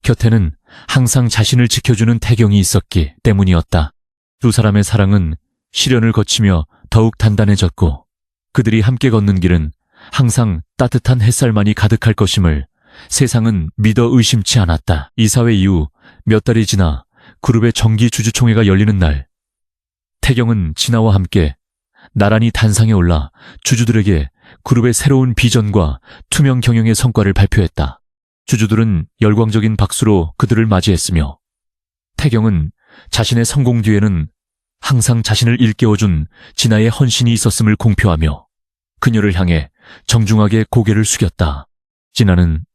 곁에는 항상 자신을 지켜주는 태경이 있었기 때문이었다. 두 사람의 사랑은 시련을 거치며 더욱 단단해졌고, 그들이 함께 걷는 길은 항상 따뜻한 햇살만이 가득할 것임을 세상은 믿어 의심치 않았다. 이사회 이후 몇 달이 지나 그룹의 정기 주주총회가 열리는 날, 태경은 진아와 함께 나란히 단상에 올라 주주들에게 그룹의 새로운 비전과 투명 경영의 성과를 발표했다. 주주들은 열광적인 박수로 그들을 맞이했으며, 태경은 자신의 성공 뒤에는 항상 자신을 일깨워준 진아의 헌신이 있었음을 공표하며 그녀를 향해 정중하게 고개를 숙였다. 진아는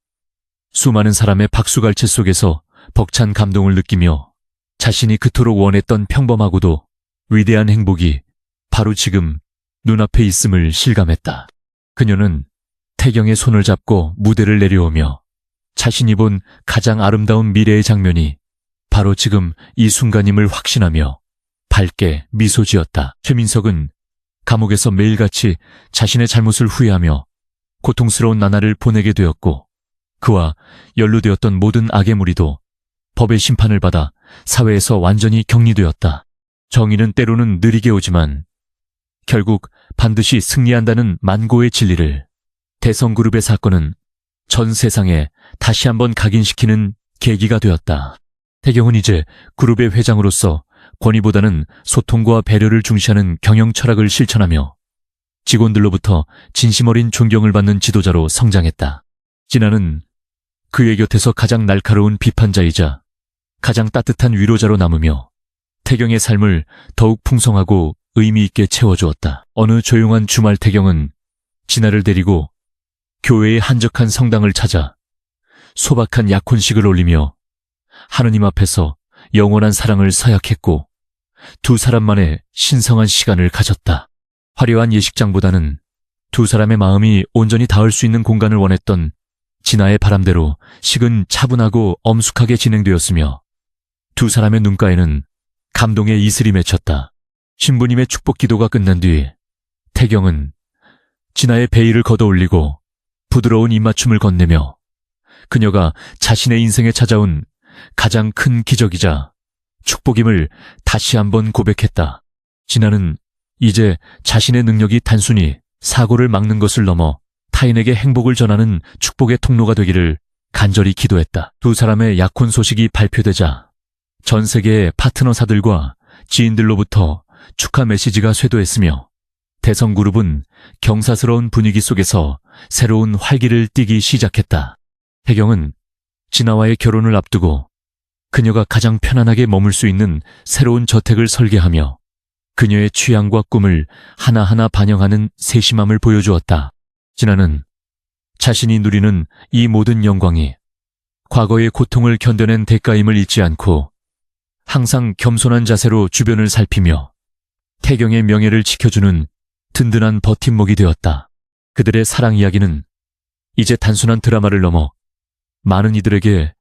수많은 사람의 박수갈채 속에서 벅찬 감동을 느끼며 자신이 그토록 원했던 평범하고도 위대한 행복이 바로 지금 눈앞에 있음을 실감했다. 그녀는 태경의 손을 잡고 무대를 내려오며 자신이 본 가장 아름다운 미래의 장면이 바로 지금 이 순간임을 확신하며 밝게 미소 지었다. 최민석은 감옥에서 매일같이 자신의 잘못을 후회하며 고통스러운 나날을 보내게 되었고, 그와 연루되었던 모든 악의 무리도 법의 심판을 받아 사회에서 완전히 격리되었다. 정의는 때로는 느리게 오지만 결국 반드시 승리한다는 만고의 진리를 대성그룹의 사건은 전 세상에 다시 한번 각인시키는 계기가 되었다. 태경은 이제 그룹의 회장으로서 권위보다는 소통과 배려를 중시하는 경영 철학을 실천하며 직원들로부터 진심 어린 존경을 받는 지도자로 성장했다. 진아는 그의 곁에서 가장 날카로운 비판자이자 가장 따뜻한 위로자로 남으며 태경의 삶을 더욱 풍성하고 의미 있게 채워주었다. 어느 조용한 주말, 태경은 진아를 데리고 교회의 한적한 성당을 찾아 소박한 약혼식을 올리며 하느님 앞에서 영원한 사랑을 서약했고, 두 사람만의 신성한 시간을 가졌다. 화려한 예식장보다는 두 사람의 마음이 온전히 닿을 수 있는 공간을 원했던 진아의 바람대로 식은 차분하고 엄숙하게 진행되었으며, 두 사람의 눈가에는 감동의 이슬이 맺혔다. 신부님의 축복 기도가 끝난 뒤 태경은 진아의 베일을 걷어올리고 부드러운 입맞춤을 건네며 그녀가 자신의 인생에 찾아온 가장 큰 기적이자 축복임을 다시 한번 고백했다. 진아는 이제 자신의 능력이 단순히 사고를 막는 것을 넘어 타인에게 행복을 전하는 축복의 통로가 되기를 간절히 기도했다. 두 사람의 약혼 소식이 발표되자 전 세계의 파트너사들과 지인들로부터 축하 메시지가 쇄도했으며, 대성그룹은 경사스러운 분위기 속에서 새로운 활기를 띠기 시작했다. 태경은 진아와의 결혼을 앞두고 그녀가 가장 편안하게 머물 수 있는 새로운 저택을 설계하며 그녀의 취향과 꿈을 하나하나 반영하는 세심함을 보여주었다. 진아는 자신이 누리는 이 모든 영광이 과거의 고통을 견뎌낸 대가임을 잊지 않고 항상 겸손한 자세로 주변을 살피며 태경의 명예를 지켜주는 든든한 버팀목이 되었다. 그들의 사랑 이야기는 이제 단순한 드라마를 넘어 많은 이들에게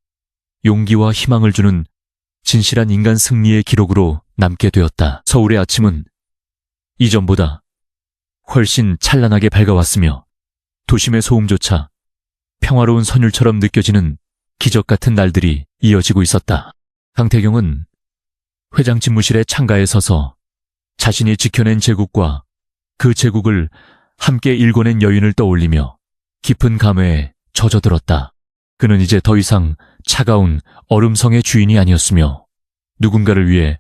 용기와 희망을 주는 진실한 인간 승리의 기록으로 남게 되었다. 서울의 아침은 이전보다 훨씬 찬란하게 밝아왔으며 도심의 소음조차 평화로운 선율처럼 느껴지는 기적 같은 날들이 이어지고 있었다. 강태경은 회장 집무실의 창가에 서서 자신이 지켜낸 제국과 그 제국을 함께 일궈낸 여인을 떠올리며 깊은 감회에 젖어들었다. 그는 이제 더 이상 차가운 얼음성의 주인이 아니었으며 누군가를 위해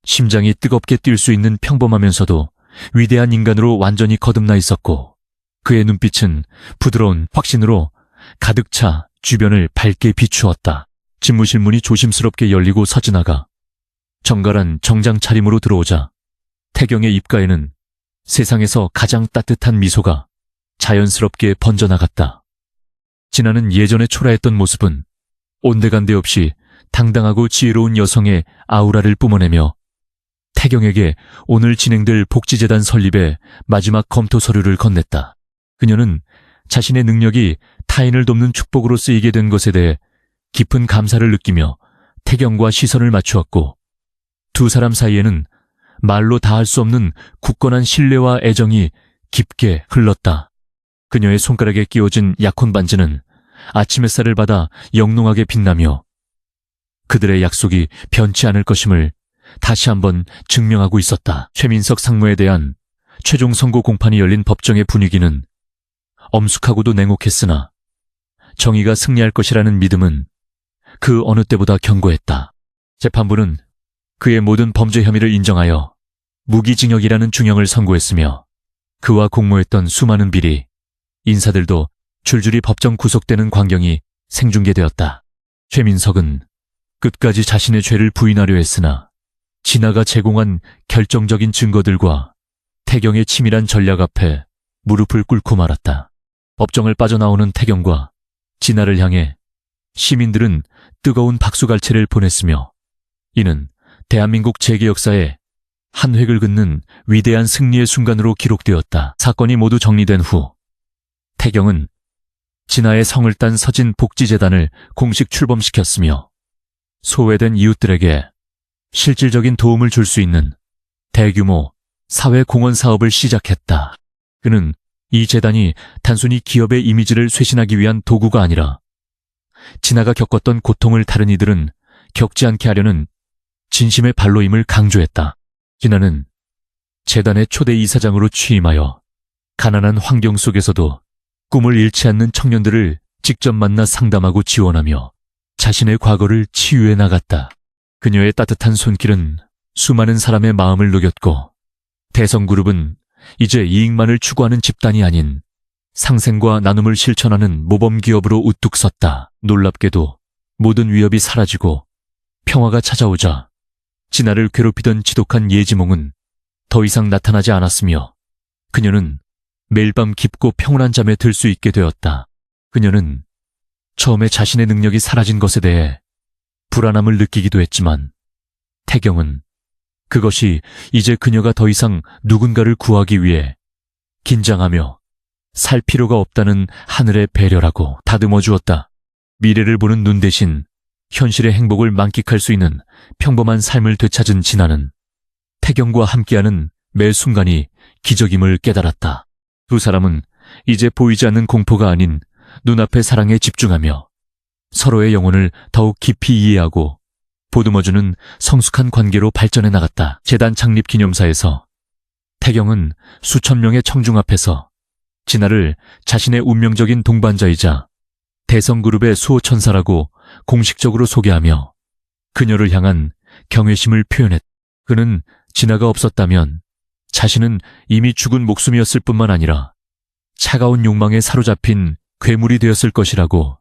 심장이 뜨겁게 뛸 수 있는 평범하면서도 위대한 인간으로 완전히 거듭나 있었고, 그의 눈빛은 부드러운 확신으로 가득 차 주변을 밝게 비추었다. 집무실 문이 조심스럽게 열리고 서진아가 정갈한 정장 차림으로 들어오자 태경의 입가에는 세상에서 가장 따뜻한 미소가 자연스럽게 번져나갔다. 진아는 예전에 초라했던 모습은 온데간데 없이 당당하고 지혜로운 여성의 아우라를 뿜어내며 태경에게 오늘 진행될 복지재단 설립의 마지막 검토 서류를 건넸다. 그녀는 자신의 능력이 타인을 돕는 축복으로 쓰이게 된 것에 대해 깊은 감사를 느끼며 태경과 시선을 맞추었고, 두 사람 사이에는 말로 다할 수 없는 굳건한 신뢰와 애정이 깊게 흘렀다. 그녀의 손가락에 끼워진 약혼 반지는 아침 햇살을 받아 영롱하게 빛나며 그들의 약속이 변치 않을 것임을 다시 한번 증명하고 있었다. 최민석 상무에 대한 최종 선고 공판이 열린 법정의 분위기는 엄숙하고도 냉혹했으나 정의가 승리할 것이라는 믿음은 그 어느 때보다 견고했다. 재판부는 그의 모든 범죄 혐의를 인정하여 무기징역이라는 중형을 선고했으며 그와 공모했던 수많은 비리, 인사들도 줄줄이 법정 구속되는 광경이 생중계되었다. 최민석은 끝까지 자신의 죄를 부인하려 했으나 진아가 제공한 결정적인 증거들과 태경의 치밀한 전략 앞에 무릎을 꿇고 말았다. 법정을 빠져나오는 태경과 진아를 향해 시민들은 뜨거운 박수갈채를 보냈으며 이는 대한민국 재계 역사에 한 획을 긋는 위대한 승리의 순간으로 기록되었다. 사건이 모두 정리된 후 태경은 진아의 성을 딴 서진 복지재단을 공식 출범시켰으며 소외된 이웃들에게 실질적인 도움을 줄 수 있는 대규모 사회공헌 사업을 시작했다. 그는 이 재단이 단순히 기업의 이미지를 쇄신하기 위한 도구가 아니라 진아가 겪었던 고통을 다른 이들은 겪지 않게 하려는 진심의 발로임을 강조했다. 진아는 재단의 초대 이사장으로 취임하여 가난한 환경 속에서도 꿈을 잃지 않는 청년들을 직접 만나 상담하고 지원하며 자신의 과거를 치유해 나갔다. 그녀의 따뜻한 손길은 수많은 사람의 마음을 녹였고 대성그룹은 이제 이익만을 추구하는 집단이 아닌 상생과 나눔을 실천하는 모범기업으로 우뚝 섰다. 놀랍게도 모든 위협이 사라지고 평화가 찾아오자 진아를 괴롭히던 지독한 예지몽은 더 이상 나타나지 않았으며 그녀는 매일 밤 깊고 평온한 잠에 들 수 있게 되었다. 그녀는 처음에 자신의 능력이 사라진 것에 대해 불안함을 느끼기도 했지만 태경은 그것이 이제 그녀가 더 이상 누군가를 구하기 위해 긴장하며 살 필요가 없다는 하늘의 배려라고 다듬어 주었다. 미래를 보는 눈 대신 현실의 행복을 만끽할 수 있는 평범한 삶을 되찾은 진아는 태경과 함께하는 매 순간이 기적임을 깨달았다. 두 사람은 이제 보이지 않는 공포가 아닌 눈앞의 사랑에 집중하며 서로의 영혼을 더욱 깊이 이해하고 보듬어주는 성숙한 관계로 발전해 나갔다. 재단 창립 기념사에서 태경은 수천 명의 청중 앞에서 진아를 자신의 운명적인 동반자이자 대성그룹의 수호천사라고 공식적으로 소개하며 그녀를 향한 경외심을 표현했다. 그는 진아가 없었다면 자신은 이미 죽은 목숨이었을 뿐만 아니라 차가운 욕망에 사로잡힌 괴물이 되었을 것이라고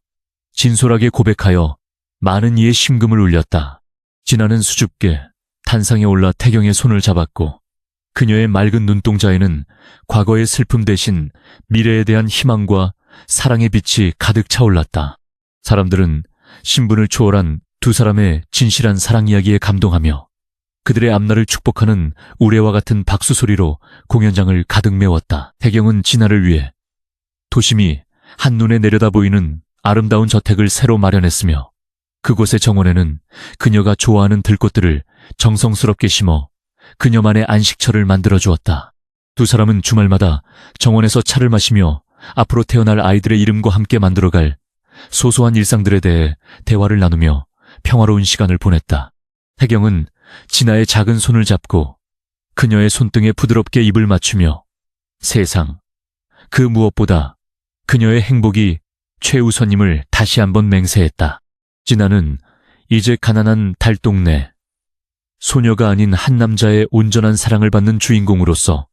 진솔하게 고백하여 많은 이의 심금을 울렸다. 진아는 수줍게 단상에 올라 태경의 손을 잡았고 그녀의 맑은 눈동자에는 과거의 슬픔 대신 미래에 대한 희망과 사랑의 빛이 가득 차올랐다. 사람들은 신분을 초월한 두 사람의 진실한 사랑 이야기에 감동하며 그들의 앞날을 축복하는 우레와 같은 박수 소리로 공연장을 가득 메웠다. 태경은 진아를 위해 도심이 한눈에 내려다 보이는 아름다운 저택을 새로 마련했으며 그곳의 정원에는 그녀가 좋아하는 들꽃들을 정성스럽게 심어 그녀만의 안식처를 만들어 주었다. 두 사람은 주말마다 정원에서 차를 마시며 앞으로 태어날 아이들의 이름과 함께 만들어갈 소소한 일상들에 대해 대화를 나누며 평화로운 시간을 보냈다. 태경은 진아의 작은 손을 잡고 그녀의 손등에 부드럽게 입을 맞추며 세상, 그 무엇보다 그녀의 행복이 최우선임을 다시 한번 맹세했다. 진아는 이제 가난한 달동네, 소녀가 아닌 한 남자의 온전한 사랑을 받는 주인공으로서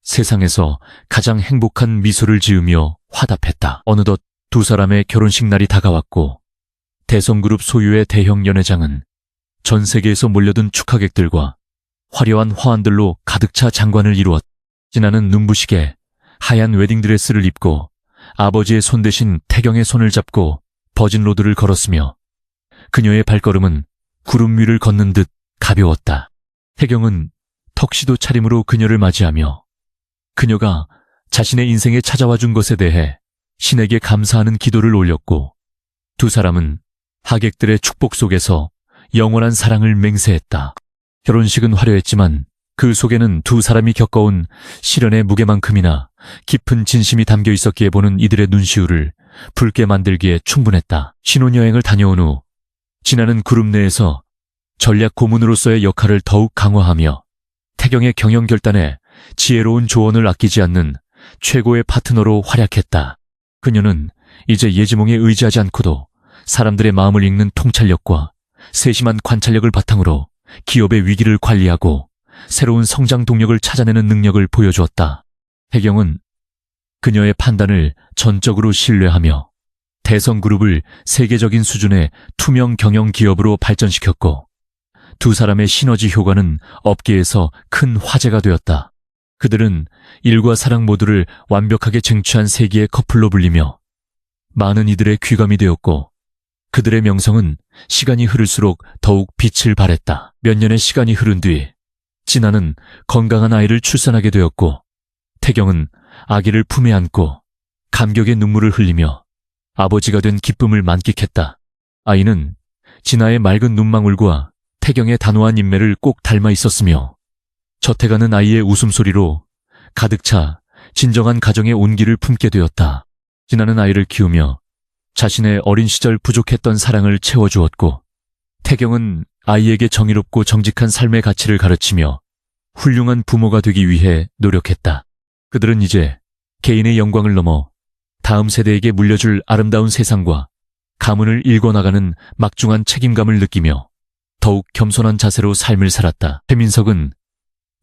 세상에서 가장 행복한 미소를 지으며 화답했다. 어느덧 두 사람의 결혼식 날이 다가왔고 대성그룹 소유의 대형 연회장은 전 세계에서 몰려든 축하객들과 화려한 화환들로 가득 차 장관을 이루었다. 진아는 눈부시게 하얀 웨딩드레스를 입고 아버지의 손 대신 태경의 손을 잡고 버진로드를 걸었으며 그녀의 발걸음은 구름 위를 걷는 듯 가벼웠다. 태경은 턱시도 차림으로 그녀를 맞이하며 그녀가 자신의 인생에 찾아와 준 것에 대해 신에게 감사하는 기도를 올렸고 두 사람은 하객들의 축복 속에서 영원한 사랑을 맹세했다. 결혼식은 화려했지만 그 속에는 두 사람이 겪어온 시련의 무게만큼이나 깊은 진심이 담겨 있었기에 보는 이들의 눈시울을 붉게 만들기에 충분했다. 신혼여행을 다녀온 후 진아는 그룹 내에서 전략 고문으로서의 역할을 더욱 강화하며 태경의 경영 결단에 지혜로운 조언을 아끼지 않는 최고의 파트너로 활약했다. 그녀는 이제 예지몽에 의지하지 않고도 사람들의 마음을 읽는 통찰력과 세심한 관찰력을 바탕으로 기업의 위기를 관리하고 새로운 성장 동력을 찾아내는 능력을 보여주었다. 태경은 그녀의 판단을 전적으로 신뢰하며 대성그룹을 세계적인 수준의 투명 경영 기업으로 발전시켰고 두 사람의 시너지 효과는 업계에서 큰 화제가 되었다. 그들은 일과 사랑 모두를 완벽하게 쟁취한 세기의 커플로 불리며 많은 이들의 귀감이 되었고 그들의 명성은 시간이 흐를수록 더욱 빛을 발했다. 몇 년의 시간이 흐른 뒤 진아는 건강한 아이를 출산하게 되었고 태경은 아기를 품에 안고 감격의 눈물을 흘리며 아버지가 된 기쁨을 만끽했다. 아이는 진아의 맑은 눈망울과 태경의 단호한 인매를 꼭 닮아 있었으며 젖해가는 아이의 웃음소리로 가득 차 진정한 가정의 온기를 품게 되었다. 진아는 아이를 키우며 자신의 어린 시절 부족했던 사랑을 채워주었고 태경은 아이에게 정의롭고 정직한 삶의 가치를 가르치며 훌륭한 부모가 되기 위해 노력했다. 그들은 이제 개인의 영광을 넘어 다음 세대에게 물려줄 아름다운 세상과 가문을 일궈나가는 막중한 책임감을 느끼며 더욱 겸손한 자세로 삶을 살았다. 최민석은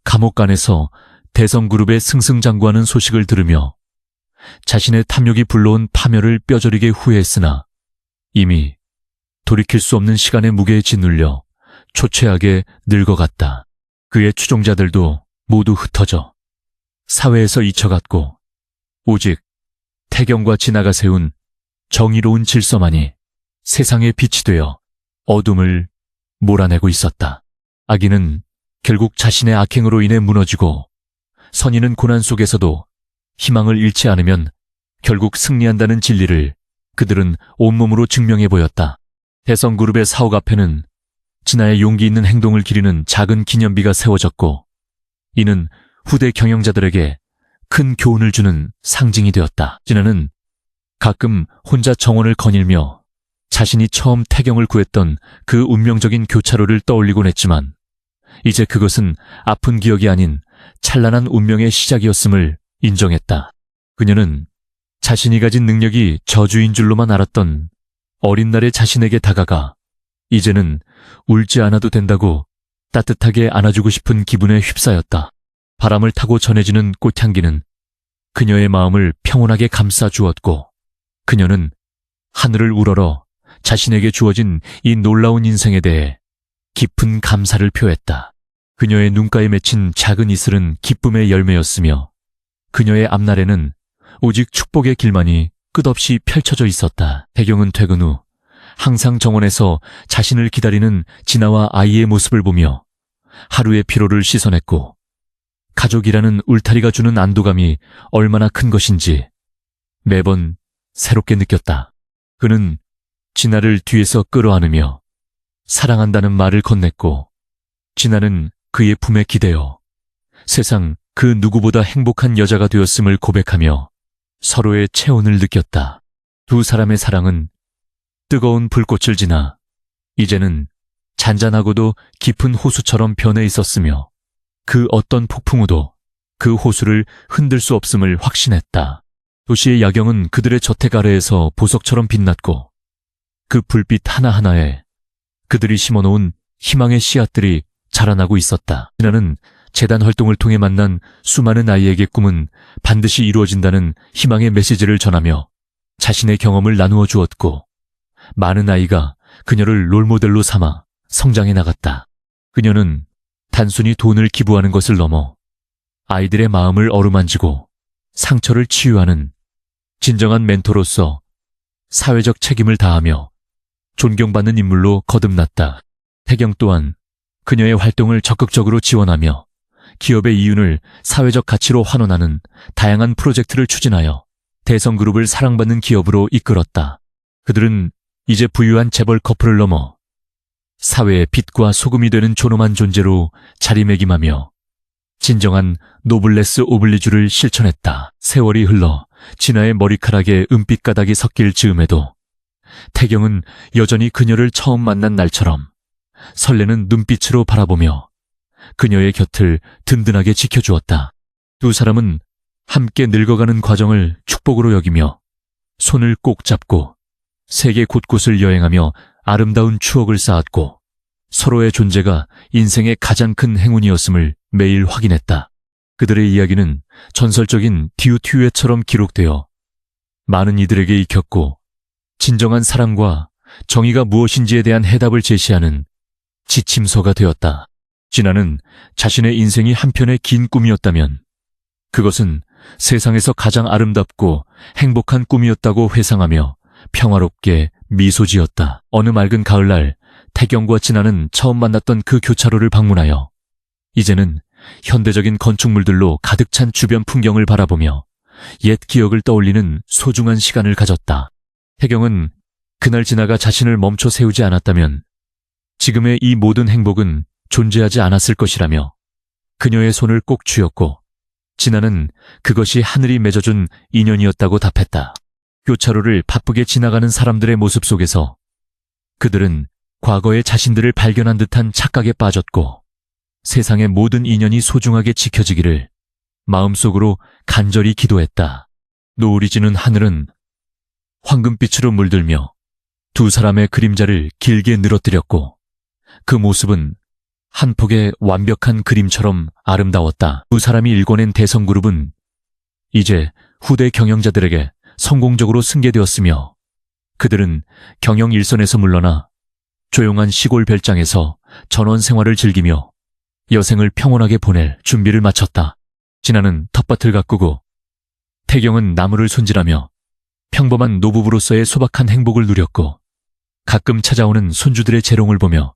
감옥 안에서 대성그룹의 승승장구하는 소식을 들으며 자신의 탐욕이 불러온 파멸을 뼈저리게 후회했으나 이미 돌이킬 수 없는 시간의 무게에 짓눌려 초췌하게 늙어갔다. 그의 추종자들도 모두 흩어져 사회에서 잊혀갔고 오직 태경과 진아가 세운 정의로운 질서만이 세상의 빛이 되어 어둠을 몰아내고 있었다. 악인은 결국 자신의 악행으로 인해 무너지고 선인은 고난 속에서도 희망을 잃지 않으면 결국 승리한다는 진리를 그들은 온몸으로 증명해 보였다. 대성그룹의 사옥 앞에는 진아의 용기 있는 행동을 기리는 작은 기념비가 세워졌고 이는 후대 경영자들에게 큰 교훈을 주는 상징이 되었다. 진아는 가끔 혼자 정원을 거닐며 자신이 처음 태경을 구했던 그 운명적인 교차로를 떠올리곤 했지만 이제 그것은 아픈 기억이 아닌 찬란한 운명의 시작이었음을 인정했다. 그녀는 자신이 가진 능력이 저주인 줄로만 알았던 어린 날의 자신에게 다가가 이제는 울지 않아도 된다고 따뜻하게 안아주고 싶은 기분에 휩싸였다. 바람을 타고 전해지는 꽃향기는 그녀의 마음을 평온하게 감싸주었고 그녀는 하늘을 우러러 자신에게 주어진 이 놀라운 인생에 대해 깊은 감사를 표했다. 그녀의 눈가에 맺힌 작은 이슬은 기쁨의 열매였으며 그녀의 앞날에는 오직 축복의 길만이 끝없이 펼쳐져 있었다. 태경은 퇴근 후 항상 정원에서 자신을 기다리는 진아와 아이의 모습을 보며 하루의 피로를 씻어냈고, 가족이라는 울타리가 주는 안도감이 얼마나 큰 것인지 매번 새롭게 느꼈다. 그는 진아를 뒤에서 끌어안으며 사랑한다는 말을 건넸고, 진아는 그의 품에 기대어 세상 그 누구보다 행복한 여자가 되었음을 고백하며 서로의 체온을 느꼈다. 두 사람의 사랑은 뜨거운 불꽃을 지나 이제는 잔잔하고도 깊은 호수처럼 변해 있었으며, 그 어떤 폭풍우도 그 호수를 흔들 수 없음을 확신했다. 도시의 야경은 그들의 저택 아래에서 보석처럼 빛났고, 그 불빛 하나하나에 그들이 심어놓은 희망의 씨앗들이 자라나고 있었다. 진아는 재단 활동을 통해 만난 수많은 아이에게 꿈은 반드시 이루어진다는 희망의 메시지를 전하며 자신의 경험을 나누어 주었고, 많은 아이가 그녀를 롤모델로 삼아 성장해 나갔다. 그녀는 단순히 돈을 기부하는 것을 넘어 아이들의 마음을 어루만지고 상처를 치유하는 진정한 멘토로서 사회적 책임을 다하며 존경받는 인물로 거듭났다. 태경 또한 그녀의 활동을 적극적으로 지원하며 기업의 이윤을 사회적 가치로 환원하는 다양한 프로젝트를 추진하여 대성그룹을 사랑받는 기업으로 이끌었다. 그들은 이제 부유한 재벌 커플을 넘어 사회의 빛과 소금이 되는 존엄한 존재로 자리매김하며 진정한 노블레스 오블리주를 실천했다. 세월이 흘러 진아의 머리카락에 은빛 가닥이 섞일 즈음에도 태경은 여전히 그녀를 처음 만난 날처럼 설레는 눈빛으로 바라보며 그녀의 곁을 든든하게 지켜주었다. 두 사람은 함께 늙어가는 과정을 축복으로 여기며 손을 꼭 잡고 세계 곳곳을 여행하며 아름다운 추억을 쌓았고, 서로의 존재가 인생의 가장 큰 행운이었음을 매일 확인했다. 그들의 이야기는 전설적인 디우티유에처럼 기록되어 많은 이들에게 익혔고, 진정한 사랑과 정의가 무엇인지에 대한 해답을 제시하는 지침서가 되었다. 진아는 자신의 인생이 한편의 긴 꿈이었다면 그것은 세상에서 가장 아름답고 행복한 꿈이었다고 회상하며 평화롭게 미소 지었다. 어느 맑은 가을날 태경과 진아는 처음 만났던 그 교차로를 방문하여 이제는 현대적인 건축물들로 가득 찬 주변 풍경을 바라보며 옛 기억을 떠올리는 소중한 시간을 가졌다. 태경은 그날 진아가 자신을 멈춰 세우지 않았다면 지금의 이 모든 행복은 존재하지 않았을 것이라며 그녀의 손을 꼭 쥐었고, 진아는 그것이 하늘이 맺어준 인연이었다고 답했다. 교차로를 바쁘게 지나가는 사람들의 모습 속에서 그들은 과거의 자신들을 발견한 듯한 착각에 빠졌고, 세상의 모든 인연이 소중하게 지켜지기를 마음속으로 간절히 기도했다. 노을이 지는 하늘은 황금빛으로 물들며 두 사람의 그림자를 길게 늘어뜨렸고, 그 모습은 한 폭의 완벽한 그림처럼 아름다웠다. 두 사람이 일궈낸 대성그룹은 이제 후대 경영자들에게 성공적으로 승계되었으며, 그들은 경영 일선에서 물러나 조용한 시골 별장에서 전원 생활을 즐기며 여생을 평온하게 보낼 준비를 마쳤다. 진아는 텃밭을 가꾸고 태경은 나무를 손질하며 평범한 노부부로서의 소박한 행복을 누렸고, 가끔 찾아오는 손주들의 재롱을 보며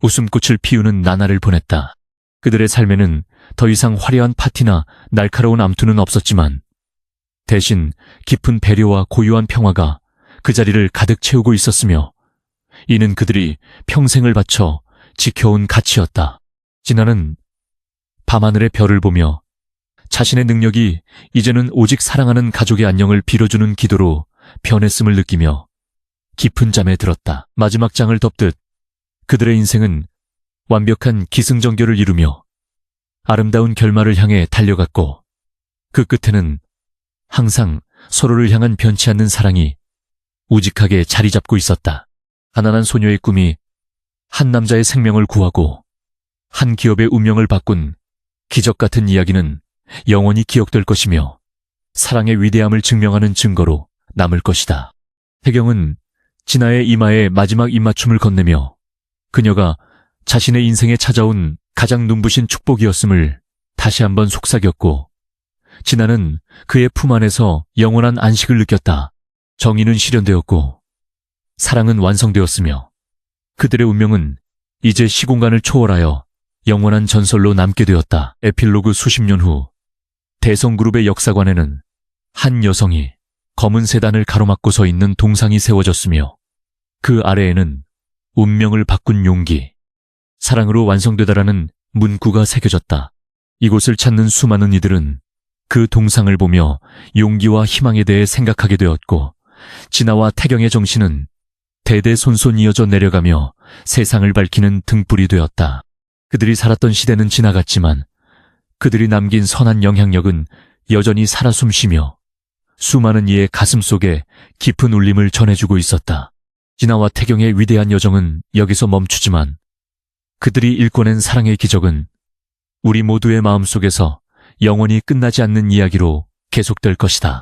웃음꽃을 피우는 나날을 보냈다. 그들의 삶에는 더 이상 화려한 파티나 날카로운 암투는 없었지만 대신 깊은 배려와 고요한 평화가 그 자리를 가득 채우고 있었으며, 이는 그들이 평생을 바쳐 지켜온 가치였다. 진아는 밤하늘의 별을 보며 자신의 능력이 이제는 오직 사랑하는 가족의 안녕을 빌어주는 기도로 변했음을 느끼며 깊은 잠에 들었다. 마지막 장을 덮듯 그들의 인생은 완벽한 기승전결을 이루며 아름다운 결말을 향해 달려갔고, 그 끝에는 항상 서로를 향한 변치 않는 사랑이 우직하게 자리 잡고 있었다. 가난한 소녀의 꿈이 한 남자의 생명을 구하고 한 기업의 운명을 바꾼 기적 같은 이야기는 영원히 기억될 것이며 사랑의 위대함을 증명하는 증거로 남을 것이다. 태경은 진아의 이마에 마지막 입맞춤을 건네며 그녀가 자신의 인생에 찾아온 가장 눈부신 축복이었음을 다시 한번 속삭였고, 진아는 그의 품 안에서 영원한 안식을 느꼈다. 정의는 실현되었고 사랑은 완성되었으며 그들의 운명은 이제 시공간을 초월하여 영원한 전설로 남게 되었다. 에필로그 수십 년 후 대성그룹의 역사관에는 한 여성이 검은 세단을 가로막고 서 있는 동상이 세워졌으며 그 아래에는 운명을 바꾼 용기, 사랑으로 완성되다라는 문구가 새겨졌다. 이곳을 찾는 수많은 이들은 그 동상을 보며 용기와 희망에 대해 생각하게 되었고, 진아와 태경의 정신은 대대손손 이어져 내려가며 세상을 밝히는 등불이 되었다. 그들이 살았던 시대는 지나갔지만 그들이 남긴 선한 영향력은 여전히 살아 숨쉬며 수많은 이의 가슴 속에 깊은 울림을 전해주고 있었다. 진아와 태경의 위대한 여정은 여기서 멈추지만 그들이 일궈낸 사랑의 기적은 우리 모두의 마음속에서 영원히 끝나지 않는 이야기로 계속될 것이다.